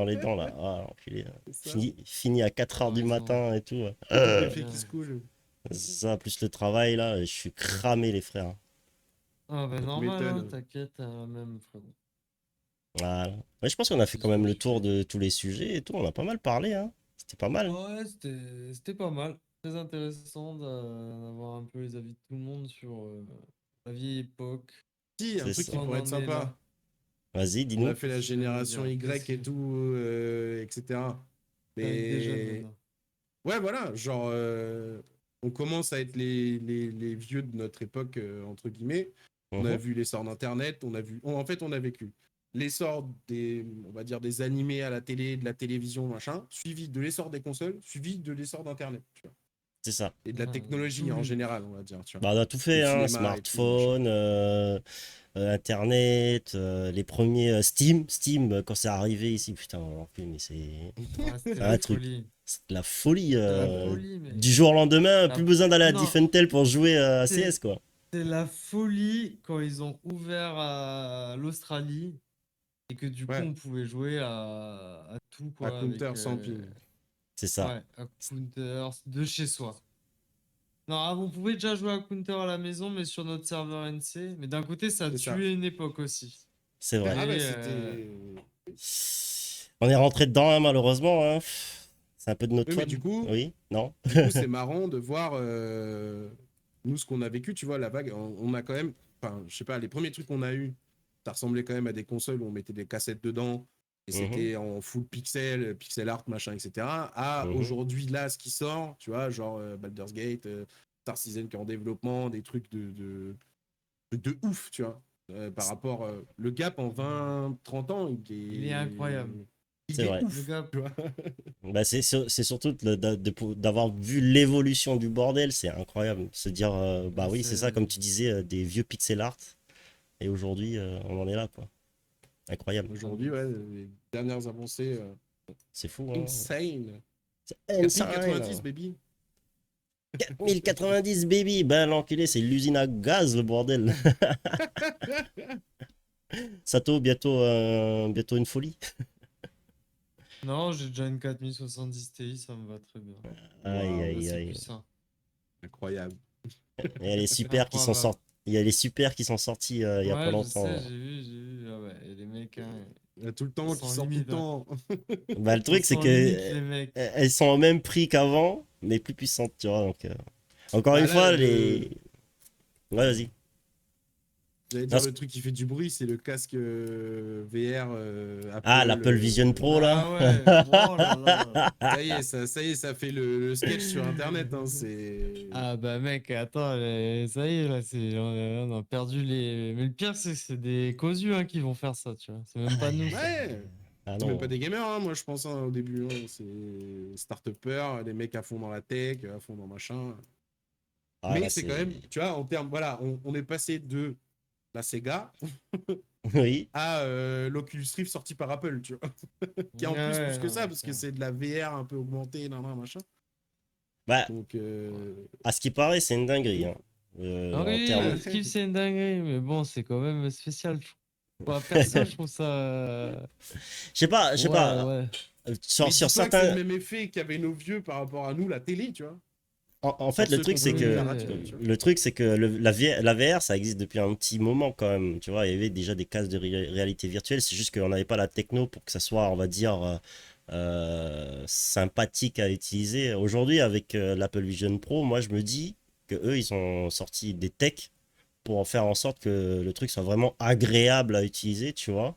Speaker 4: les dents, là. Ah, enculé.
Speaker 3: C'est ça.
Speaker 4: Fini à 4 heures
Speaker 2: T'as
Speaker 4: du
Speaker 2: raison.
Speaker 4: matin et tout.
Speaker 3: Double effet qui
Speaker 2: Bien.
Speaker 3: se coule.
Speaker 4: C'est ça, plus le travail, là. Je suis cramé, les frères.
Speaker 2: Ah bah
Speaker 3: Tu
Speaker 2: normal, hein,
Speaker 3: m'étonnes.
Speaker 2: t'inquiète, même frérot.
Speaker 4: Voilà. Ouais, je pense qu'on a fait
Speaker 2: C'est
Speaker 4: quand
Speaker 2: ce que
Speaker 4: même le
Speaker 2: je
Speaker 4: tour
Speaker 2: fais.
Speaker 4: de tous les sujets et tout. On a pas mal parlé, hein. C'était pas mal.
Speaker 2: Ouais, c'était pas mal. Très intéressant d'avoir un peu les avis de tout le monde sur la vieille époque.
Speaker 3: Si, un
Speaker 4: C'est
Speaker 3: truc
Speaker 4: ça.
Speaker 3: qui
Speaker 2: On
Speaker 3: pourrait être
Speaker 2: en est
Speaker 3: sympa.
Speaker 2: là.
Speaker 4: Vas-y,
Speaker 3: On a
Speaker 4: dis-nous.
Speaker 3: fait la
Speaker 2: Qu'est-ce que tu veux me
Speaker 3: génération
Speaker 2: dire?
Speaker 3: Y et tout, etc.
Speaker 2: T'es avec des jeunes
Speaker 3: Mais
Speaker 2: maintenant.
Speaker 3: ouais, voilà, genre, on commence à être les vieux de notre époque, entre guillemets. On a
Speaker 4: Mhm,
Speaker 3: vu l'essor d'Internet, en fait, on a vécu l'essor on va dire, des animés à la télé, de la télévision, machin, suivi de l'essor des consoles, suivi de l'essor d'Internet, tu vois.
Speaker 4: c'est ça.
Speaker 3: Et de la
Speaker 2: Ah, on a
Speaker 3: technologie
Speaker 2: tout
Speaker 3: en
Speaker 2: vu.
Speaker 3: général, on va dire, tu vois.
Speaker 4: Bah, on a tout
Speaker 3: Le
Speaker 4: fait, hein.
Speaker 3: cinéma et tout, machin.
Speaker 4: Smartphone, Internet, les premiers Steam, quand c'est arrivé ici, putain, mais
Speaker 2: Ah, c'était
Speaker 4: c'est
Speaker 2: la
Speaker 4: un truc.
Speaker 2: folie.
Speaker 4: C'est de la folie.
Speaker 2: C'était la folie, mais.
Speaker 4: Du jour au lendemain, plus
Speaker 2: la-
Speaker 4: besoin d'aller à
Speaker 2: Non,
Speaker 4: Diffentel pour jouer à CS,
Speaker 2: c'est
Speaker 4: quoi.
Speaker 2: c'est la folie quand ils ont ouvert à l'Australie et que du coup
Speaker 3: Ouais,
Speaker 2: on pouvait jouer à tout
Speaker 3: à
Speaker 2: quoi avec
Speaker 3: Counter sans ping.
Speaker 4: C'est ça.
Speaker 2: ouais, à Counter de chez soi. Non, on pouvait déjà jouer à Counter à la maison, mais sur notre serveur NC. Mais d'un côté, ça a
Speaker 3: C'est ça.
Speaker 2: tué une époque aussi.
Speaker 4: C'est vrai.
Speaker 3: Ah bah
Speaker 2: Et
Speaker 3: c'était.
Speaker 4: On est rentré dedans, hein, malheureusement, hein. C'est un peu de notre
Speaker 3: Oui, mais
Speaker 4: faute. Oui? Non?
Speaker 3: du coup, c'est marrant de voir nous ce qu'on a vécu. Tu vois, la vague, on a quand même, enfin, je sais pas, les premiers trucs qu'on a eu, ça ressemblait quand même à des consoles où on mettait des cassettes dedans et
Speaker 4: Mhm,
Speaker 3: c'était en full pixel, pixel art, machin, etc. À
Speaker 4: mhm.
Speaker 3: aujourd'hui là, ce qui sort, tu vois, genre Baldur's Gate, Star Citizen qui est en développement, des trucs de ouf, tu vois. Par rapport, le gap en 20-30 ans,
Speaker 2: Il est incroyable.
Speaker 3: il
Speaker 4: C'est
Speaker 3: est
Speaker 4: vrai.
Speaker 2: Le
Speaker 3: ouf.
Speaker 2: gars,
Speaker 3: Tu vois.
Speaker 4: Bah, c'est surtout d'avoir vu l'évolution du bordel, c'est incroyable. Se dire, bah oui, c'est ça, comme tu disais, des vieux pixel art. Et aujourd'hui, on en est là, quoi. Incroyable.
Speaker 3: Aujourd'hui, ouais, les dernières avancées,
Speaker 4: C'est fou, hein.
Speaker 3: insane.
Speaker 4: C'est insane.
Speaker 3: 4090, baby.
Speaker 4: 4090, baby. Ben, l'enculé, c'est l'usine à gaz, le bordel. Sato, bientôt une folie.
Speaker 2: non, j'ai déjà une 4070 Ti, ça me va très bien.
Speaker 4: Aïe,
Speaker 3: Waouh,
Speaker 4: aïe,
Speaker 2: C'est
Speaker 4: aïe.
Speaker 2: puissant.
Speaker 3: incroyable.
Speaker 4: Il y a les
Speaker 2: C'est
Speaker 4: super qui sont
Speaker 2: improbable.
Speaker 4: sortis. Il y a les super qui sont sortis il y a pas
Speaker 2: Ouais, je
Speaker 4: longtemps.
Speaker 2: sais, j'ai vu. Ah ouais, et les mecs, hein,
Speaker 3: Il y a tout le
Speaker 2: ils
Speaker 3: temps, qui
Speaker 2: sont
Speaker 3: sort tout le
Speaker 2: limites. Hein.
Speaker 3: temps.
Speaker 4: Bah, le
Speaker 2: Ils
Speaker 4: truc, c'est
Speaker 2: sont
Speaker 4: que
Speaker 2: limites, les mecs.
Speaker 4: elles sont au même prix qu'avant, mais plus puissantes, tu vois. Donc, encore une
Speaker 3: Bah là,
Speaker 4: fois, les. Ouais, vas-y.
Speaker 3: j'allais
Speaker 4: Non,
Speaker 3: dire le truc qui fait du bruit, c'est le casque VR Apple.
Speaker 4: Ah, l'Apple Vision Pro, là.
Speaker 2: Ah ouais, oh là là.
Speaker 3: Ça y est, ça fait le sketch sur Internet. Hein, c'est.
Speaker 2: Ah bah mec, attends, ça y est, là, on a perdu les... Mais le pire, c'est que c'est des cosus hein, qui vont faire ça, tu vois. C'est même pas
Speaker 4: Aïe,
Speaker 2: nous,
Speaker 4: aïe,
Speaker 2: ça.
Speaker 3: Ouais.
Speaker 4: Ah
Speaker 3: C'est même
Speaker 4: non.
Speaker 3: pas des gamers, hein, moi je pense hein, au début. Hein, c'est start-upers, les mecs à fond dans la tech, à fond dans machin.
Speaker 4: Ah,
Speaker 3: Mais
Speaker 4: là,
Speaker 3: c'est quand
Speaker 4: c'est.
Speaker 3: même, tu vois, en termes, voilà, on est passé de la Sega
Speaker 4: Oui.
Speaker 3: à l'Oculus Rift sorti par Apple, tu vois. Qui est en plus
Speaker 2: Ouais,
Speaker 3: que
Speaker 2: non,
Speaker 3: ça,
Speaker 2: mais
Speaker 3: parce que
Speaker 2: clairement.
Speaker 3: c'est de la VR un peu augmentée, nan, nan, machin.
Speaker 4: Bah,
Speaker 3: Donc,
Speaker 4: à ce qui paraît, c'est une dinguerie, hein.
Speaker 2: Ah
Speaker 4: En
Speaker 2: oui,
Speaker 4: termes.
Speaker 2: le skill, c'est une dinguerie, mais bon, c'est quand même spécial. Moi, perso, je trouve ça...
Speaker 4: Je sais
Speaker 2: Ouais,
Speaker 4: pas.
Speaker 2: ouais.
Speaker 3: mais
Speaker 4: Sur
Speaker 3: dis-toi que c'est le
Speaker 4: certains.
Speaker 3: même effet qu'avaient nos vieux par rapport à nous, la télé, tu vois.
Speaker 4: En fait,
Speaker 3: Pour
Speaker 4: le
Speaker 3: ceux qui
Speaker 4: truc,
Speaker 3: ont
Speaker 4: c'est
Speaker 3: connu
Speaker 4: que
Speaker 3: la radio, tu vois.
Speaker 4: la VR, ça existe depuis un petit moment quand même. Tu vois, il y avait déjà des cases de réalité virtuelle. C'est juste qu'on n'avait pas la techno pour que ça soit, on va dire, sympathique à utiliser. Aujourd'hui, avec l'Apple Vision Pro, moi, je me dis que eux, ils ont sorti des techs pour en faire en sorte que le truc soit vraiment agréable à utiliser, tu vois.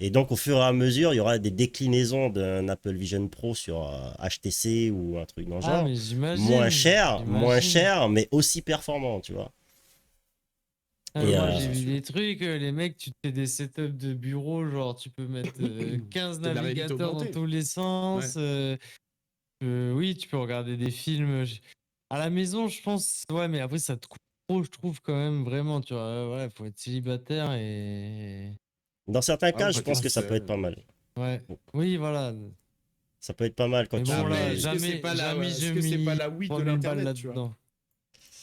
Speaker 4: Et donc, au fur et à mesure, il y aura des déclinaisons d'un Apple Vision Pro sur HTC ou un truc dans le
Speaker 2: Ah,
Speaker 4: genre.
Speaker 2: mais j'imagine,
Speaker 4: Moins
Speaker 2: j'imagine.
Speaker 4: cher, mais aussi performant, tu vois.
Speaker 2: Ah, mais
Speaker 4: Et
Speaker 2: moi,
Speaker 3: Ouais,
Speaker 2: j'ai
Speaker 3: c'est
Speaker 2: vu
Speaker 3: sûr.
Speaker 2: des trucs, les mecs, tu te fais des setups de bureau, genre, tu peux mettre 15
Speaker 3: C'est de la réalité
Speaker 2: navigateurs dans
Speaker 3: augmentée.
Speaker 2: tous les
Speaker 3: Ouais.
Speaker 2: sens. Oui, tu peux regarder des films. À la maison, je pense, ouais, mais après, ça te coûte trop, je trouve, quand même, vraiment, tu vois. Ouais, faut être célibataire et...
Speaker 4: dans certains
Speaker 3: Ah,
Speaker 4: cas, je
Speaker 3: bah,
Speaker 4: pense
Speaker 3: qu'est-ce
Speaker 2: Ah,
Speaker 3: que
Speaker 4: que ça
Speaker 3: c'est?
Speaker 4: peut être pas mal.
Speaker 2: ouais, oui, voilà.
Speaker 4: Ça peut être pas mal quand
Speaker 2: Mais
Speaker 3: Mais
Speaker 2: bon,
Speaker 4: tu.
Speaker 2: là,
Speaker 3: après, est-ce que c'est pas
Speaker 2: jamais je
Speaker 3: est-ce que c'est pas
Speaker 2: mis
Speaker 3: la Wii de
Speaker 2: 3000 balles
Speaker 3: l'internet, tu vois?
Speaker 2: là-dedans.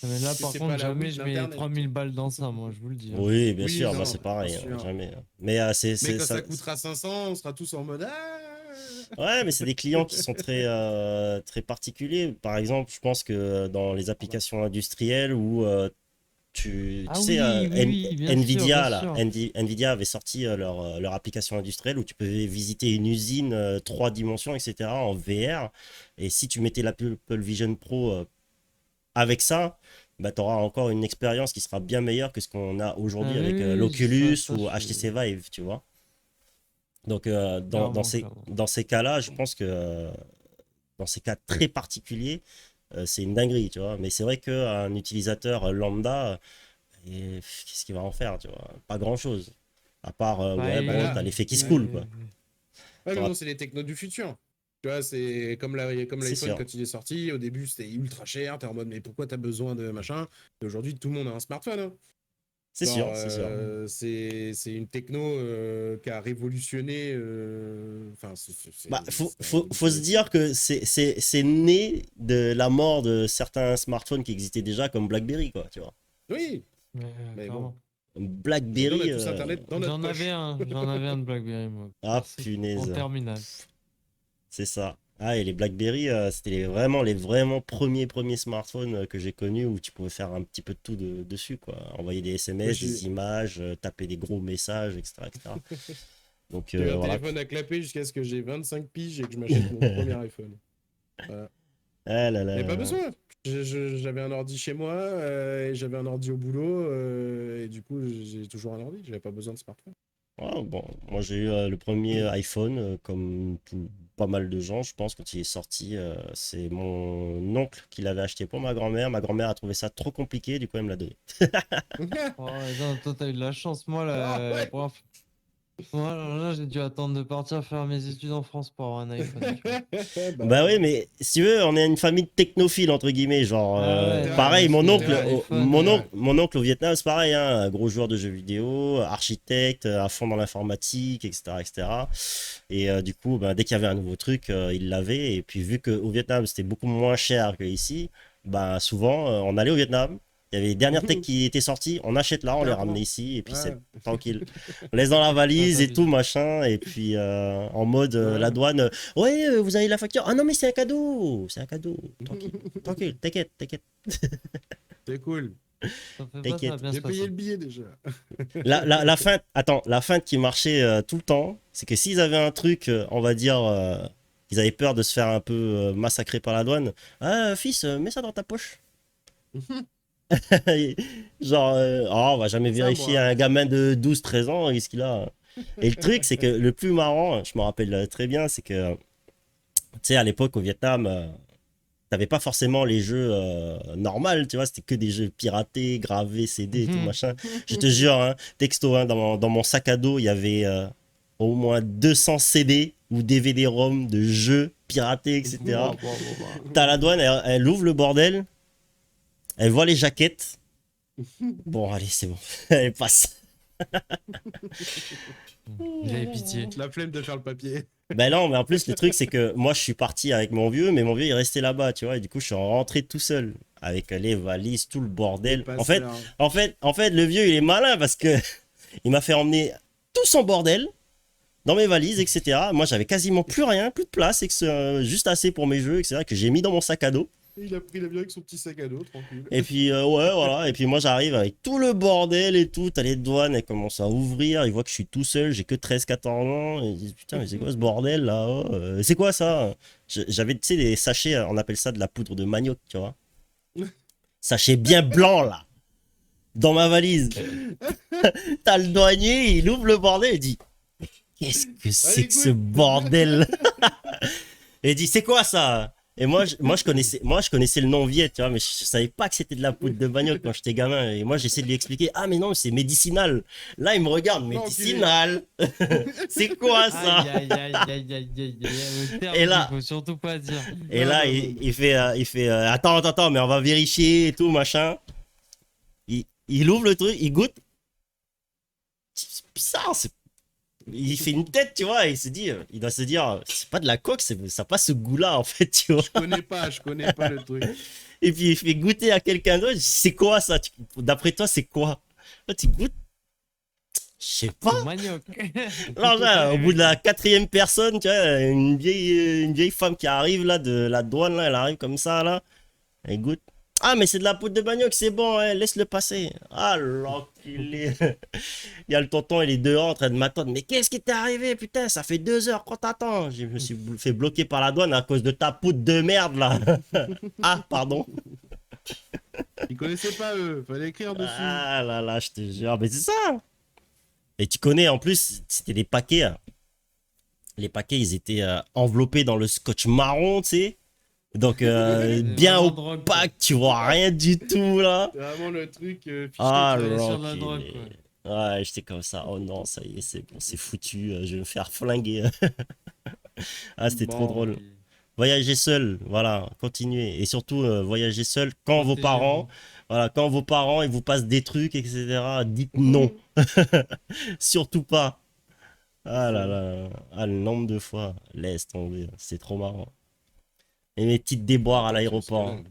Speaker 2: Ah, mais là,
Speaker 3: Est-ce que
Speaker 2: par
Speaker 3: c'est
Speaker 2: contre,
Speaker 3: pas la Wii
Speaker 2: jamais
Speaker 3: de
Speaker 2: je mets
Speaker 3: l'internet?
Speaker 2: 3000 balles dans ça, moi, je vous le dis. Hein.
Speaker 4: Oui, bien
Speaker 3: Oui,
Speaker 4: sûr, moi
Speaker 3: non,
Speaker 4: c'est
Speaker 3: bien
Speaker 4: pareil, hein,
Speaker 3: sûr.
Speaker 4: jamais. Mais
Speaker 3: Mais quand ça coûtera 500, on sera tous en mode ah.
Speaker 4: ouais, mais c'est des clients qui sont très particuliers. Par exemple, je pense que dans les
Speaker 3: Pardon.
Speaker 4: applications industrielles où tu
Speaker 2: Ah
Speaker 4: sais,
Speaker 2: oui, oui, oui, bien sûr, bien
Speaker 4: Nvidia, là,
Speaker 2: sûr.
Speaker 4: Nvidia avait sorti leur application industrielle où tu pouvais visiter une usine 3 dimensions, etc. en VR. Et si tu mettais l'Apple Vision Pro avec ça, bah, tu auras encore une expérience qui sera bien meilleure que ce qu'on a
Speaker 2: Ah
Speaker 4: aujourd'hui
Speaker 2: oui,
Speaker 4: avec
Speaker 2: oui, oui,
Speaker 4: l'Oculus
Speaker 2: ça,
Speaker 4: ou HTC Vive, tu vois. Donc,
Speaker 2: clairement, clairement.
Speaker 4: dans ces cas-là, je pense que dans ces cas très particuliers, c'est une dinguerie, tu vois. Mais c'est vrai qu'un utilisateur lambda, qu'est-ce qu'il va en faire, tu vois? Pas grand-chose. À part,
Speaker 2: Bah,
Speaker 4: ouais,
Speaker 3: Bah
Speaker 4: bon,
Speaker 3: là,
Speaker 4: t'as l'effet qui se
Speaker 3: ouais.
Speaker 4: coule, quoi.
Speaker 3: Ouais, mais
Speaker 4: T'auras-
Speaker 3: bon, c'est les technos du futur. Tu vois, c'est comme
Speaker 4: C'est
Speaker 3: l'iPhone
Speaker 4: sûr,
Speaker 3: quand il est sorti. Au début, c'était ultra cher. T'es en mode, mais pourquoi t'as besoin de machin? Et aujourd'hui, tout le monde a un smartphone. Hein.
Speaker 4: c'est
Speaker 3: Genre,
Speaker 4: sûr, c'est sûr.
Speaker 3: c'est une techno qui a révolutionné. Enfin,
Speaker 4: Bah,
Speaker 3: ça a
Speaker 4: faut se
Speaker 3: révolutionné tout.
Speaker 4: dire que c'est né de la mort de certains smartphones qui existaient déjà, comme BlackBerry, quoi, tu vois.
Speaker 3: Oui,
Speaker 2: Mais,
Speaker 3: mais bon.
Speaker 2: clairement.
Speaker 3: Aujourd'hui, on a
Speaker 4: BlackBerry,
Speaker 3: tous Internet dans notre poche.
Speaker 2: J'en avais un de BlackBerry, moi,
Speaker 4: ah
Speaker 2: perso, en
Speaker 4: punaise,
Speaker 2: terminale.
Speaker 4: c'est ça. Ah, et les BlackBerry, c'était les vraiment premiers smartphones que j'ai connus où tu pouvais faire un petit peu de tout dessus, quoi. Envoyer des
Speaker 3: Moi,
Speaker 4: SMS, des images, taper des gros messages, etc., etc. Donc
Speaker 3: j'ai eu un
Speaker 4: voilà.
Speaker 3: téléphone à clapper jusqu'à ce que j'ai 25 piges et que je m'achète mon premier iPhone. Voilà.
Speaker 4: Ah là
Speaker 3: Mais pas
Speaker 4: là.
Speaker 3: besoin. J'avais un ordi chez moi et j'avais un ordi au boulot et du coup j'ai toujours un ordi. J'avais pas besoin de smartphone.
Speaker 4: Ouais, bon, moi j'ai eu le premier iPhone, comme pas mal de gens, je pense, quand il est sorti. C'est mon oncle qui l'avait acheté pour ma grand-mère. Ma grand-mère a trouvé ça trop compliqué, du coup elle me l'a donné.
Speaker 2: Oh, ouais, non, toi, t'as eu de la chance. Moi,
Speaker 3: Ah
Speaker 2: la
Speaker 3: ouais.
Speaker 2: première fois. Moi, alors là, j'ai dû attendre de partir faire mes études en France pour avoir un iPhone, tu vois.
Speaker 3: Bah
Speaker 4: Bah oui,
Speaker 3: ouais.
Speaker 4: mais si tu veux, on est une famille de technophiles, entre guillemets. Genre,
Speaker 2: Ah ouais,
Speaker 3: C'est
Speaker 2: non,
Speaker 3: vrai,
Speaker 2: mais
Speaker 4: pareil,
Speaker 2: je
Speaker 4: mon
Speaker 2: te
Speaker 3: c'est
Speaker 4: oncle,
Speaker 2: jure,
Speaker 3: vrai,
Speaker 2: l'iPhone.
Speaker 3: c'est vrai.
Speaker 4: mon oncle au Vietnam, c'est pareil, hein, un gros joueur de jeux vidéo, architecte, à fond dans l'informatique, etc., etc. Et du coup, ben, dès qu'il y avait un nouveau truc, il l'avait. Et puis, vu qu'au Vietnam, c'était beaucoup moins cher qu'ici, ben, souvent, on allait au Vietnam. Il y avait les dernières techs qui étaient sorties, on achète là, on les ramenait
Speaker 3: Clairement.
Speaker 4: ici, et puis c'est
Speaker 3: Ouais.
Speaker 4: tranquille. On laisse dans la
Speaker 2: Ah,
Speaker 4: valise et tout,
Speaker 2: t'abuses.
Speaker 4: machin, et puis en mode la
Speaker 3: Ouais.
Speaker 4: douane, ouais, vous avez la facture. Ah non, mais c'est un cadeau, tranquille, tranquille, t'inquiète, t'inquiète,
Speaker 3: C'est cool.
Speaker 2: T'en fais pas, ça va
Speaker 4: t'inquiète.
Speaker 2: bien se
Speaker 3: J'ai payé
Speaker 2: passer.
Speaker 3: le billet déjà.
Speaker 4: La feinte, attends, la feinte qui marchait tout le temps, c'est que s'ils avaient un truc, on va dire, ils avaient peur de se faire un peu massacrer par la douane. Ah, fils, mets ça dans ta poche. Genre, oh, on va jamais
Speaker 3: Ça,
Speaker 4: vérifier
Speaker 3: moi.
Speaker 4: un gamin de 12 13 ans, qu'est-ce qu'il a. Et le truc, c'est que le plus marrant, je me rappelle très bien, c'est que, tu sais, à l'époque au Vietnam, t'avais pas forcément les jeux normaux, tu vois, c'était que des jeux piratés, gravés, CD et tout
Speaker 2: Mhm.
Speaker 4: machin. Je te jure, hein, texto, hein, dans mon sac à dos, il y avait au moins 200 CD ou DVD-ROM de jeux piratés, etc.
Speaker 2: Bon, bon, bon, bah.
Speaker 4: T'as la douane, elle ouvre le bordel, elle voit les jaquettes. Bon, allez, c'est bon, elle passe.
Speaker 2: Il avait pitié.
Speaker 3: La flemme de faire le papier.
Speaker 4: Ben non, mais en plus, le truc, c'est que moi, je suis parti avec mon vieux, mais mon vieux, il restait là-bas, tu vois, et du coup, je suis rentré tout seul, avec les valises, tout le
Speaker 3: Les
Speaker 4: bordel.
Speaker 3: passeurs.
Speaker 4: En fait, le vieux, il est malin parce que il m'a fait emmener tout son bordel dans mes valises, etc. Moi, j'avais quasiment plus rien, plus de place, juste assez pour mes jeux, etc., que j'ai mis dans mon sac à dos.
Speaker 3: Il a pris l'avion avec son petit sac à dos, tranquille.
Speaker 4: Et puis, ouais, voilà. Et puis, moi, j'arrive avec tout le bordel et tout. T'as les douanes, elles commencent à ouvrir. Ils voient que je suis tout seul, j'ai que 13 14 ans. Et ils disent, putain, mais c'est quoi ce bordel là? Oh, c'est quoi ça? J'avais, tu sais, des sachets, on appelle ça de la poudre de manioc, tu vois. Sachet bien blanc là, dans ma valise. T'as le douanier, il ouvre le bordel et dit, qu'est-ce que c'est
Speaker 3: Allez,
Speaker 4: que ce
Speaker 3: goûte.
Speaker 4: bordel? Et il dit, c'est quoi ça? Et moi, je connaissais le nom Viet, tu vois, mais je savais pas que c'était de la poudre de manioc quand j'étais gamin. Et moi, j'essaie de lui expliquer, ah, mais non, c'est médicinal. Là, il me regarde,
Speaker 3: L'enculé.
Speaker 4: médicinal. C'est quoi ça?
Speaker 2: Aïe, aïe, aïe, aïe, aïe, aïe, aïe. Le
Speaker 4: Et
Speaker 2: terme qu'il
Speaker 4: là,
Speaker 2: faut surtout pas dire.
Speaker 4: et
Speaker 3: Non,
Speaker 4: là,
Speaker 3: non, non, non.
Speaker 4: il fait, attends, attends, attends, mais on va vérifier et tout, machin. Il ouvre le truc, il goûte. C'est bizarre, il fait une tête, tu vois, et il se dit, il doit se dire, c'est pas de la coque, ça a pas ce goût-là, en fait, tu vois.
Speaker 3: Je connais pas le truc.
Speaker 4: Et puis il fait goûter à quelqu'un d'autre. C'est quoi ça? D'après toi, c'est quoi? Là, tu goûtes? Je sais
Speaker 2: C'est
Speaker 4: pas.
Speaker 2: manioc.
Speaker 4: Là, là, au bout de la quatrième personne, tu vois, une vieille femme qui arrive là de la douane, là, elle arrive comme ça, là. Elle goûte. Ah, mais c'est de la poudre de manioc, c'est bon, hein, laisse-le passer. Ah, l'enculé. Il y a le tonton, il est dehors en train de m'attendre. Mais qu'est-ce qui t'est arrivé, putain? Ça fait 2 heures qu'on t'attend. Je me suis fait bloquer par la douane à cause de ta poudre de merde, là. Ah, pardon.
Speaker 3: Ils connaissaient pas eux, fallait écrire dessus.
Speaker 4: Ah là là, je te jure, mais c'est ça. Et tu connais, en plus, c'était des paquets, hein. Les paquets, ils étaient enveloppés dans le scotch marron, tu sais. Donc,
Speaker 2: C'est
Speaker 4: bien
Speaker 2: vraiment drogue, quoi.
Speaker 4: opaque, tu vois rien du tout, là.
Speaker 3: C'est vraiment le truc fiche-les
Speaker 4: Ah,
Speaker 2: T'allais
Speaker 3: crèves.
Speaker 2: sur de la drogue,
Speaker 4: l'enculé.
Speaker 2: quoi.
Speaker 4: Ouais, j'étais comme ça. Oh non, ça y est, c'est bon, c'est foutu. Je vais me faire flinguer. Ah, c'était trop
Speaker 3: Bon.
Speaker 4: drôle. Voyager seul, voilà, continuez. Et surtout, voyager seul quand vos parents,
Speaker 2: Protégez-vous.
Speaker 4: voilà, quand vos parents, ils vous passent des trucs, etc. Dites non. Surtout pas. Ah là là, ah, le nombre de fois, laisse tomber, c'est trop marrant. Et mes petites déboires à
Speaker 3: Bah, tu risques
Speaker 4: l'aéroport.
Speaker 3: dalle.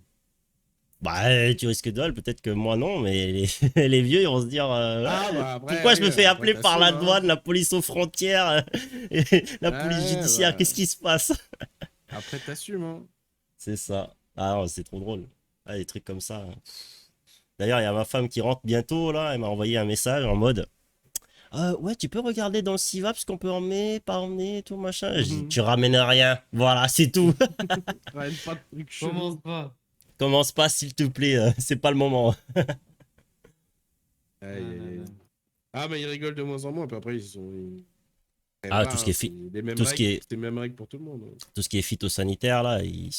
Speaker 4: Bah, tu risques de dalle, peut-être que moi non, mais les vieux, ils vont se dire
Speaker 3: Ah
Speaker 4: ouais,
Speaker 3: bah après,
Speaker 4: pourquoi je
Speaker 3: oui,
Speaker 4: me fais
Speaker 3: après
Speaker 4: appeler par
Speaker 3: t'assumes,
Speaker 4: la
Speaker 3: hein.
Speaker 4: douane, la police aux frontières, et la police
Speaker 3: Ouais,
Speaker 4: judiciaire,
Speaker 3: bah,
Speaker 4: qu'est-ce qui se passe?
Speaker 3: après t'assumes, hein.
Speaker 4: C'est ça. Ah non, c'est trop drôle. Ah, des trucs comme ça. D'ailleurs, il y a ma femme qui rentre bientôt, là, elle m'a envoyé un message en mode ouais, tu peux regarder dans le CIVAP ce qu'on peut emmener, pas emmener, tout machin. Je dis, tu ramènes rien. Voilà, c'est tout.
Speaker 3: Ouais, pas de trucs
Speaker 2: Commence
Speaker 3: chelous.
Speaker 2: pas.
Speaker 4: Commence pas, s'il te plaît, c'est pas le moment.
Speaker 3: Aïe,
Speaker 2: Ah,
Speaker 3: aïe,
Speaker 2: là,
Speaker 3: aïe.
Speaker 2: là.
Speaker 3: Ah, mais ils rigolent de moins en moins, puis après, Et
Speaker 4: Ah,
Speaker 3: voilà,
Speaker 4: tout ce qui est
Speaker 3: c'est les mêmes
Speaker 4: tout ce qui
Speaker 3: règles,
Speaker 4: est,
Speaker 3: c'est les mêmes règles pour tout le monde.
Speaker 4: tout ce qui est phytosanitaire, là, ils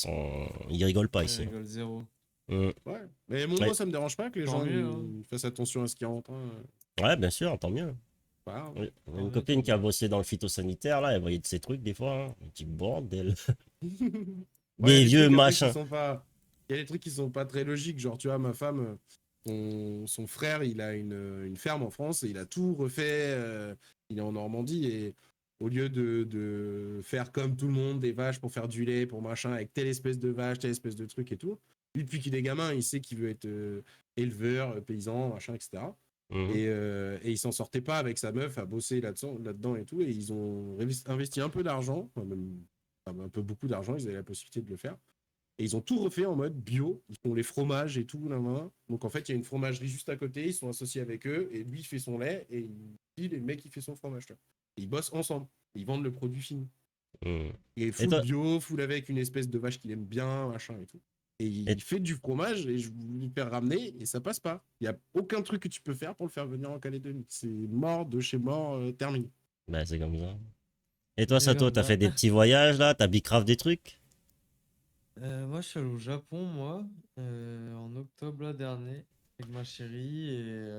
Speaker 4: rigolent pas
Speaker 2: Ouais,
Speaker 4: ici.
Speaker 2: rigole zéro.
Speaker 4: Mm.
Speaker 3: Ouais. Mais bon,
Speaker 4: Ouais,
Speaker 3: moi, ça me dérange pas que les
Speaker 2: Tant
Speaker 3: gens
Speaker 2: mieux, hein.
Speaker 3: ils fassent attention à ce qui rentre. Hein.
Speaker 4: ouais, bien sûr, tant mieux.
Speaker 3: Voilà.
Speaker 4: Oui. J'ai
Speaker 2: Tant
Speaker 4: une
Speaker 2: mieux, tant
Speaker 4: copine qui a
Speaker 2: mieux.
Speaker 4: bossé dans le phytosanitaire, là, elle voyait de ces trucs des fois. Hein. Un petit bordel.
Speaker 3: Ouais, il y a
Speaker 4: Des
Speaker 3: des
Speaker 4: vieux
Speaker 3: trucs après qui
Speaker 4: machins.
Speaker 3: sont pas. Il y a des trucs qui sont pas très logiques. Genre, tu vois, ma femme, son frère, il a une ferme en France et il a tout refait. Il est en Normandie et au lieu de faire comme tout le monde, des vaches pour faire du lait, pour machin, avec telle espèce de vache, telle espèce de truc et tout, lui, depuis qu'il est gamin, il sait qu'il veut être éleveur, paysan, machin, etc.
Speaker 4: Mhm.
Speaker 3: Et il s'en sortait pas avec sa meuf à bosser là-dedans et tout. Et ils ont investi un peu d'argent, enfin, même un peu beaucoup d'argent, ils avaient la possibilité de le faire. Et ils ont tout refait en mode bio. Ils font les fromages et tout, là, là. Donc en fait, il y a une fromagerie juste à côté, ils sont associés avec eux, et lui, il fait son lait, et le mec, il fait son fromage. Là. Et ils bossent ensemble. Et ils vendent le produit fini.
Speaker 4: Mhm.
Speaker 3: Et
Speaker 4: Et
Speaker 3: full
Speaker 4: toi,
Speaker 3: bio, full avec une espèce de vache qu'il aime bien, machin et tout. Et
Speaker 4: et,
Speaker 3: il fait du fromage, et je voulais le faire ramener, et ça passe pas. Il n'y a aucun truc que tu peux faire pour le faire venir en Calédonie. C'est mort de chez mort, terminé.
Speaker 4: bah, c'est comme ça. Et toi,
Speaker 2: C'est
Speaker 4: Sato,
Speaker 2: comme
Speaker 4: t'as fait
Speaker 2: ça.
Speaker 4: des petits voyages là, t'as bicrave des trucs?
Speaker 2: Moi, je suis allé au Japon, moi, en octobre là, dernier, avec ma chérie. Et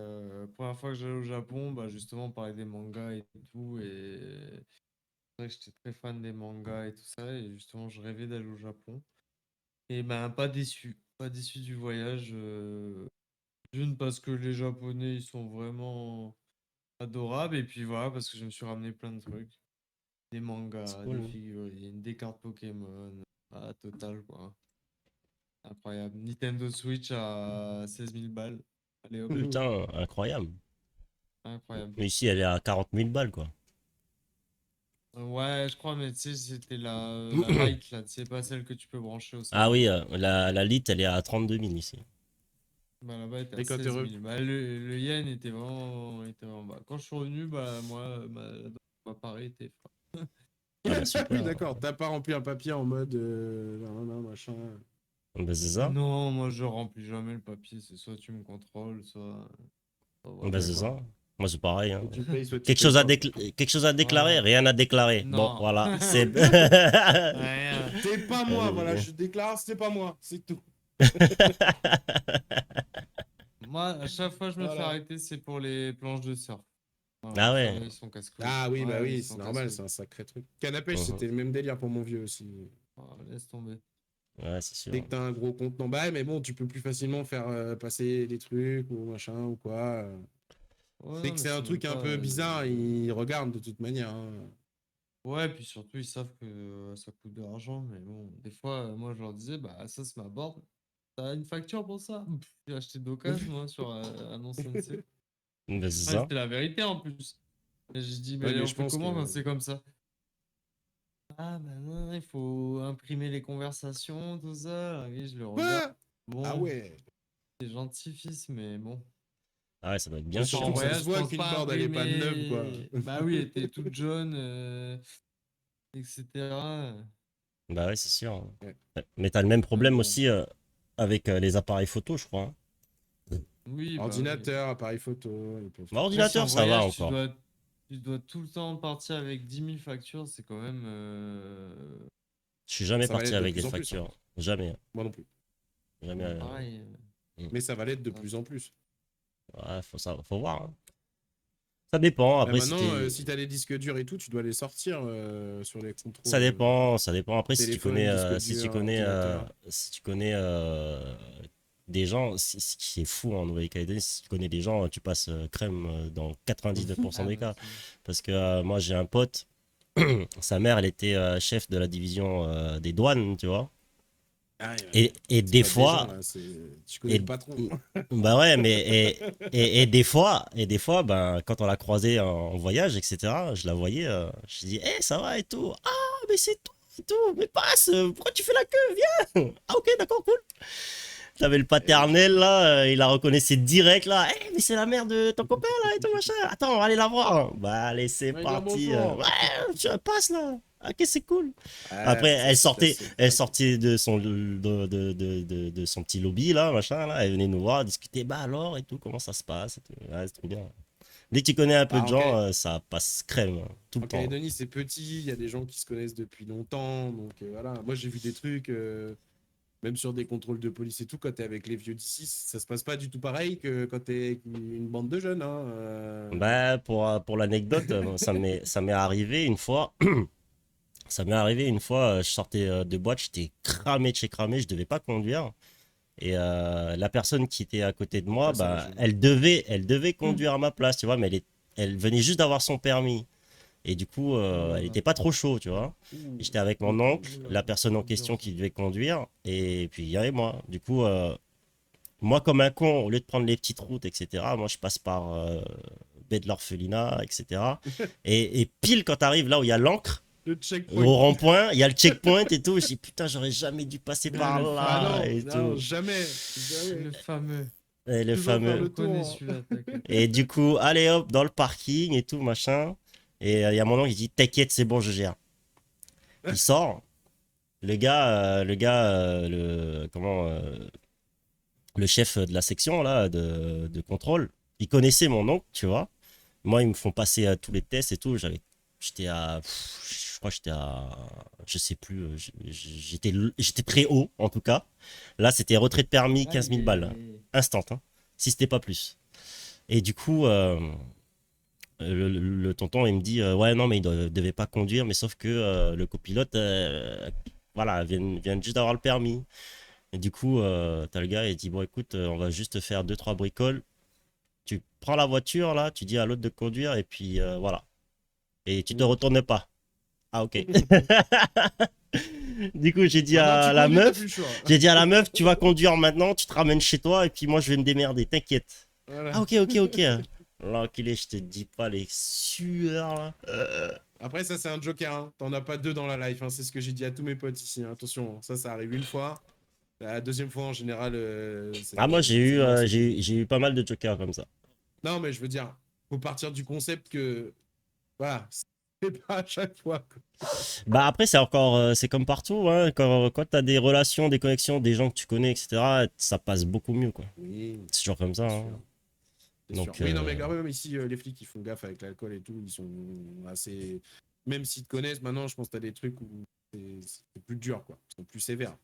Speaker 2: première fois que j'allais au Japon, bah, justement, on parlait des mangas et tout. Et c'est vrai que j'étais très fan des mangas et tout ça. Et justement, je rêvais d'aller au Japon. Et ben, pas déçu. Pas déçu du voyage. D'une, parce que les Japonais, ils sont vraiment adorables. Et puis voilà, parce que je me suis ramené plein de trucs. Des
Speaker 4: C'est
Speaker 2: mangas,
Speaker 4: cool.
Speaker 2: des
Speaker 4: Hein.
Speaker 2: figurines, des cartes Pokémon. Ah, total, quoi. Incroyable. Nintendo Switch à 16 000 balles. Allez hop,
Speaker 4: Putain, incroyable.
Speaker 2: incroyable.
Speaker 4: Mais ici, elle est à 40 000 balles, quoi.
Speaker 2: Ouais, je crois, mais tu sais, c'était la Lite, là. C'est pas celle que tu peux brancher au
Speaker 4: Ah
Speaker 2: salon.
Speaker 4: oui, la Lite, elle est à 32 000 ici.
Speaker 2: Bah, là-bas, elle était à
Speaker 3: Et quand t'es
Speaker 2: 16 000. Bah, le yen était vraiment bas. Quand je suis revenu, bah, moi, ma Paris était froid.
Speaker 4: Ah bah
Speaker 3: oui,
Speaker 4: super.
Speaker 3: d'accord. T'as pas rempli un papier en mode non, non, machin.
Speaker 4: Bah c'est ça.
Speaker 2: Non, moi, je remplis jamais le papier. C'est soit tu me contrôles,
Speaker 4: Bah
Speaker 2: voilà.
Speaker 4: c'est
Speaker 3: D'accord.
Speaker 4: ça. Moi, c'est pareil. Hein.
Speaker 3: Soit tu payes, soit tu payes pas.
Speaker 4: Quelque chose à déclarer,
Speaker 2: Voilà.
Speaker 4: rien à déclarer. Bon,
Speaker 2: Non.
Speaker 4: voilà, c'est.
Speaker 2: Rien.
Speaker 3: C'est pas moi, voilà,
Speaker 4: Allez.
Speaker 3: je déclare, c'est pas moi, c'est tout.
Speaker 2: Moi, à chaque fois que je me fais
Speaker 3: Voilà.
Speaker 2: arrêter, c'est pour les planches de surf.
Speaker 4: Ah
Speaker 2: Voilà,
Speaker 4: ouais.
Speaker 2: ceux-là, ils sont casse-couilles.
Speaker 3: Ah oui, bah
Speaker 2: Ouais, ils
Speaker 3: oui, c'est
Speaker 2: sont
Speaker 3: normal,
Speaker 2: casse-couilles.
Speaker 3: c'est un sacré truc. Canne à pêche,
Speaker 4: Mhm.
Speaker 3: c'était le même délire pour mon vieux aussi.
Speaker 2: Laisse tomber.
Speaker 4: Ouais, c'est
Speaker 3: Dès
Speaker 4: sûr.
Speaker 3: que t'as un gros contenant, bah mais bon, tu peux plus facilement faire passer des trucs ou machin ou quoi.
Speaker 2: Ouais,
Speaker 3: Dès
Speaker 2: non,
Speaker 3: que
Speaker 2: mais
Speaker 3: c'est un
Speaker 2: c'est même
Speaker 3: truc un
Speaker 2: pas.
Speaker 3: peu bizarre, ils regardent de toute manière. Hein.
Speaker 2: Ouais, puis surtout, ils savent que ça coûte de l'argent. Mais bon, des fois, moi, je leur disais, bah, ça, c'est ma board. T'as une facture pour ça? J'ai acheté d'occasion, moi, sur un ancien C.
Speaker 4: Bah c'est
Speaker 2: Ouais,
Speaker 4: ça.
Speaker 2: c'était la vérité en plus. Et j'ai dit,
Speaker 3: Ouais,
Speaker 2: mais
Speaker 3: mais
Speaker 2: on
Speaker 3: je
Speaker 2: fait
Speaker 3: pense
Speaker 2: comment quand
Speaker 3: que.
Speaker 2: c'est comme ça? Ah, bah non, il faut imprimer les conversations, tout ça. Ah oui, je le regarde.
Speaker 3: Quoi? Ah
Speaker 2: Bon,
Speaker 3: ouais.
Speaker 2: c'est gentil, fils, mais bon.
Speaker 4: Ah ouais, ça doit être
Speaker 3: Mais
Speaker 4: bien
Speaker 2: Je pars en
Speaker 3: surtout que
Speaker 4: chiant.
Speaker 3: ça
Speaker 4: Hein.
Speaker 3: se
Speaker 2: voyage, je
Speaker 3: voit
Speaker 2: pense
Speaker 3: qu'une
Speaker 2: pas
Speaker 3: board, elle est pas neuve, quoi.
Speaker 2: imprimer. Bah oui, elle était toute jaune, etc.
Speaker 4: Bah ouais, c'est sûr. Hein.
Speaker 3: Ouais.
Speaker 4: Ouais. Mais t'as le même
Speaker 2: Mais
Speaker 4: problème
Speaker 2: bon.
Speaker 4: aussi avec les appareils photo, je crois. Hein.
Speaker 2: Oui, bah oui.
Speaker 3: Ordinateur, appareil photo, ils peuvent
Speaker 4: Mon
Speaker 3: tout
Speaker 2: Après,
Speaker 3: faire.
Speaker 2: si en
Speaker 4: ordinateur, ça va
Speaker 2: voyage,
Speaker 4: encore.
Speaker 2: tu dois tout le temps partir avec 10 000 factures, c'est quand même.
Speaker 4: Je suis jamais
Speaker 3: Ça va
Speaker 4: parti
Speaker 3: l'être de
Speaker 4: avec des
Speaker 3: plus en plus. Hein.
Speaker 4: factures. Jamais. Hein.
Speaker 3: Moi non plus.
Speaker 4: Jamais.
Speaker 2: Pareil.
Speaker 4: Mm.
Speaker 3: Mais ça va l'être de
Speaker 2: Ouais.
Speaker 3: plus en plus.
Speaker 4: Ouais, faut voir. Hein. Ça dépend.
Speaker 3: Bah
Speaker 4: Après, si
Speaker 3: maintenant,
Speaker 4: t'es.
Speaker 3: si t'as les disques durs et tout, tu dois les sortir sur les
Speaker 4: Ça
Speaker 3: contrôles
Speaker 4: dépend, ça dépend. Après,
Speaker 3: téléphone, disque
Speaker 4: si tu
Speaker 3: dur,
Speaker 4: connais,
Speaker 3: ordinateur.
Speaker 4: si tu connais des gens, ce qui est fou en Nouvelle-Calédonie, si tu connais des gens, tu passes crème dans 99%
Speaker 2: Ah
Speaker 4: des
Speaker 2: bah
Speaker 4: cas.
Speaker 2: si.
Speaker 4: Parce que moi, j'ai un pote, sa mère, elle était chef de la division des douanes, tu vois.
Speaker 3: Ah, ouais, ouais.
Speaker 4: Et
Speaker 3: C'est
Speaker 4: des
Speaker 3: pas des gens,
Speaker 4: fois,
Speaker 3: là. Tu connais
Speaker 4: et,
Speaker 3: le patron.
Speaker 4: bah ouais, mais et des fois, ben, quand on l'a croisée en voyage, etc., je la voyais, je dis, hé, ça va et tout. Ah, mais c'est tout et tout, mais passe, pourquoi tu fais la queue, viens. Ah, ok, d'accord, cool. T'avais le
Speaker 3: Eh oui.
Speaker 4: paternel là, il la reconnaissait direct là. Hé, mais c'est la mère de ton copain là et tout machin. Attends, on va aller la voir. Bah, allez, c'est
Speaker 3: On va dire
Speaker 4: parti.
Speaker 3: bonjour.
Speaker 4: Ouais, tu passe là. Ok, c'est cool.
Speaker 3: Ouais,
Speaker 4: Après,
Speaker 3: mais ça, c'est
Speaker 4: elle
Speaker 3: dingue.
Speaker 4: sortait de son petit lobby là, machin là. Elle venait nous voir, discuter. Bah alors et tout, comment ça se passe et tout. Ouais, c'est trop bien. Dès que tu connais un peu
Speaker 3: Bah,
Speaker 4: de gens, ça passe crème, hein, tout le
Speaker 3: En
Speaker 4: temps.
Speaker 3: Calédonie, c'est petit, il y a des gens qui se connaissent depuis longtemps, donc voilà. Moi, j'ai vu des trucs, même sur des contrôles de police et tout, quand t'es avec les vieux d'ici, ça se passe pas du tout pareil que quand t'es avec une bande de jeunes, hein.
Speaker 4: Bah, pour l'anecdote, ça m'est arrivé une fois. Ça m'est arrivé une fois, je sortais de boîte, j'étais cramé de chez cramé, je devais pas conduire. Et la personne qui était à côté de moi,
Speaker 3: Ouais, ça
Speaker 4: bah,
Speaker 3: arrive.
Speaker 4: elle devait conduire à ma place, tu vois, mais elle venait juste d'avoir son permis. Et du coup, elle
Speaker 2: Oh,
Speaker 4: était pas trop chaud, tu vois.
Speaker 3: Ouh.
Speaker 4: Et j'étais avec mon
Speaker 3: Ok.
Speaker 4: oncle, la personne en
Speaker 2: c'est dur
Speaker 4: question
Speaker 2: ça.
Speaker 4: qui devait conduire, et puis il y avait moi. Du coup, moi comme un con, au lieu de prendre les petites routes, etc., moi je passe par baie de l'orphelinat, etc. Et pile quand t'arrives là où il y a l'encre,
Speaker 3: Le checkpoint.
Speaker 4: au rond-point, il y a le checkpoint et tout. Je dis putain, j'aurais jamais dû passer
Speaker 2: Ah,
Speaker 4: par
Speaker 2: le
Speaker 3: Bah
Speaker 2: fameux,
Speaker 4: là
Speaker 3: non,
Speaker 4: et
Speaker 3: non,
Speaker 4: tout.
Speaker 3: jamais. Jamais.
Speaker 2: le fameux.
Speaker 4: Et le
Speaker 3: Toujours faire
Speaker 2: On
Speaker 4: fameux.
Speaker 3: le
Speaker 2: connaît
Speaker 3: tour, hein.
Speaker 2: celui-là, t'inquiète.
Speaker 4: Et du coup, allez hop, dans le parking et tout, machin. Et il y a mon oncle qui dit t'inquiète, c'est bon, je gère. Il sort. Comment, le chef de la section là, de contrôle, il connaissait mon oncle, tu vois. Moi, ils me font passer tous les tests et tout. J'étais à, je crois que j'étais à, je sais plus, j'étais très haut en tout cas. Là, c'était retrait de permis, 15
Speaker 2: Aïe,
Speaker 4: 000
Speaker 2: aïe,
Speaker 4: balles,
Speaker 2: aïe.
Speaker 4: instant, hein, si c'était pas plus. Et du coup, le tonton, il me dit, ouais, non, mais il ne devait pas conduire, mais sauf que le copilote, voilà, vient juste d'avoir le permis. Et du coup, t'as le gars, il dit, bon, écoute, on va juste faire deux, trois bricoles. Tu prends la voiture, là, tu dis à l'autre de conduire, et puis voilà. Et tu te retournes pas. Ah, ok. Du coup,
Speaker 3: Maintenant, tu conduis, t'as plus le choix.
Speaker 4: j'ai dit à la meuf, tu vas conduire maintenant, tu te ramènes chez toi, et puis moi, je vais me démerder, t'inquiète. Ah,
Speaker 3: Voilà.
Speaker 4: ok, ok, ok. L'enculé, je te dis pas les sueurs, là.
Speaker 3: Après, ça, c'est un joker, hein. T'en as pas deux dans la life, hein. C'est ce que j'ai dit à tous mes potes ici, hein. Attention, ça arrive une fois. La deuxième fois, en général,
Speaker 4: Ah, moi,
Speaker 3: c'est mort, c'est fini.
Speaker 4: j'ai eu pas mal de jokers comme ça.
Speaker 3: Non, mais je veux dire, faut partir du concept que, voilà, c'est pas à chaque fois, quoi.
Speaker 4: Bah après, c'est encore, c'est comme partout, hein. Quand t'as des relations, des connexions, des gens que tu connais, etc., ça passe beaucoup mieux, quoi.
Speaker 3: Oui,
Speaker 4: C'est toujours comme ça,
Speaker 3: c'est
Speaker 4: hein.
Speaker 3: sûr. C'est sûr.
Speaker 4: Donc,
Speaker 3: Oui, non, mais quand même, ici, les flics, ils font gaffe avec l'alcool et tout. Ils sont assez. Même s'ils te connaissent, maintenant, je pense que t'as des trucs où c'est plus dur, quoi. Ils sont plus sévères.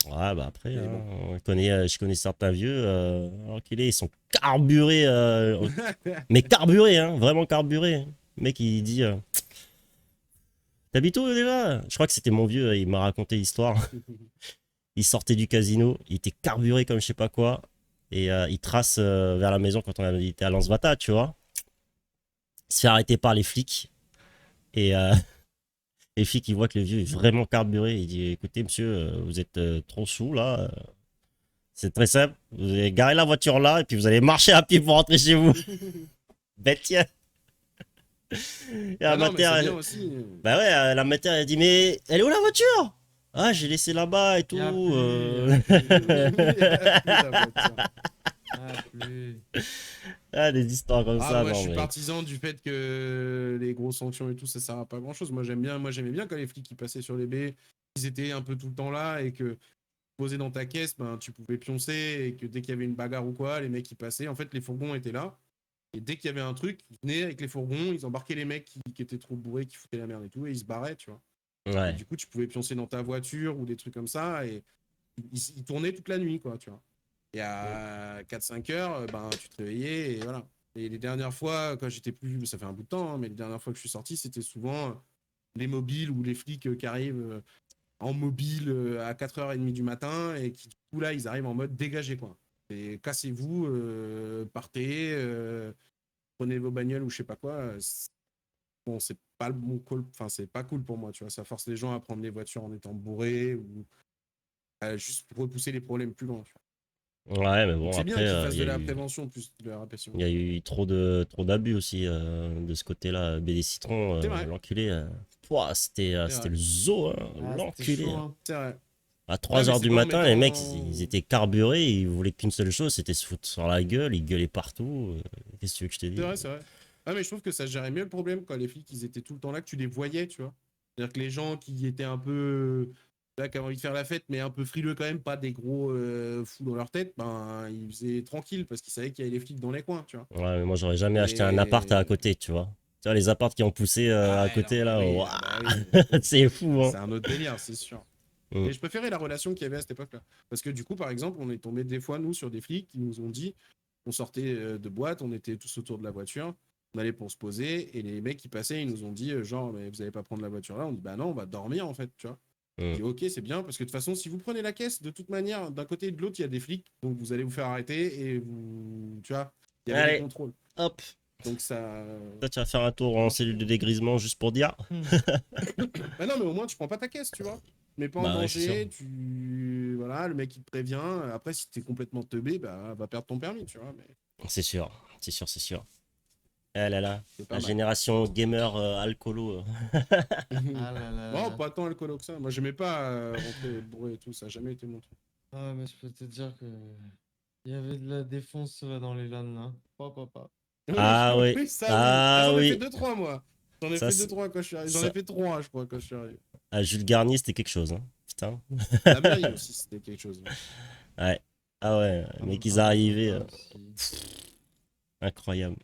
Speaker 4: ouais, bah après,
Speaker 3: Mais
Speaker 4: hein,
Speaker 3: bon.
Speaker 4: je connais certains vieux, alors qu'il est, ils sont carburés, mais carburés, hein, vraiment carburés, hein. Le mec, il dit, t'habites où déjà? Je crois que c'était mon vieux, il m'a raconté l'histoire. Il sortait du casino, il était carburé comme je sais pas quoi, et il trace vers la maison quand on était à Lansvata, tu vois. Il se fait arrêter par les flics, et les flics, ils voient que le vieux est vraiment carburé. Il dit, écoutez, monsieur, vous êtes trop sous là. C'est très simple. Vous allez garer la voiture là et puis vous allez marcher à pied pour rentrer chez vous. Bête, tiens. Et la
Speaker 3: Ah non, mais c'est bien
Speaker 4: mater,
Speaker 3: aussi.
Speaker 4: bah ouais, la mater, elle dit, mais elle est où la voiture? Ah, j'ai laissé là-bas et tout.
Speaker 2: Y a plus, y a plus,
Speaker 3: Il a plus la voiture.
Speaker 2: y a plus.
Speaker 4: Ah, des histoires comme
Speaker 3: Ah,
Speaker 4: ça,
Speaker 3: moi, je
Speaker 4: non,
Speaker 3: suis
Speaker 4: mais.
Speaker 3: partisan du fait que les grosses sanctions et tout, ça sert à pas grand-chose. Moi, j'aimais bien quand les flics qui passaient sur les baies, ils étaient un peu tout le temps là et que posé dans ta caisse, ben, tu pouvais pioncer et que dès qu'il y avait une bagarre ou quoi, les mecs qui passaient. En fait, les fourgons étaient là. Et dès qu'il y avait un truc, ils venaient avec les fourgons, ils embarquaient les mecs qui étaient trop bourrés, qui foutaient la merde et tout, et ils se barraient, tu vois. Et
Speaker 4: Ouais.
Speaker 3: du coup, tu pouvais pioncer dans ta voiture ou des trucs comme ça, et ils tournaient toute la nuit, quoi, tu vois. Et à 4-5 heures, ben, tu te réveillais, et voilà. Et les dernières fois, quand j'étais plus. Ça fait un bout de temps, hein, mais les dernières fois que je suis sorti, c'était souvent les mobiles ou les flics qui arrivent en mobile à 4h30 du matin, et qui, du coup, là, ils arrivent en mode dégagé, quoi. Et cassez-vous, partez, prenez vos bagnoles ou je sais pas quoi. Bon, c'est pas le bon call, enfin, c'est pas cool pour moi, tu vois. Ça force les gens à prendre les voitures en étant bourrés ou à juste repousser les problèmes plus loin, tu vois.
Speaker 4: Ouais, mais
Speaker 3: Donc
Speaker 4: bon,
Speaker 3: c'est
Speaker 4: après,
Speaker 3: bien qu'ils fassent de la prévention plus de la répression.
Speaker 4: il y a eu trop d'abus aussi de ce côté-là. BD Citron,
Speaker 3: C'est vrai,
Speaker 4: l'enculé. Pouah,
Speaker 3: c'est
Speaker 4: c'était
Speaker 3: vrai,
Speaker 4: le zoo, hein,
Speaker 2: Ah, c'était
Speaker 4: l'enculé.
Speaker 2: chaud, hein.
Speaker 3: c'est vrai.
Speaker 4: À
Speaker 3: Ouais,
Speaker 4: 3
Speaker 3: mais
Speaker 4: heures
Speaker 3: c'est
Speaker 4: du
Speaker 3: pas en
Speaker 4: matin, les mecs,
Speaker 3: mettant.
Speaker 4: ils étaient carburés, ils voulaient qu'une seule chose, c'était se foutre sur la gueule, ils gueulaient partout. Qu'est-ce que tu veux que je te
Speaker 3: C'est
Speaker 4: dise?
Speaker 3: vrai, c'est vrai. Ah, mais je trouve que ça gérait mieux le problème quand les flics ils étaient tout le temps là, que tu les voyais, tu vois. C'est-à-dire que les gens qui étaient un peu là, qui avaient envie de faire la fête, mais un peu frileux quand même, pas des gros fous dans leur tête, ben ils faisaient tranquille parce qu'ils savaient qu'il y avait les flics dans les coins, tu vois.
Speaker 4: Ouais, mais moi, j'aurais jamais acheté un appart à
Speaker 3: Et
Speaker 4: côté, tu vois. Tu vois, les apparts qui ont poussé
Speaker 3: ah
Speaker 4: à
Speaker 3: ouais, non,
Speaker 4: côté,
Speaker 3: mais
Speaker 4: là,
Speaker 3: oui,
Speaker 4: ouah,
Speaker 3: ah bah oui.
Speaker 4: c'est fou, hein.
Speaker 3: C'est un autre délire, c'est sûr.
Speaker 4: Mm.
Speaker 3: Et je préférais la relation qu'il y avait à cette époque-là. Parce que du coup, par exemple, on est tombé des fois, nous, sur des flics qui nous ont dit, on sortait de boîte, on était tous autour de la voiture, on allait pour se poser, et les mecs qui passaient, ils nous ont dit, genre, mais vous allez pas prendre la voiture là. On dit, bah non, on va dormir en fait, tu vois.
Speaker 4: Mm.
Speaker 3: Je dis, ok, c'est bien, parce que de toute façon, si vous prenez la caisse, de toute manière, d'un côté et de l'autre, il y a des flics, donc vous allez vous faire arrêter, et vous, tu vois, il y avait des
Speaker 4: Allez,
Speaker 3: contrôles.
Speaker 4: hop.
Speaker 3: Donc ça.
Speaker 4: Toi, tu vas faire un tour en cellule de dégrisement juste pour dire.
Speaker 3: Bah non, mais au moins, tu prends pas ta caisse, tu vois. Mais pas en
Speaker 4: Bah ouais, c'est sûr.
Speaker 3: danger, tu. Voilà, le mec il te prévient. Après, si t'es complètement teubé, bah, va perdre ton permis, tu vois. Mais
Speaker 4: C'est sûr, c'est sûr, c'est sûr. Ah là là,
Speaker 3: c'est
Speaker 4: la
Speaker 3: pas mal.
Speaker 4: génération gamer alcoolo.
Speaker 2: Ah là là
Speaker 3: Bon,
Speaker 2: là.
Speaker 3: pas tant alcoolo que ça. Moi, j'aimais pas rentrer bourré et tout, ça a jamais été mon truc.
Speaker 2: Ah, mais je peux te dire que il y avait de la défonce dans les LAN là. Papa.
Speaker 3: Oui,
Speaker 4: Ah oui,
Speaker 3: oui, ça oui. Ah,
Speaker 4: ah
Speaker 3: j'en ai fait
Speaker 4: oui.
Speaker 3: 2-3, moi. J'en ai
Speaker 4: Ça,
Speaker 3: fait 2-3 quand je suis arrivé. J'en ai
Speaker 4: ça...
Speaker 3: fait 3, je crois, quand je suis arrivé.
Speaker 4: Ah, Jules Garnier, c'était quelque chose, hein. Putain.
Speaker 3: La mairie aussi, c'était quelque chose.
Speaker 4: Ouais. Ah ouais,
Speaker 2: Ah,
Speaker 4: mais
Speaker 2: mais
Speaker 4: qu'ils
Speaker 2: pas
Speaker 4: arrivaient,
Speaker 2: Magenta aussi.
Speaker 4: incroyable.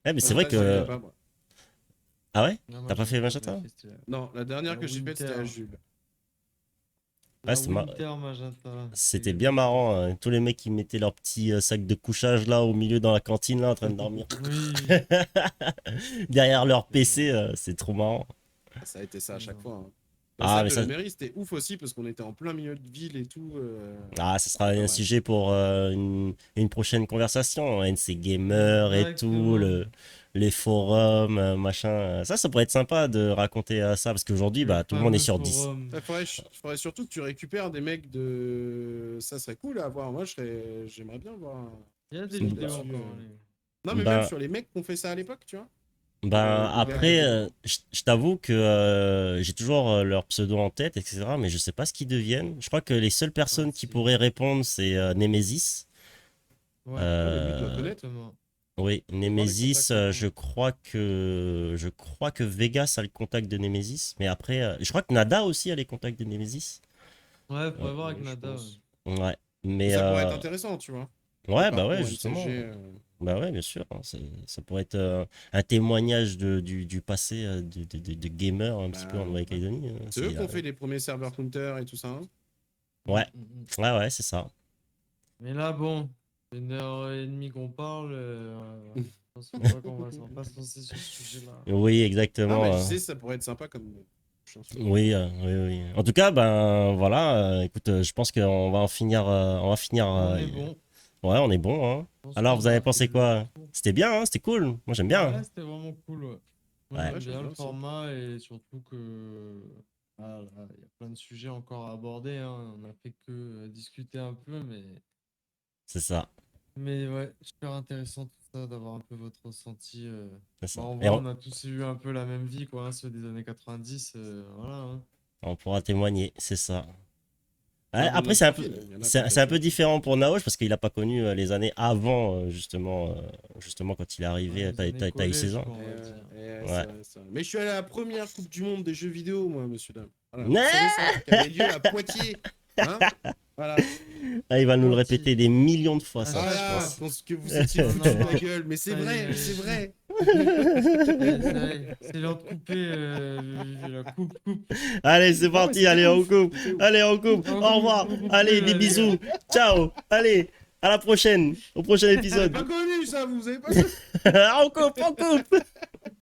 Speaker 4: Eh, mais c'est
Speaker 3: Non,
Speaker 4: vrai
Speaker 3: ça, j'y allais
Speaker 4: que.
Speaker 3: pas, moi.
Speaker 4: Ah ouais?
Speaker 2: Non,
Speaker 4: T'as pas fait
Speaker 2: Magenta,
Speaker 4: Magenta?
Speaker 3: Non, la dernière
Speaker 2: La
Speaker 3: que j'ai faite, c'était à
Speaker 2: Winter.
Speaker 3: Jules.
Speaker 4: Ouais,
Speaker 2: La Winter Magenta.
Speaker 4: c'était bien marrant, hein. Tous les mecs qui mettaient leur petit sac de couchage là au milieu dans la cantine là en train de dormir.
Speaker 2: Oui.
Speaker 4: Derrière leur
Speaker 2: Mais
Speaker 4: PC,
Speaker 2: non,
Speaker 4: c'est trop marrant.
Speaker 3: Ça a été ça à
Speaker 2: mais
Speaker 3: chaque
Speaker 2: non.
Speaker 3: fois, hein.
Speaker 4: Ah,
Speaker 3: Celle
Speaker 4: mais
Speaker 3: de
Speaker 4: ça,
Speaker 3: la mairie, c'était ouf aussi parce qu'on était en plein milieu de ville et tout.
Speaker 4: ah, ça sera
Speaker 3: C'était pas
Speaker 4: un
Speaker 3: mal.
Speaker 4: sujet pour une prochaine conversation. NC Gamer et tout,
Speaker 2: Exactement.
Speaker 4: les forums, machin. Ça pourrait être sympa de raconter ça parce qu'aujourd'hui,
Speaker 2: Le
Speaker 4: bah, tout le monde est
Speaker 2: fameux
Speaker 4: sur 10.
Speaker 2: forum.
Speaker 3: Faudrait surtout que tu récupères des mecs de. Ça serait cool à voir. Moi, j'aimerais bien voir
Speaker 2: Il y a des
Speaker 3: épisode
Speaker 2: vidéos
Speaker 3: là-dessus.
Speaker 2: encore en ligne.
Speaker 3: Non, mais même
Speaker 4: Ben,
Speaker 3: sur les mecs qui ont fait ça à l'époque, tu vois.
Speaker 4: ben
Speaker 3: Les gars
Speaker 4: après,
Speaker 3: de.
Speaker 4: je t'avoue que j'ai toujours leur pseudo en tête, etc. Mais je sais pas ce qu'ils deviennent. Je crois que les seules
Speaker 2: Ah,
Speaker 4: personnes qui
Speaker 2: si.
Speaker 4: pourraient répondre, c'est Nemesis.
Speaker 2: Ouais,
Speaker 3: Ah, mais lui, il doit
Speaker 4: Euh,
Speaker 3: connaître.
Speaker 2: exactement.
Speaker 4: Oui,
Speaker 3: Faut voir les
Speaker 4: Nemesis,
Speaker 3: contacts et tout.
Speaker 4: je crois que Vegas a le contact de Nemesis, mais après, je crois que Nada aussi a les contacts de Nemesis.
Speaker 2: Ouais,
Speaker 4: Euh,
Speaker 2: faudrait voir avec
Speaker 3: Ouais, je
Speaker 2: Nada. Ouais.
Speaker 3: pense.
Speaker 4: ouais,
Speaker 3: Mais
Speaker 4: mais
Speaker 3: ça pourrait être intéressant, tu vois. Le
Speaker 4: ouais, bah ouais,
Speaker 3: parcours
Speaker 4: justement,
Speaker 3: MCG.
Speaker 4: bah ouais, bien sûr, hein, ça pourrait être un témoignage du passé de gamer un petit peu en
Speaker 3: Bah, ouais.
Speaker 4: Nouvelle-Calédonie.
Speaker 3: C'est eux qui ont fait les premiers serveurs counter et tout ça, hein.
Speaker 4: Ouais,
Speaker 2: Mm, mm, mm.
Speaker 4: ouais, c'est ça.
Speaker 2: Mais là, bon, 1h30 qu'on parle. Je pense pas qu'on va pas se lancer sur ce sujet-là.
Speaker 4: Oui,
Speaker 3: Ah,
Speaker 4: exactement.
Speaker 3: mais je sais, ça pourrait être sympa comme chanson.
Speaker 4: Oui, oui, oui. En tout cas, ben voilà. Écoute, je pense qu'on va en finir. On va finir.
Speaker 2: On est bon.
Speaker 4: Ouais, on est bon, hein.
Speaker 2: Je pense
Speaker 4: Alors,
Speaker 2: qu'on
Speaker 4: vous avez
Speaker 2: a fait
Speaker 4: pensé
Speaker 2: le
Speaker 4: quoi?
Speaker 2: tour.
Speaker 4: C'était bien, hein, c'était cool. Moi, j'aime bien,
Speaker 2: Ouais,
Speaker 4: hein.
Speaker 2: c'était vraiment cool. Ouais. Moi,
Speaker 4: Ouais.
Speaker 2: j'aime
Speaker 3: Ouais, j'aime
Speaker 2: bien
Speaker 3: bien
Speaker 2: le
Speaker 3: aussi.
Speaker 2: format et surtout que. Voilà, il y a plein de sujets encore à aborder, hein. On a fait que discuter un peu,
Speaker 4: C'est ça,
Speaker 2: mais ouais, super intéressant tout ça, d'avoir un peu votre ressenti.
Speaker 4: c'est
Speaker 2: Bah,
Speaker 4: ça.
Speaker 2: en
Speaker 4: Et
Speaker 2: vrai,
Speaker 4: on,
Speaker 2: on a tous eu un peu la même vie, quoi, hein, ceux des années 90. Voilà, hein.
Speaker 4: on pourra témoigner, c'est ça. Ouais,
Speaker 3: Ah, bon,
Speaker 4: après,
Speaker 3: notre profil, il y en a qui ont
Speaker 4: c'est un
Speaker 3: vécu
Speaker 4: peu
Speaker 3: et tout.
Speaker 4: différent pour Naosh parce qu'il n'a pas connu les années avant, justement, quand il est
Speaker 2: Ouais,
Speaker 4: arrivé,
Speaker 2: les années
Speaker 4: t'as eu 16
Speaker 2: collège,
Speaker 4: ans.
Speaker 2: quoi, on va dire.
Speaker 3: C'est
Speaker 4: Ouais.
Speaker 3: vrai, c'est vrai. Mais je suis allé à la première Coupe du Monde des jeux vidéo, moi, monsieur dame. Voilà, vous
Speaker 4: Ouais.
Speaker 3: savez ça, qui avait lieu à Poitiers. Hein, voilà.
Speaker 4: Ah, il va nous le
Speaker 2: Menti.
Speaker 4: répéter des millions de fois,
Speaker 2: Ah,
Speaker 4: ça, je
Speaker 2: ça,
Speaker 3: Voilà,
Speaker 4: pense.
Speaker 3: je pense que vous étiez
Speaker 2: Non,
Speaker 3: foutu
Speaker 2: non,
Speaker 3: de ma
Speaker 2: non.
Speaker 3: gueule, mais c'est
Speaker 2: Ça y
Speaker 3: vrai,
Speaker 2: est,
Speaker 3: c'est vrai.
Speaker 2: c'est l'heure de couper. La coupe.
Speaker 4: Allez, c'est
Speaker 3: Non, mais
Speaker 4: parti,
Speaker 3: c'était
Speaker 4: allez, on
Speaker 3: ouf,
Speaker 4: coupe.
Speaker 3: c'était ouf.
Speaker 4: Allez, on coupe.
Speaker 2: On
Speaker 4: Au
Speaker 2: coupe,
Speaker 4: revoir.
Speaker 2: on coupe
Speaker 4: Allez,
Speaker 2: plus,
Speaker 4: des
Speaker 2: là, les gars.
Speaker 4: bisous. Ciao. Allez, à la prochaine. Au prochain
Speaker 3: Vous avez
Speaker 4: épisode.
Speaker 3: pas connu ça, vous avez pas connu.
Speaker 4: On coupe, on coupe.